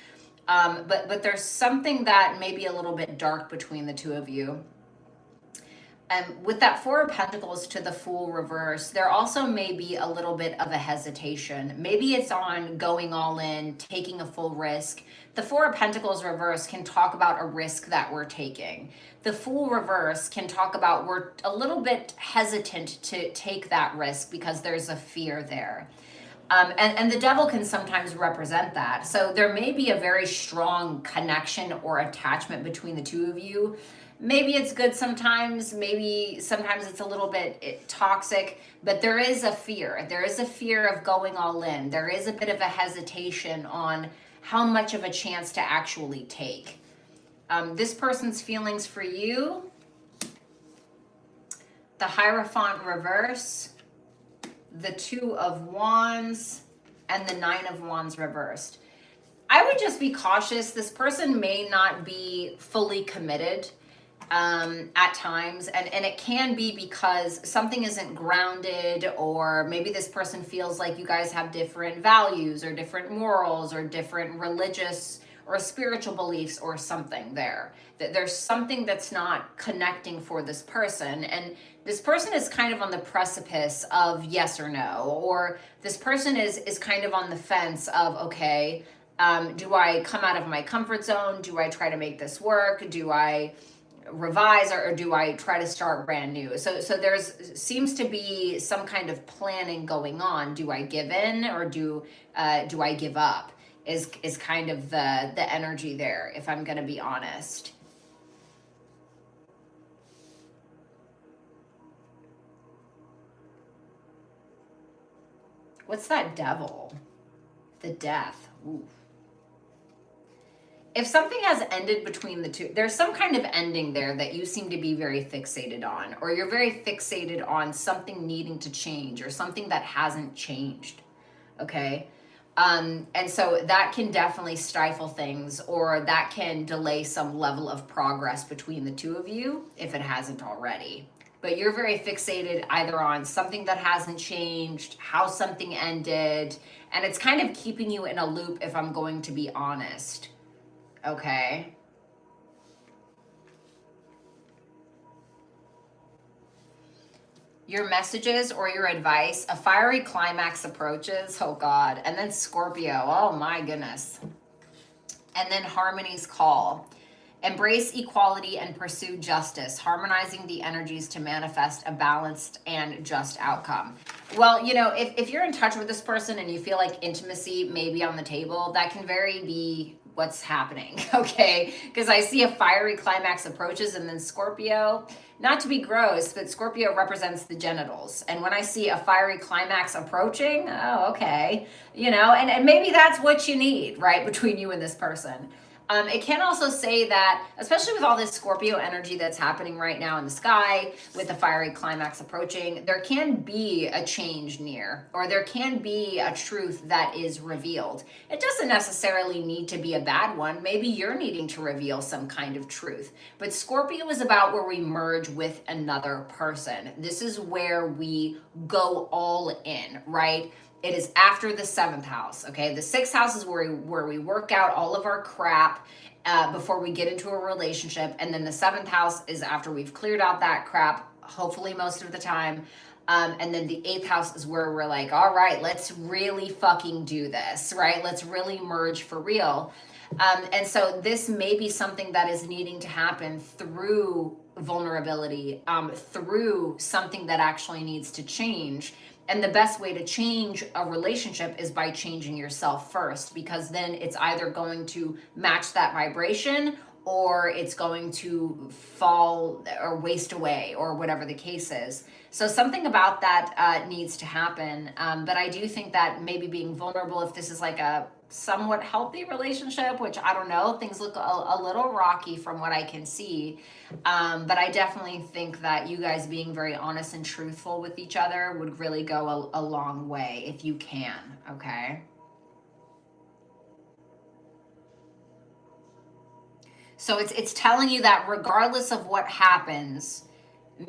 But there's something that may be a little bit dark between the two of you. And with that Four of Pentacles to the Fool reverse, there also may be a little bit of a hesitation. Maybe it's on going all in, taking a full risk. The Four of Pentacles reverse can talk about a risk that we're taking. The Fool reverse can talk about we're a little bit hesitant to take that risk because there's a fear there. And the devil can sometimes represent that. So there may be a very strong connection or attachment between the two of you. Maybe it's good sometimes, maybe sometimes it's a little bit toxic, but there is a fear. There is a fear of going all in. There is a bit of a hesitation on how much of a chance to actually take. This person's feelings for you, the Hierophant reverse, the Two of Wands, and the Nine of Wands reversed. I would just be cautious. This person may not be fully committed at times, and it can be because something isn't grounded, or maybe this person feels like you guys have different values or different morals or different religious or spiritual beliefs or something there. That there's something that's not connecting for this person, and this person is kind of on the precipice of yes or no, or this person is kind of on the fence of, okay, do I come out of my comfort zone? Do I try to make this work? Do I revise, or do I try to start brand new? So there's seems to be some kind of planning going on. Do I give in, or do I give up? Is kind of the energy there, if I'm going to be honest. What's that devil? The Death. Ooh. If something has ended between the two, there's some kind of ending there that you seem to be very fixated on, or you're very fixated on something needing to change, or something that hasn't changed. Okay. And so that can definitely stifle things, or that can delay some level of progress between the two of you if it hasn't already. But you're very fixated either on something that hasn't changed, how something ended, and it's kind of keeping you in a loop, if I'm going to be honest. Okay. Your messages or your advice, a fiery climax approaches. Oh God. And then Scorpio. Oh my goodness. And then Harmony's call. Embrace equality and pursue justice, harmonizing the energies to manifest a balanced and just outcome. Well, if you're in touch with this person and you feel like intimacy may be on the table, that can very be what's happening, okay? Because I see a fiery climax approaches, and then Scorpio, not to be gross, but Scorpio represents the genitals. And when I see a fiery climax approaching, oh, okay. And maybe that's what you need, right, between you and this person. It can also say that, especially with all this Scorpio energy that's happening right now in the sky, with the fiery climax approaching, there can be a change near, or there can be a truth that is revealed. It doesn't necessarily need to be a bad one. Maybe you're needing to reveal some kind of truth. But Scorpio is about where we merge with another person. This is where we go all in, right? It is after the 7th house, okay? The 6th house is where we work out all of our crap before we get into a relationship. And then the 7th house is after we've cleared out that crap, hopefully most of the time. And then the 8th house is where we're like, all right, let's really fucking do this, right? Let's really merge for real. And so this may be something that is needing to happen through vulnerability, through something that actually needs to change. And the best way to change a relationship is by changing yourself first, because then it's either going to match that vibration or it's going to fall or waste away or whatever the case is. So something about that needs to happen. But I do think that maybe being vulnerable, if this is like a somewhat healthy relationship, which I don't know, things look a little rocky from what I can see. But I definitely think that you guys being very honest and truthful with each other would really go a long way if you can, okay? So it's telling you that regardless of what happens,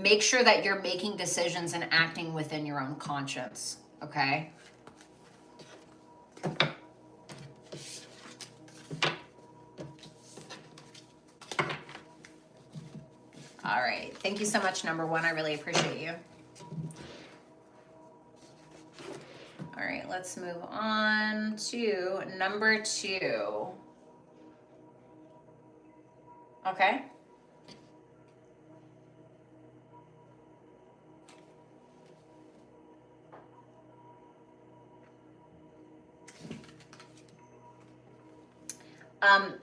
make sure that you're making decisions and acting within your own conscience, okay? All right. Thank you so much, number one. I really appreciate you. All right, let's move on to number two. Okay.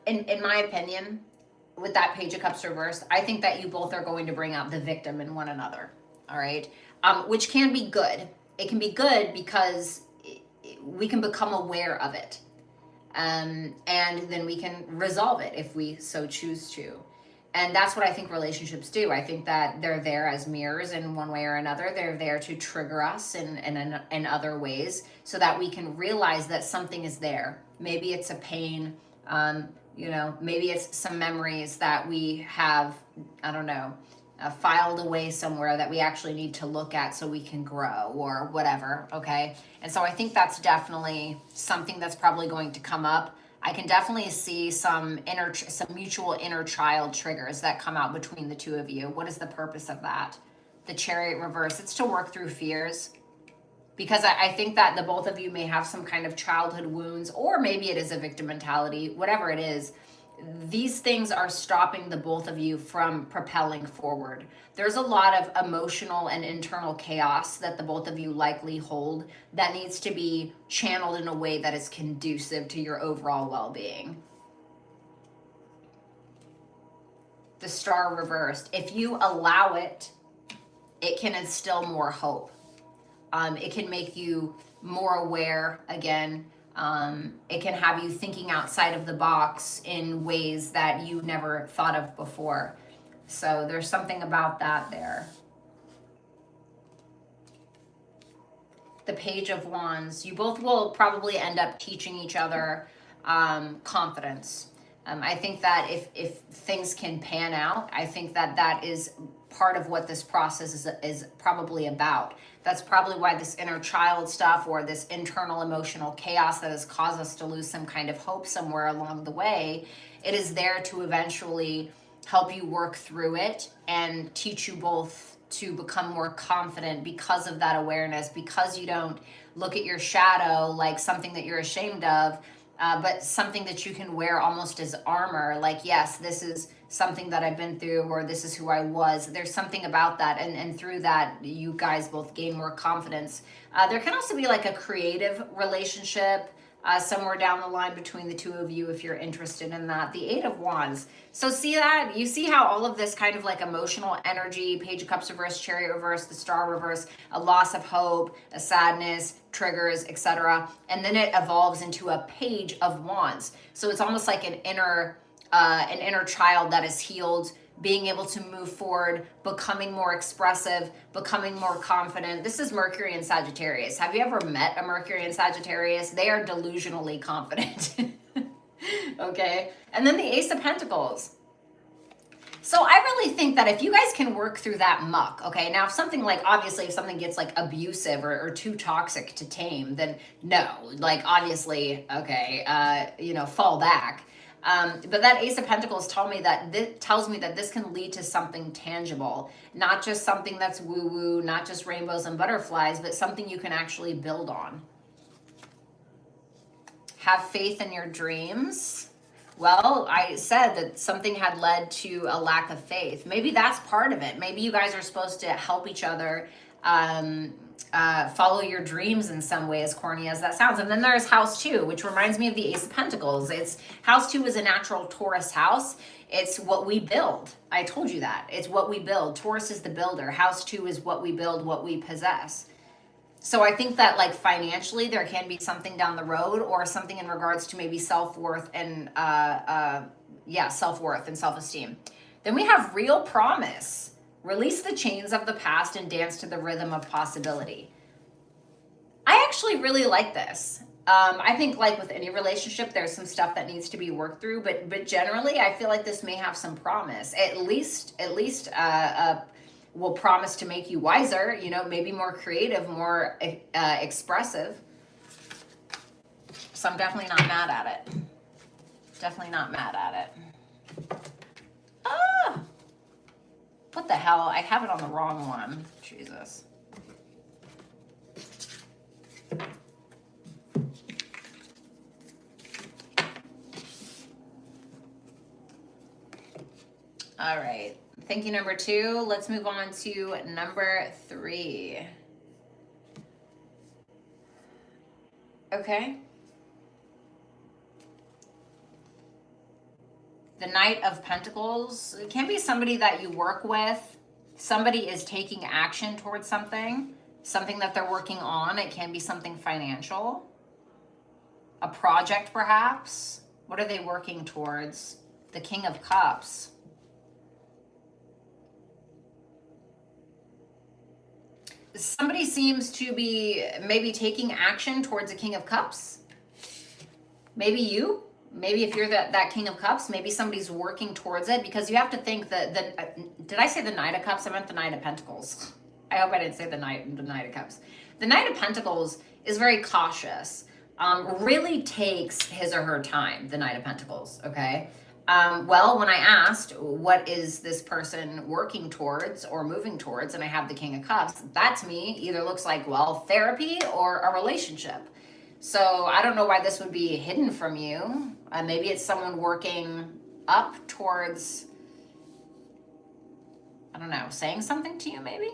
In my opinion, with that Page of Cups reversed, I think that you both are going to bring out the victim in one another. All right. Which can be good. It can be good because we can become aware of it. And then we can resolve it if we so choose to. And that's what I think relationships do. I think that they're there as mirrors in one way or another. They're there to trigger us in other ways so that we can realize that something is there. Maybe it's a pain, maybe it's some memories that we have, I don't know, filed away somewhere that we actually need to look at so we can grow or whatever, okay? And so I think that's definitely something that's probably going to come up. I can definitely see some mutual inner child triggers that come out between the two of you. What is the purpose of that? The Chariot reverse, it's to work through fears. Because I think that the both of you may have some kind of childhood wounds, or maybe it is a victim mentality, whatever it is. These things are stopping the both of you from propelling forward. There's a lot of emotional and internal chaos that the both of you likely hold that needs to be channeled in a way that is conducive to your overall well-being. The Star reversed. If you allow it, it can instill more hope. It can make you more aware again. It can have you thinking outside of the box in ways that you never thought of before. So there's something about that there. The Page of Wands. You both will probably end up teaching each other confidence. I think that if things can pan out, I think that is part of what this process is probably about. That's probably why this inner child stuff or this internal emotional chaos that has caused us to lose some kind of hope somewhere along the way, it is there to eventually help you work through it and teach you both to become more confident because of that awareness, because you don't look at your shadow like something that you're ashamed of, but something that you can wear almost as armor. Like, yes, this is something that I've been through, or this is who I was. There's something about that, and through that, you guys both gain more confidence. There can also be like a creative relationship somewhere down the line between the two of you if you're interested in that. The Eight of Wands. So see that? You see how all of this kind of like emotional energy, Page of Cups reverse, Chariot reverse, the Star reverse, a loss of hope, a sadness, triggers, etc. And then it evolves into a Page of Wands. So it's almost like an inner child that is healed, being able to move forward, becoming more expressive, becoming more confident. This is Mercury and Sagittarius. Have you ever met a Mercury and Sagittarius? They are delusionally confident. Okay. And then the Ace of Pentacles. So I really think that if you guys can work through that muck, okay, now if something like, obviously if something gets like abusive or too toxic to tame, then no, like obviously, okay, fall back. But that Ace of Pentacles tells me that this can lead to something tangible, not just something that's woo-woo, not just rainbows and butterflies, but something you can actually build on. Have faith in your dreams. Well, I said that something had led to a lack of faith. Maybe that's part of it. Maybe you guys are supposed to help each other follow your dreams in some way, as corny as that sounds. And then there's house 2, which reminds me of the Ace of Pentacles. It's house 2 is a natural Taurus house. It's what we build. I told you that. It's what we build. Taurus is the builder. House 2 is what we build, what we possess. So I think that like financially there can be something down the road, or something in regards to maybe self-worth and self-worth and self-esteem. Then we have real promise. Release the chains of the past and dance to the rhythm of possibility. I actually really like this. I think like with any relationship, there's some stuff that needs to be worked through, but generally I feel like this may have some promise. At least will promise to make you wiser, you know, maybe more creative, more expressive. So I'm definitely not mad at it. Definitely not mad at it. Ah! What the hell? I have it on the wrong one. Jesus. All right. Thank you, number 2. Let's move on to number 3. Okay. The Knight of Pentacles. It can be somebody that you work with. Somebody is taking action towards something that they're working on. It can be something financial. A project, perhaps. What are they working towards? The King of Cups. Somebody seems to be maybe taking action towards a King of Cups. Maybe you. Maybe if you're that King of Cups, maybe somebody's working towards it, because you have to think that did I say the Knight of Cups? I meant the Knight of Pentacles. I hope I didn't say the Knight of Cups. The Knight of Pentacles is very cautious. Really takes his or her time, the Knight of Pentacles, okay? Well, when I asked, what is this person working towards or moving towards, and I have the King of Cups, that to me either looks like, well, therapy or a relationship. So I don't know why this would be hidden from you. Maybe it's someone working up towards, I don't know, saying something to you maybe?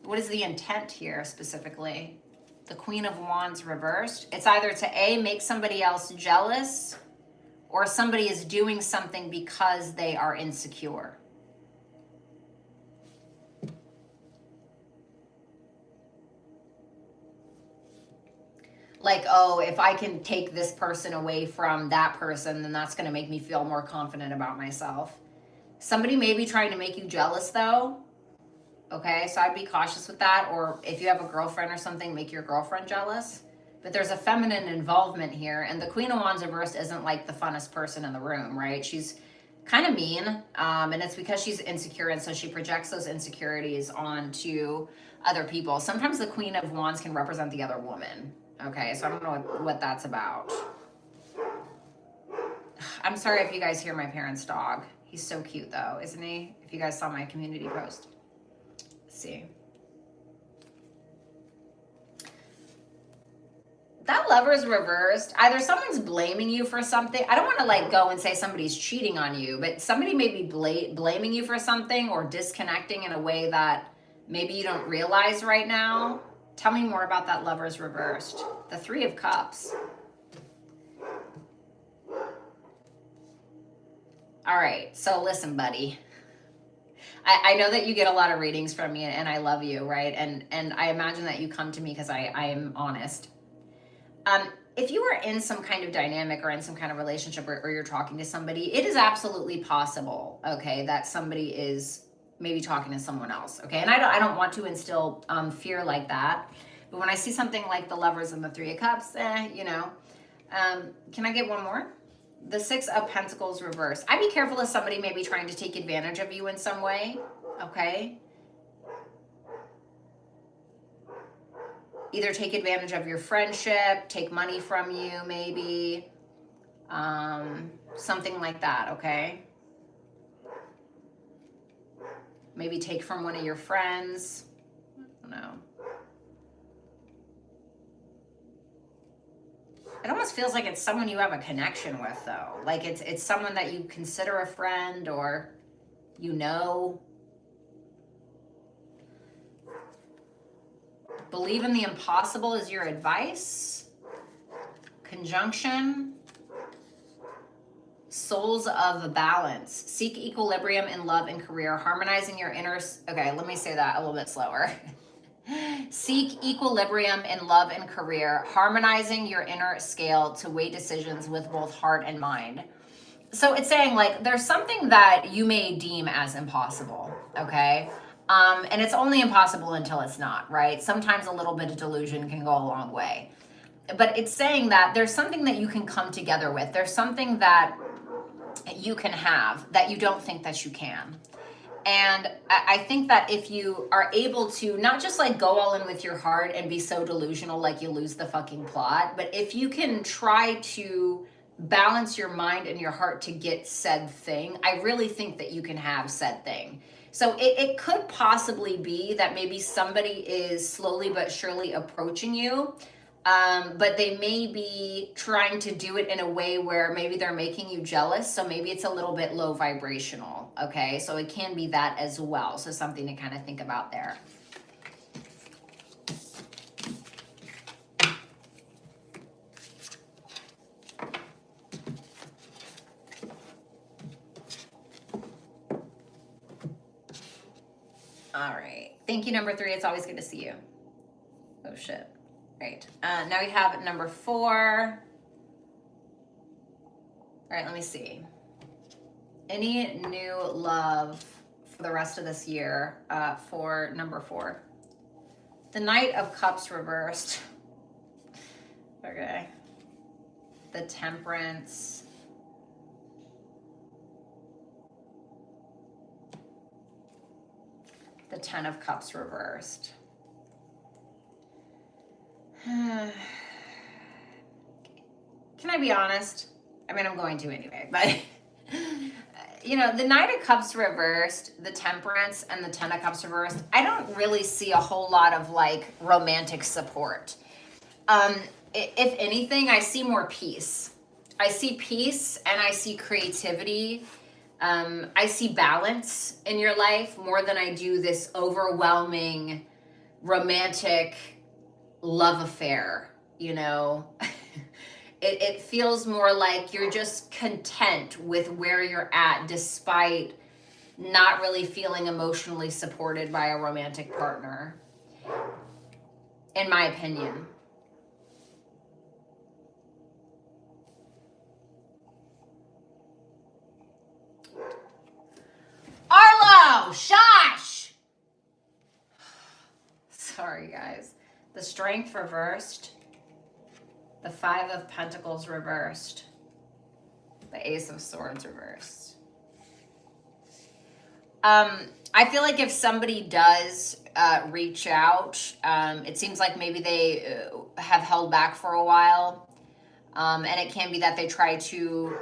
What is the intent here specifically? The Queen of Wands reversed. It's either to A, make somebody else jealous, or somebody is doing something because they are insecure. Like, oh, if I can take this person away from that person, then that's going to make me feel more confident about myself. Somebody may be trying to make you jealous, though. Okay, so I'd be cautious with that. Or if you have a girlfriend or something, make your girlfriend jealous. But there's a feminine involvement here. And the Queen of Wands reversed isn't like the funnest person in the room, right? She's kind of mean. And it's because she's insecure. And so she projects those insecurities onto other people. Sometimes the Queen of Wands can represent the other woman. Okay, so I don't know what that's about. I'm sorry if you guys hear my parents' dog. He's so cute though, isn't he? If you guys saw my community post. Let's see. That Lover's reversed. Either someone's blaming you for something. I don't want to like go and say somebody's cheating on you, but somebody may be blaming you for something or disconnecting in a way that maybe you don't realize right now. Tell me more about that Lover's reversed. The Three of Cups. All right, so listen, buddy. I know that you get a lot of readings from me, and I love you, right? And I imagine that you come to me because I am honest. If you are in some kind of dynamic or in some kind of relationship or you're talking to somebody, it is absolutely possible, okay, that somebody is maybe talking to someone else, okay? And I don't want to instill fear like that, but when I see something like the Lovers and the Three of Cups, you know. Can I get one more? The Six of Pentacles reversed. I'd be careful if somebody may be trying to take advantage of you in some way, okay? Either take advantage of your friendship, take money from you maybe, something like that, okay? Maybe take from one of your friends. I don't know. It almost feels like it's someone you have a connection with, though. Like it's someone that you consider a friend or you know. Believe in the impossible is your advice. Conjunction. Souls of balance. Seek equilibrium in love and career. Harmonizing your inner... Okay, let me say that a little bit slower. Seek equilibrium in love and career. Harmonizing your inner scale to weigh decisions with both heart and mind. So it's saying like there's something that you may deem as impossible, okay? And it's only impossible until it's not, right? Sometimes a little bit of delusion can go a long way. But it's saying that there's something that you can come together with. There's something that you can have that you don't think that you can. And I think that if you are able to not just like go all in with your heart and be so delusional like you lose the fucking plot, but if you can try to balance your mind and your heart to get said thing, I really think that you can have said thing. So it could possibly be that maybe somebody is slowly but surely approaching you, but they may be trying to do it in a way where maybe they're making you jealous. So maybe it's a little bit low vibrational. Okay, so it can be that as well. So something to kind of think about there. All right. Thank you, number 3. It's always good to see you. Oh, shit. Right. Now we have number 4. All right, let me see. Any new love for the rest of this year for number 4? The Knight of Cups reversed. Okay. The Temperance. The Ten of Cups reversed. Can I be honest? I mean, I'm going to anyway, but you know, the Knight of Cups reversed, the Temperance, and the Ten of Cups reversed, I don't really see a whole lot of like romantic support. If anything, I see more peace. I see peace and I see creativity. I see balance in your life more than I do this overwhelming romantic love affair, you know. It feels more like you're just content with where you're at despite not really feeling emotionally supported by a romantic partner, in my opinion. Arlo! Shush! Sorry, guys. The Strength reversed. The Five of Pentacles reversed. The Ace of Swords reversed. I feel like if somebody does reach out, it seems like maybe they have held back for a while. And it can be that they try to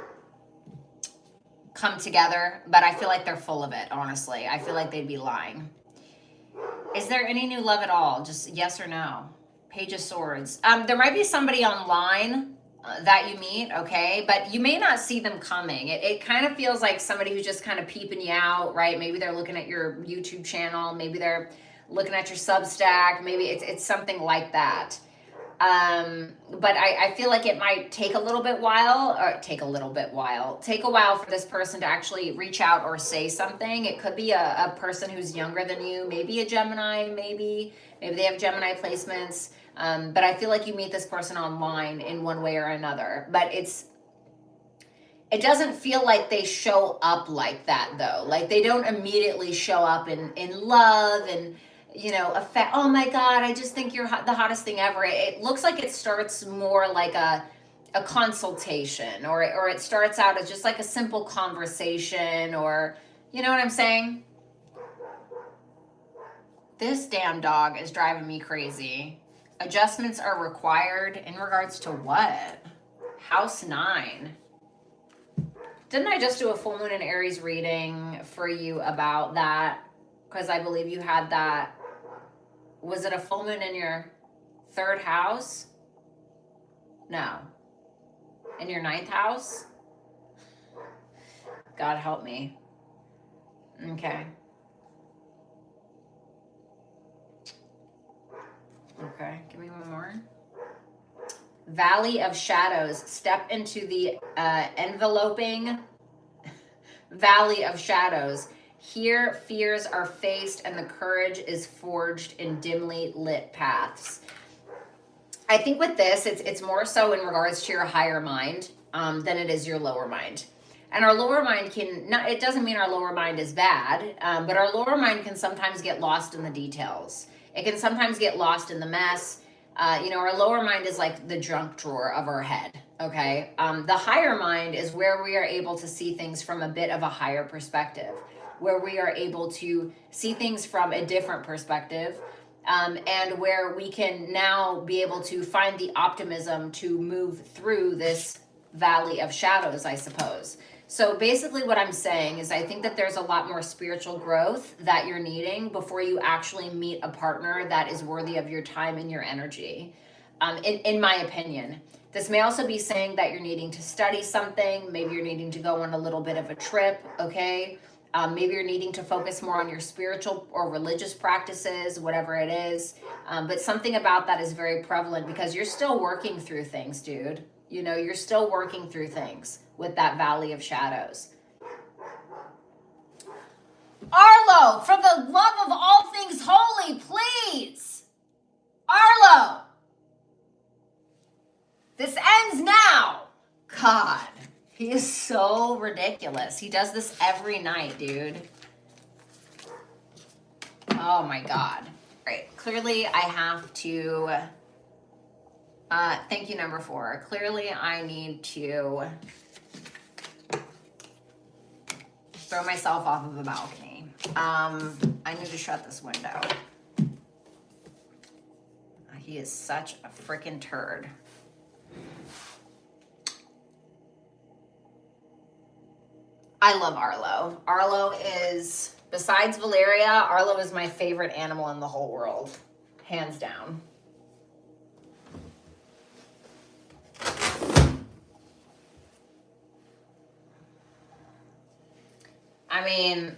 come together, but I feel like they're full of it, honestly. I feel like they'd be lying. Is there any new love at all? Just yes or no? Page of Swords. There might be somebody online that you meet, okay? But you may not see them coming. It kind of feels like somebody who's just kind of peeping you out, right? Maybe they're looking at your YouTube channel. Maybe they're looking at your Substack. Maybe it's something like that. But I feel like it might take a while for this person to actually reach out or say something. It could be a person who's younger than you, maybe a Gemini, maybe they have Gemini placements. But I feel like you meet this person online in one way or another, but it doesn't feel like they show up like that though. Like they don't immediately show up in love and, you know, oh my God, I just think you're the hottest thing ever. It looks like it starts more like a consultation, or it starts out as just like a simple conversation, or, you know what I'm saying? This damn dog is driving me crazy. Adjustments are required in regards to what? House 9. Didn't I just do a full moon in Aries reading for you about that? Because I believe you had that. Was it a full moon in your 3rd house? No. In your 9th house? God help me. Okay. Okay, give me one more. Valley of Shadows. Step into the enveloping Valley of Shadows. Here, fears are faced and the courage is forged in dimly lit paths. I think with this, it's more so in regards to your higher mind than it is your lower mind. And our lower mind it doesn't mean our lower mind is bad, but our lower mind can sometimes get lost in the details. It can sometimes get lost in the mess. Our lower mind is like the junk drawer of our head, okay? The higher mind is where we are able to see things from a bit of a higher perspective, where we are able to see things from a different perspective, and where we can now be able to find the optimism to move through this valley of shadows, I suppose. So basically what I'm saying is I think that there's a lot more spiritual growth that you're needing before you actually meet a partner that is worthy of your time and your energy, in my opinion. This may also be saying that you're needing to study something. Maybe you're needing to go on a little bit of a trip, okay? Maybe you're needing to focus more on your spiritual or religious practices, whatever it is. But something about that is very prevalent because you're still working through things, dude. You're still working through things with that valley of shadows. Arlo, for the love of all things holy, please. Arlo. This ends now. God, he is so ridiculous. He does this every night, dude. Oh my God. All right, clearly I have to... thank you, number 4. Clearly, I need to throw myself off of a balcony. I need to shut this window. He is such a freaking turd. I love Arlo. Arlo is, besides Valeria, Arlo is my favorite animal in the whole world. Hands down. I mean,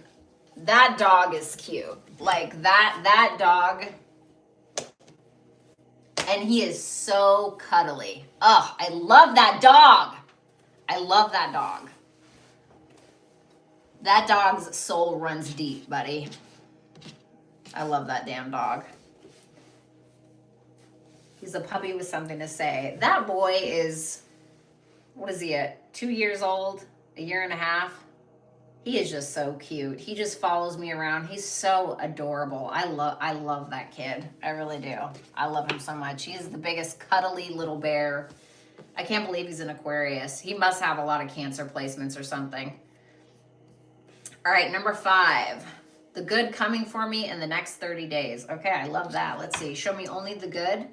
that dog is cute. Like that dog, and he is so cuddly. Oh, I love that dog. I love that dog. That dog's soul runs deep, buddy. I love that damn dog. He's a puppy with something to say. That boy is, what is he at? 2 years old? A year and a half? He is just so cute. He just follows me around. He's so adorable. I love that kid. I really do. I love him so much. He is the biggest cuddly little bear. I can't believe he's an Aquarius. He must have a lot of Cancer placements or something. All right, number 5. The good coming for me in the next 30 days. Okay, I love that. Let's see. Show me only the good.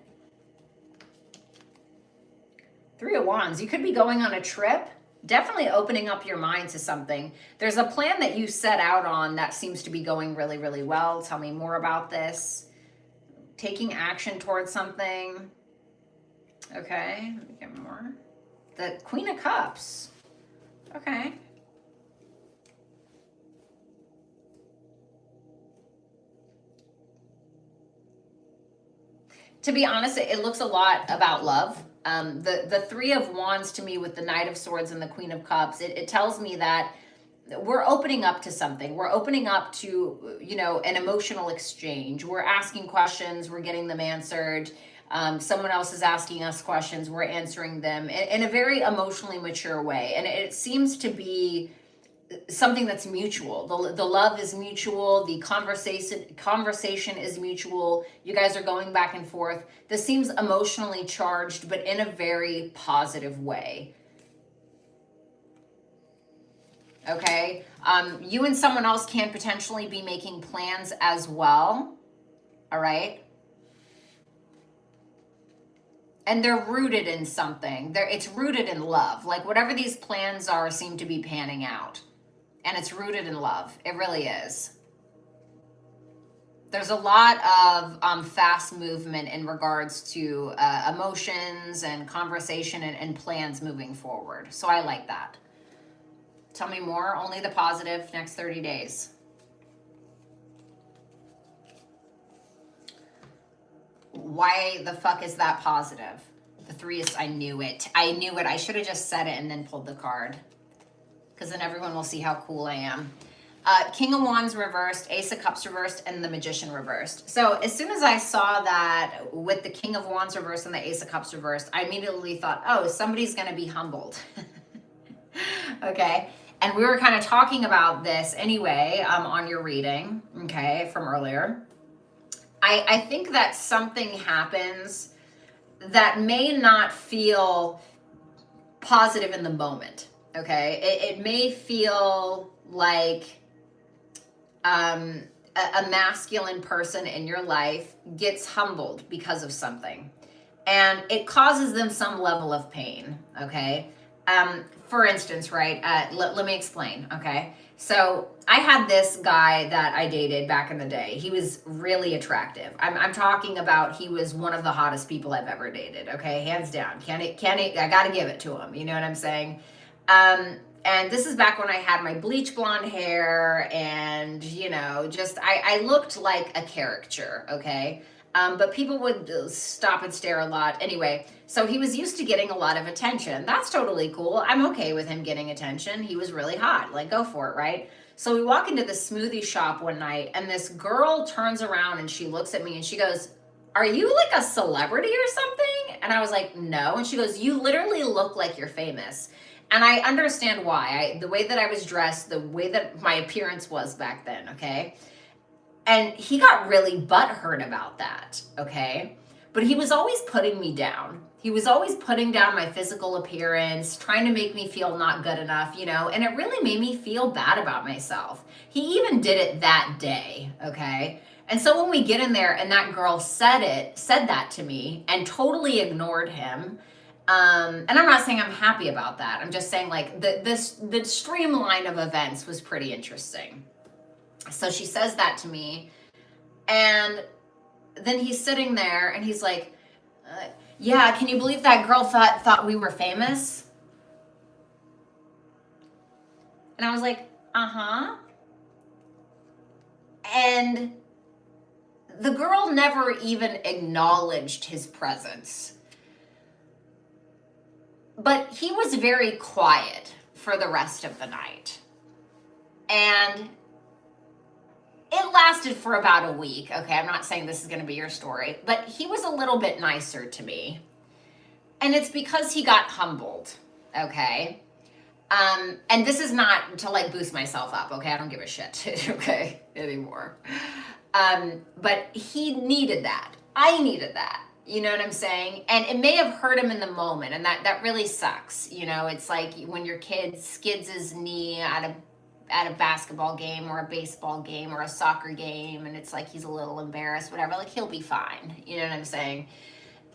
3 of Wands. You could be going on a trip. Definitely opening up your mind to something. There's a plan that you set out on that seems to be going really, really well. Tell me more about this. Taking action towards something. Okay, let me get more. The Queen of Cups. Okay. To be honest, it looks a lot about love. The 3 of Wands to me with the Knight of Swords and the Queen of Cups, it tells me that we're opening up to something. We're opening up to, an emotional exchange. We're asking questions. We're getting them answered. Someone else is asking us questions. We're answering them in a very emotionally mature way. And it seems to be something that's mutual. The love is mutual. The conversation is mutual. You guys are going back and forth. This seems emotionally charged, but in a very positive way. Okay. You and someone else can potentially be making plans as well. All right. And they're rooted in something. It's rooted in love. Like whatever these plans are seem to be panning out. And it's rooted in love. It really is. There's a lot of fast movement in regards to emotions and conversation and plans moving forward. So I like that. Tell me more. Only the positive next 30 days. Why the fuck is that positive? The 3 is, I knew it. I knew it. I should have just said it and then pulled the card. Because then everyone will see how cool I am. King of Wands reversed, Ace of Cups reversed, and the Magician reversed. So as soon as I saw that with the King of Wands reversed and the Ace of Cups reversed, I immediately thought, oh, somebody's going to be humbled. Okay. And we were kind of talking about this anyway on your reading, okay, from earlier. I think that something happens that may not feel positive in the moment, okay? It may feel like a masculine person in your life gets humbled because of something. And it causes them some level of pain, okay? For instance, right, let me explain, okay? So I had this guy that I dated back in the day. He was really attractive. I'm talking about he was one of the hottest people I've ever dated, okay? Hands down. I gotta give it to him, you know what I'm saying? And this is back when I had my bleach blonde hair and, you know, just, I looked like a caricature, okay? But people would stop and stare a lot. Anyway, so he was used to getting a lot of attention. That's totally cool. I'm okay with him getting attention. He was really hot. Like, go for it, right? So we walk into the smoothie shop one night, and this girl turns around and she looks at me and she goes, "Are you like a celebrity or something?" And I was like, "No." And she goes, "You literally look like you're famous." And I understand why. The way that I was dressed, the way that my appearance was back then, okay? And he got really butthurt about that, okay? But he was always putting me down. He was always putting down my physical appearance, trying to make me feel not good enough, you know? And it really made me feel bad about myself. He even did it that day, okay? And so when we get in there and that girl said that to me and totally ignored him, and I'm not saying I'm happy about that. I'm just saying like the streamline of events was pretty interesting. So she says that to me, and then he's sitting there and he's like, yeah, can you believe that girl thought we were famous? And I was like, uh-huh. And the girl never even acknowledged his presence. But he was very quiet for the rest of the night. And it lasted for about a week. Okay, I'm not saying this is going to be your story, but he was a little bit nicer to me. And it's because he got humbled, okay? And this is not to like boost myself up, okay? I don't give a shit, okay, anymore. But he needed that. I needed that. You know what I'm saying? And it may have hurt him in the moment, and that really sucks. You know, it's like when your kid skids his knee at a basketball game or a baseball game or a soccer game, and it's like he's a little embarrassed, whatever. Like, he'll be fine. You know what I'm saying?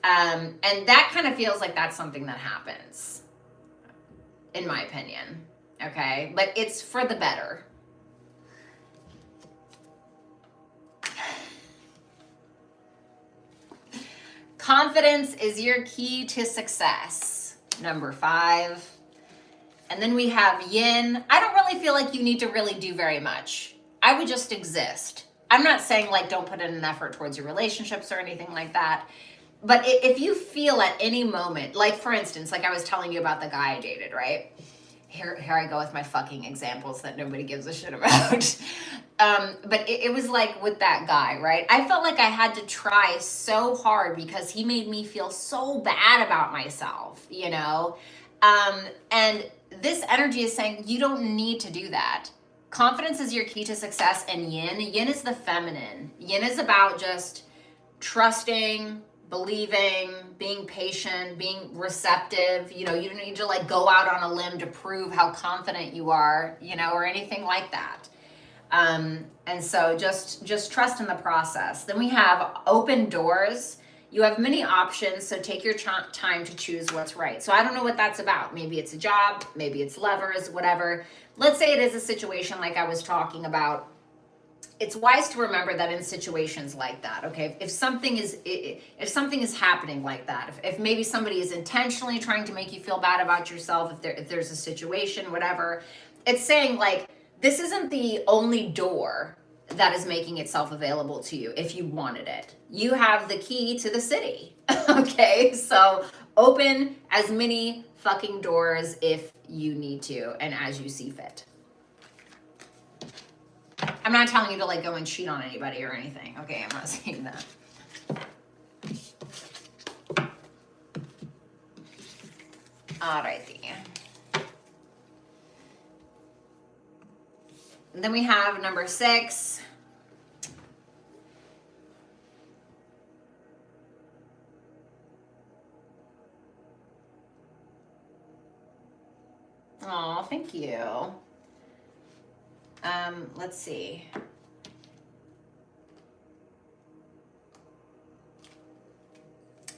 And that kind of feels like that's something that happens, in my opinion. Okay? But it's for the better. Confidence is your key to success. Number 5. And then we have yin. I don't really feel like you need to really do very much. I would just exist. I'm not saying like don't put in an effort towards your relationships or anything like that. But if you feel at any moment, like for instance, like I was telling you about the guy I dated, right? Here I go with my fucking examples that nobody gives a shit about. But it was like with that guy, right? I felt like I had to try so hard because he made me feel so bad about myself, you know? And this energy is saying you don't need to do that. Confidence is your key to success, and yin is the feminine. Yin is about just trusting, believing, being patient, being receptive. You know, you don't need to like go out on a limb to prove how confident you are, you know, or anything like that. And so just trust in the process. Then we have open doors. You have many options, so take your time to choose what's right. So I don't know what that's about. Maybe it's a job, maybe it's lovers, whatever. Let's say it is a situation like I was talking about. It's wise to remember that in situations like that, okay, if something is happening like that, if maybe somebody is intentionally trying to make you feel bad about yourself, if there's a situation, whatever, it's saying like, this isn't the only door that is making itself available to you if you wanted it. You have the key to the city. Okay, so open as many fucking doors if you need to and as you see fit. I'm not telling you to like go and cheat on anybody or anything. Okay, I'm not saying that. Alrighty. And then we have number 6. Oh, thank you. Let's see.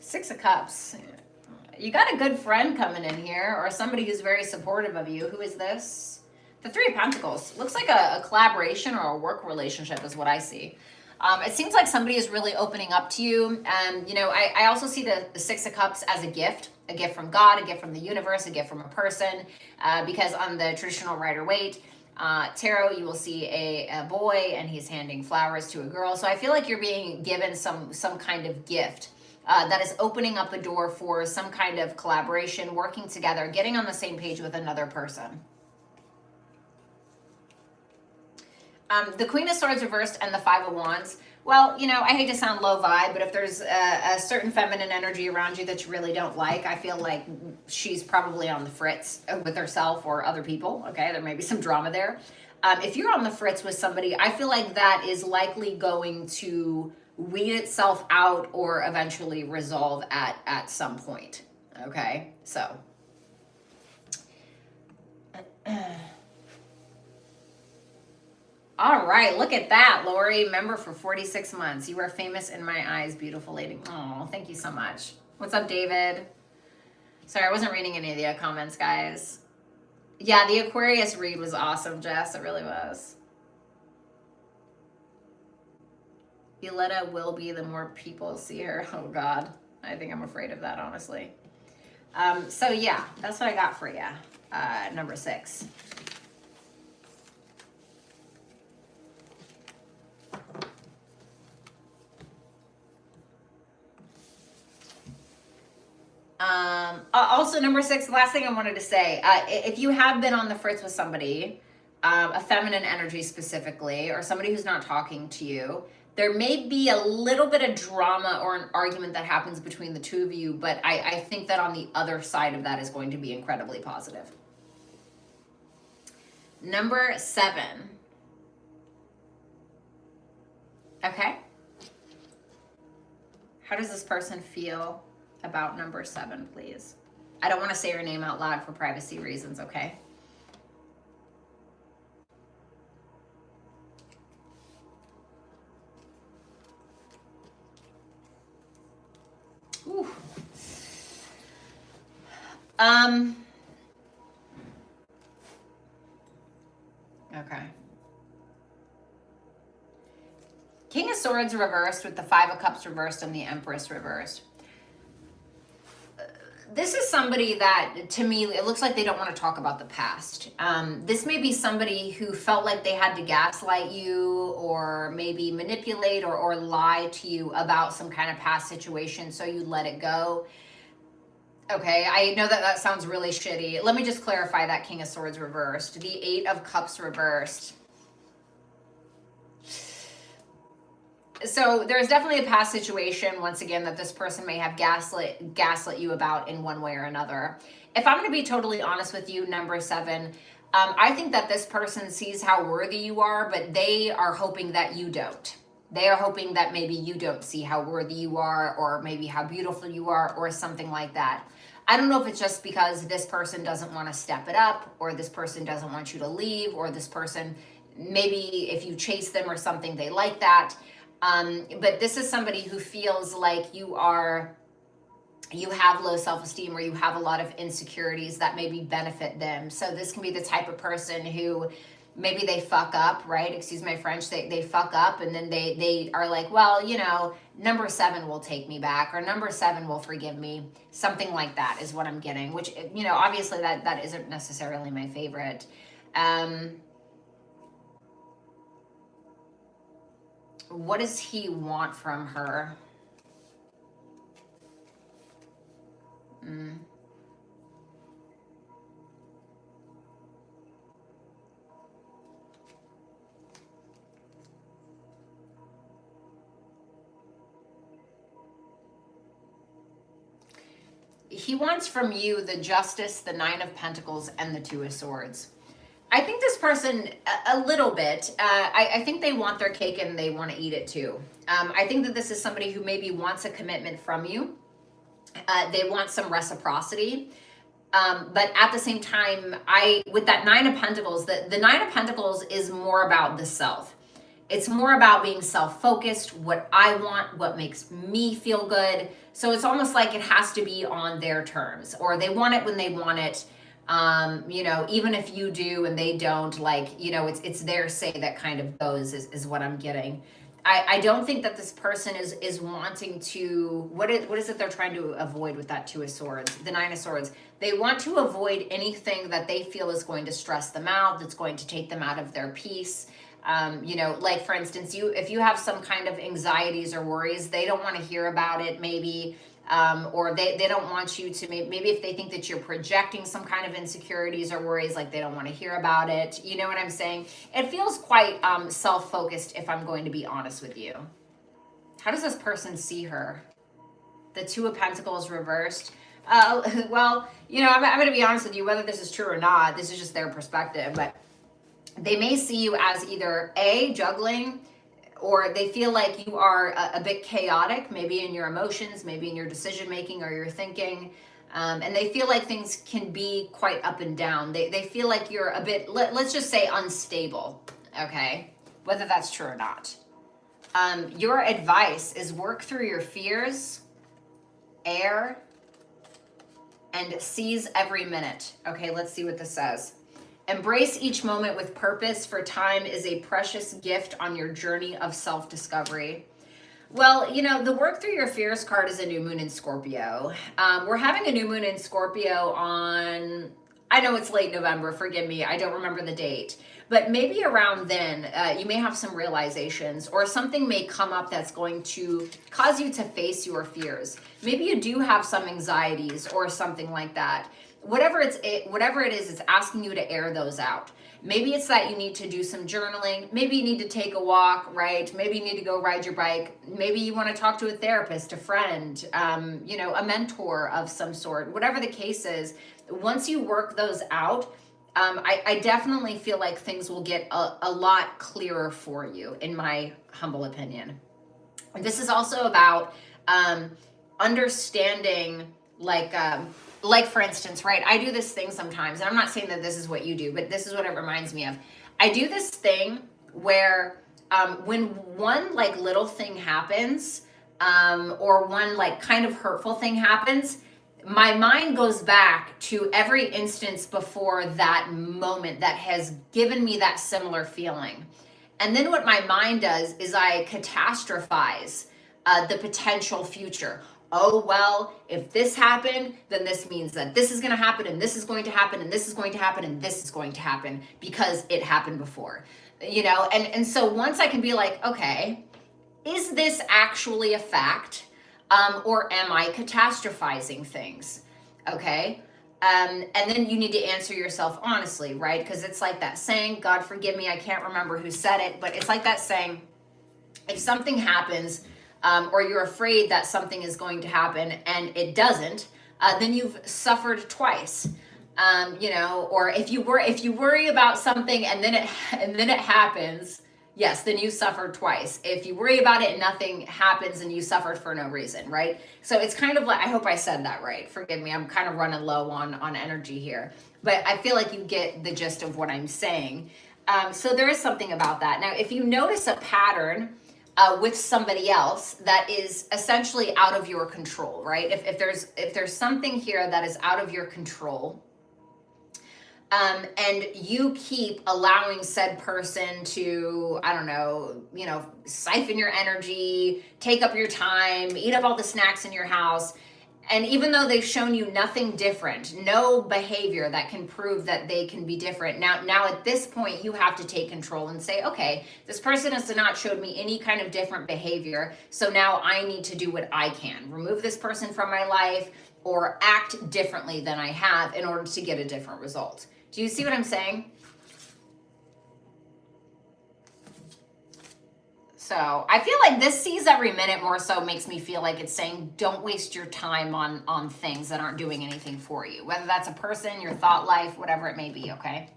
Six of Cups. You got a good friend coming in here, or somebody who's very supportive of you. Who is this? The Three of Pentacles. Looks like a collaboration or a work relationship is what I see. It seems like somebody is really opening up to you. And, you know, I also see the Six of Cups as a gift from God, a gift from the universe, a gift from a person. Because on the traditional Rider-Waite tarot, you will see a boy and he's handing flowers to a girl. So I feel like you're being given some kind of gift. That is opening up a door for some kind of collaboration, working together, getting on the same page with another person. The Queen of Swords reversed and the Five of Wands. Well, you know, I hate to sound low vibe, but if there's a certain feminine energy around you that you really don't like, I feel like she's probably on the fritz with herself or other people. Okay, there may be some drama there. If you're on the fritz with somebody, I feel like that is likely going to weed itself out or eventually resolve at some point. Okay, so. All right, look at that, Lori. Member for 46 months. You are famous in my eyes, beautiful lady. Oh, thank you so much. What's up, David? Sorry, I wasn't reading any of the comments, guys. Yeah, the Aquarius read was awesome, Jess. It really was. Violetta will be the more people see her. Oh, God. I think I'm afraid of that, honestly. So, yeah, that's what I got for you. Number 6. Also, number 6, the last thing I wanted to say, if you have been on the fritz with somebody, a feminine energy specifically, or somebody who's not talking to you, there may be a little bit of drama or an argument that happens between the two of you, but I think that on the other side of that is going to be incredibly positive. Number 7. Okay. How does this person feel about number 7, please? I don't want to say your name out loud for privacy reasons, okay? Ooh. Okay. King of Swords reversed with the Five of Cups reversed and the Empress reversed. This is somebody that, to me, it looks like they don't want to talk about the past. This may be somebody who felt like they had to gaslight you or maybe manipulate or lie to you about some kind of past situation, so you let it go. Okay, I know that sounds really shitty. Let me just clarify that King of Swords reversed. The Eight of Cups reversed. So there's definitely a past situation, once again, that this person may have gaslit you about in one way or another. If I'm going to be totally honest with you, number 7, I think that this person sees how worthy you are, but they are hoping that you don't. They are hoping that maybe you don't see how worthy you are, or maybe how beautiful you are, or something like that. I don't know if it's just because this person doesn't want to step it up, or this person doesn't want you to leave, or this person, maybe if you chase them or something, they like that. But this is somebody who feels like you have low self-esteem, or you have a lot of insecurities that maybe benefit them. So this can be the type of person who maybe they fuck up, right? Excuse my French. They fuck up, and then they are like, well, you know, number 7 will take me back, or number 7 will forgive me. Something like that is what I'm getting, which, you know, obviously that isn't necessarily my favorite. What does he want from her? Mm. He wants from you the Justice, the Nine of Pentacles, and the Two of Swords. I think this person, a little bit, I think they want their cake and they want to eat it too. I think that this is somebody who maybe wants a commitment from you. They want some reciprocity. But at the same time, with that Nine of Pentacles, the Nine of Pentacles is more about the self. It's more about being self-focused, what I want, what makes me feel good. So it's almost like it has to be on their terms, or they want it when they want it. Even if you do and they don't, it's their say that kind of goes, is what I'm getting. I don't think that this person is wanting to, what is it they're trying to avoid with that Two of Swords, the Nine of Swords? They want to avoid anything that they feel is going to stress them out, that's going to take them out of their peace. Like for instance, if you have some kind of anxieties or worries, they don't want to hear about it, maybe, or they don't want you to, maybe if they think that you're projecting some kind of insecurities or worries, like they don't want to hear about it. You know what I'm saying? It feels quite self-focused, if I'm going to be honest with you. How does this person see her? The Two of Pentacles reversed. Well, I'm going to be honest with you, whether this is true or not, this is just their perspective, but they may see you as either A, juggling, or they feel like you are a bit chaotic, maybe in your emotions, maybe in your decision making or your thinking. And they feel like things can be quite up and down. They feel like you're a bit, let's just say, unstable, okay? Whether that's true or not. Your advice is work through your fears, air, and seize every minute. Okay, let's see what this says. Embrace each moment with purpose, for time is a precious gift on your journey of self-discovery. Well, the work through your fears card is a new moon in Scorpio. We're having a new moon in Scorpio on, I know it's late November, forgive me, I don't remember the date. But maybe around then, you may have some realizations, or something may come up that's going to cause you to face your fears. Maybe you do have some anxieties or something like that. Whatever it is, it's asking you to air those out. Maybe it's that you need to do some journaling. Maybe you need to take a walk, right? Maybe you need to go ride your bike. Maybe you want to talk to a therapist, a friend, a mentor of some sort. Whatever the case is, once you work those out, I definitely feel like things will get a lot clearer for you, in my humble opinion. And this is also about understanding, like for instance, right? I do this thing sometimes, and I'm not saying that this is what you do, but this is what it reminds me of. I do this thing where when one little thing happens, or one kind of hurtful thing happens, my mind goes back to every instance before that moment that has given me that similar feeling. And then what my mind does is I catastrophize the potential future. Oh, well, if this happened, then this means that this is going to happen, and this is going to happen, and this is going to happen, and this is going to happen because it happened before, and so once I can be like, okay, is this actually a fact, or am I catastrophizing things? Okay. And then you need to answer yourself honestly, right? Because it's like that saying, God forgive me, I can't remember who said it, but it's like that saying, if something happens, or you're afraid that something is going to happen and it doesn't, then you've suffered twice. Or if you worry about something and then it happens, yes, then you suffered twice. If you worry about it and nothing happens, and you suffered for no reason, right? So it's kind of like, I hope I said that right. Forgive me, I'm kind of running low on energy here, but I feel like you get the gist of what I'm saying. So there is something about that. Now, if you notice a pattern with somebody else that is essentially out of your control, right? If there's something here that is out of your control, and you keep allowing said person to, I don't know, siphon your energy, take up your time, eat up all the snacks in your house, And even though they've shown you nothing different, no behavior that can prove that they can be different, now at this point, you have to take control and say, okay, this person has not showed me any kind of different behavior, so now I need to do what I can. Remove this person from my life or act differently than I have in order to get a different result. Do you see what I'm saying? So I feel like this sees every minute more so makes me feel like it's saying don't waste your time on things that aren't doing anything for you. Whether that's a person, your thought life, whatever it may be, okay?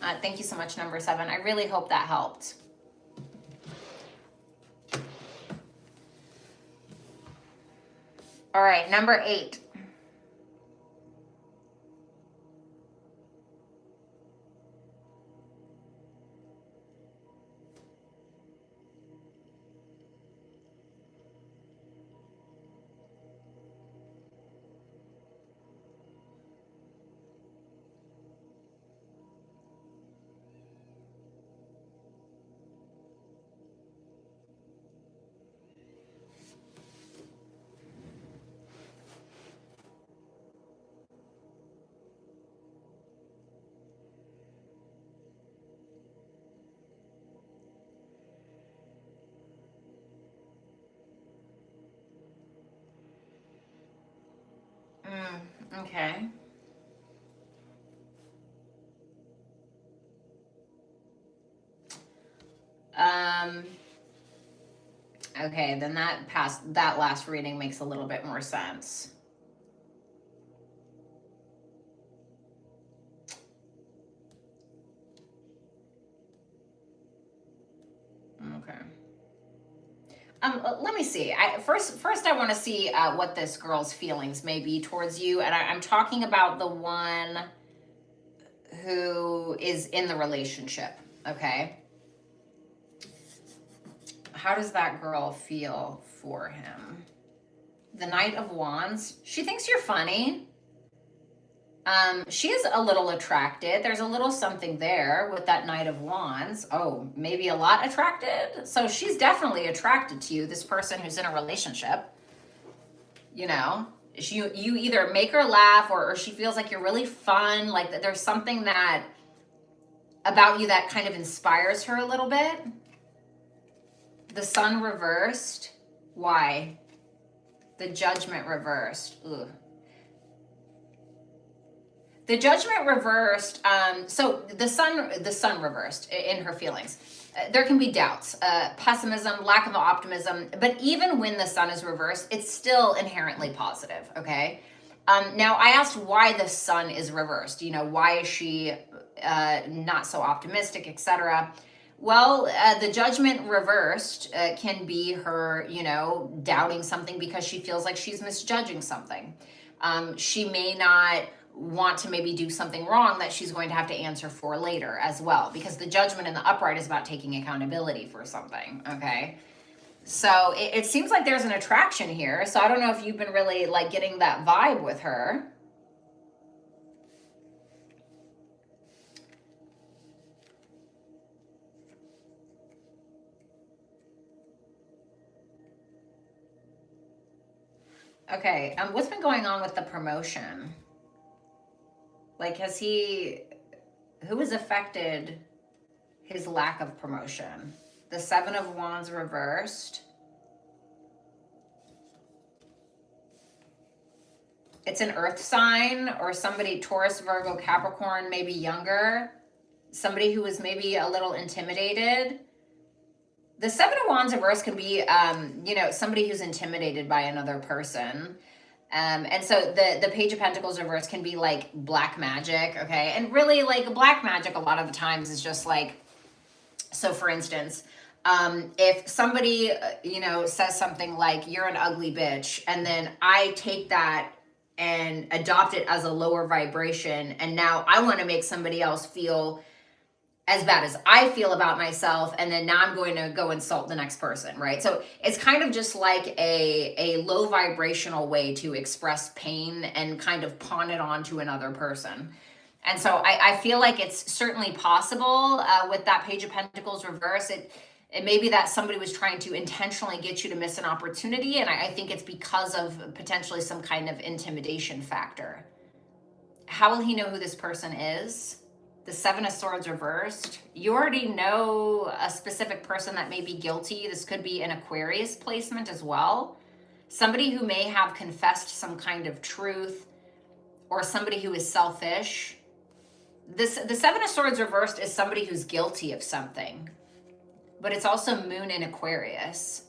Thank you so much, number 7. I really hope that helped. All right, number 8. Okay. Okay, then that last reading makes a little bit more sense. Okay. Let me see. First I want to see what this girl's feelings may be towards you, and I'm talking about the one who is in the relationship. Okay. How does that girl feel for him? The Knight of Wands. She thinks you're funny. She is a little attracted. There's a little something there with that Knight of Wands. Oh, maybe a lot attracted. So she's definitely attracted to you, this person who's in a relationship. You know, you either make her laugh or she feels like you're really fun. Like that there's something that about you that kind of inspires her a little bit. The Sun reversed. Why? The Judgment reversed. Ugh. The Judgment reversed. So the sun reversed in her feelings. There can be doubts, pessimism, lack of optimism. But even when the Sun is reversed, it's still inherently positive. Okay. Now I asked why the Sun is reversed. You know, why is she not so optimistic, etc. Well, the Judgment reversed can be her, you know, doubting something because she feels like she's misjudging something. She may not want to maybe do something wrong that she's going to have to answer for later as well, because the Judgment in the upright is about taking accountability for something. Okay. So it seems like there's an attraction here. So I don't know if you've been really like getting that vibe with her. Okay, what's been going on with the promotion? Like, who has affected his lack of promotion? The 7 of Wands reversed. It's an earth sign or somebody, Taurus, Virgo, Capricorn, maybe younger. Somebody who is maybe a little intimidated. The 7 of Wands reverse can be, you know, somebody who's intimidated by another person. And so the Page of Pentacles reverse can be like black magic, okay? And really, like, black magic a lot of the times is just like, so for instance, if somebody, you know, says something like, you're an ugly bitch, and then I take that and adopt it as a lower vibration, and now I want to make somebody else feel as bad as I feel about myself, and then now I'm going to go insult the next person, right? So it's kind of just like a low vibrational way to express pain and kind of pawn it on to another person. And so I feel like it's certainly possible with that Page of Pentacles reverse. It may be that somebody was trying to intentionally get you to miss an opportunity. And I think it's because of potentially some kind of intimidation factor. How will he know who this person is? The Seven of Swords reversed. You already know a specific person that may be guilty. This could be an Aquarius placement as well. Somebody who may have confessed some kind of truth, or somebody who is selfish. The Seven of Swords reversed is somebody who's guilty of something, but it's also Moon in Aquarius.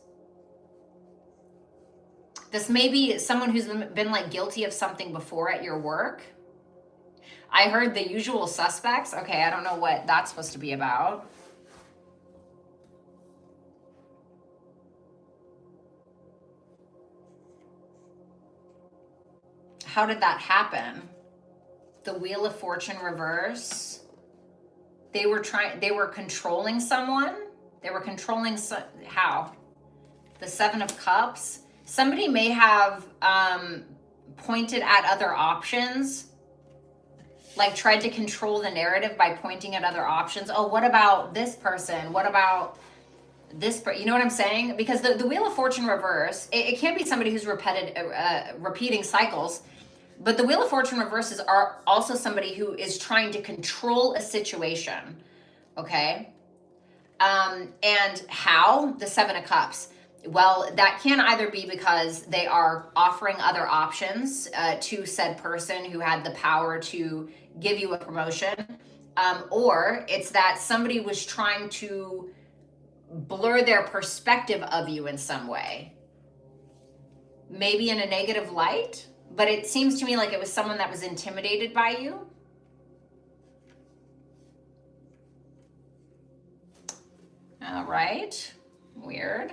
This may be someone who's been like guilty of something before at your work. I heard the usual suspects. Okay, I don't know what that's supposed to be about. How did that happen? The Wheel of Fortune reverse. They were controlling someone. They were controlling how? The Seven of Cups. Somebody may have pointed at other options, like tried to control the narrative by pointing at other options. Oh, what about this person? What about this? You know what I'm saying? Because the Wheel of Fortune reverse, it can't be somebody who's repeating cycles. But the Wheel of Fortune reverses are also somebody who is trying to control a situation, okay? And how? The Seven of Cups. Well, that can either be because they are offering other options to said person who had the power to give you a promotion, or it's that somebody was trying to blur their perspective of you in some way, maybe in a negative light. But it seems to me like it was someone that was intimidated by you. All right. Weird.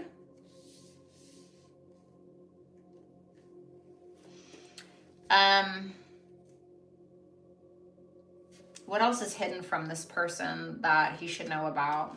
What else is hidden from this person that he should know about?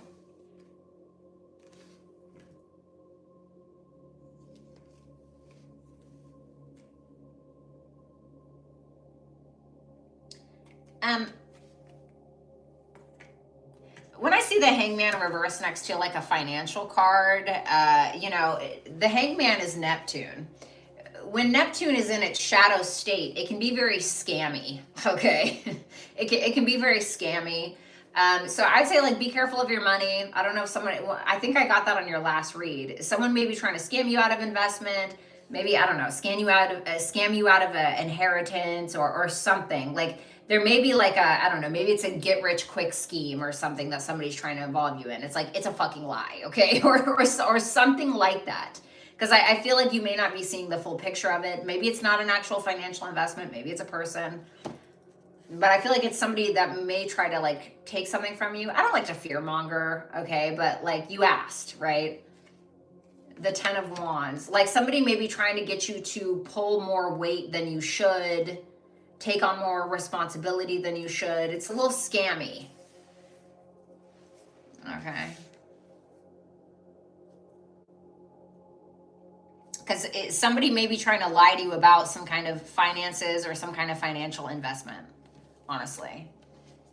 When I see the Hangman in reverse next to like a financial card, the Hangman is Neptune. When Neptune is in its shadow state, it can be very scammy, okay? it can be very scammy. So I'd say like be careful of your money. I don't know if I think I got that on your last read. Someone may be trying to scam you out of investment. Maybe, I don't know, scam you out of an inheritance or something. Like there may be like I don't know, maybe it's a get rich quick scheme or something that somebody's trying to involve you in. It's like, it's a fucking lie, okay? or something like that. Because I feel like you may not be seeing the full picture of it. Maybe it's not an actual financial investment. Maybe it's a person. But I feel like it's somebody that may try to like take something from you. I don't like to fearmonger, okay? But like you asked, right? The Ten of Wands. Like somebody may be trying to get you to pull more weight than you should, take on more responsibility than you should. It's a little scammy. Okay. Because somebody may be trying to lie to you about some kind of finances or some kind of financial investment, honestly.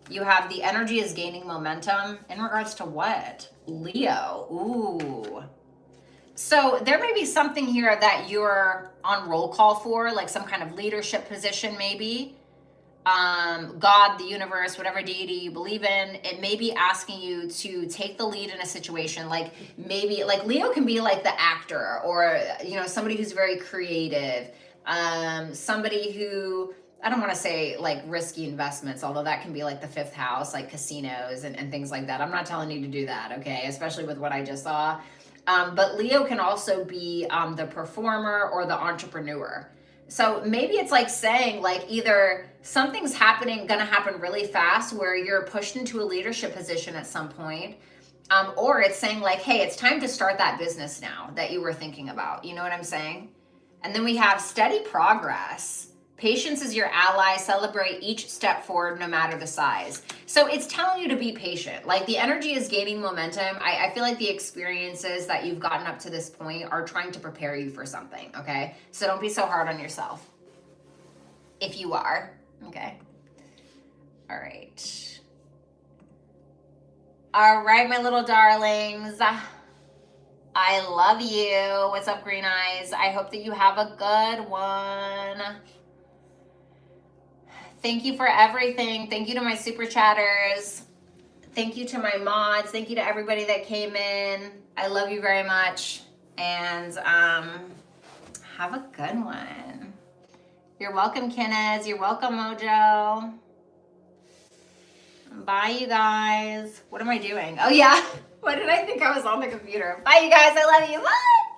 You have the energy is gaining momentum in regards to what? Leo. Ooh. So there may be something here that you're on roll call for, like some kind of leadership position maybe. God, the universe, whatever deity you believe in, it may be asking you to take the lead in a situation. Like maybe like Leo can be like the actor, or somebody who's very creative, somebody who, I don't want to say like risky investments, although that can be like the fifth house, like casinos and things like that. I'm not telling you to do that, okay? Especially with what I just saw. But Leo can also be the performer or the entrepreneur. So maybe it's like saying like either something's gonna happen really fast where you're pushed into a leadership position at some point, or it's saying like, hey, it's time to start that business now that you were thinking about. You know what I'm saying? And then we have steady progress. Patience is your ally. Celebrate each step forward, no matter the size. So it's telling you to be patient. Like the energy is gaining momentum. I feel like the experiences that you've gotten up to this point are trying to prepare you for something, okay? So don't be so hard on yourself. If you are, okay? All right. All right, my little darlings. I love you. What's up, Green Eyes? I hope that you have a good one. Thank you for everything. Thank you to my super chatters. Thank you to my mods. Thank you to everybody that came in. I love you very much. And have a good one. You're welcome, Kenneth. You're welcome, Mojo. Bye, you guys. What am I doing? Oh, yeah. Why did I think I was on the computer? Bye, you guys. I love you. Bye.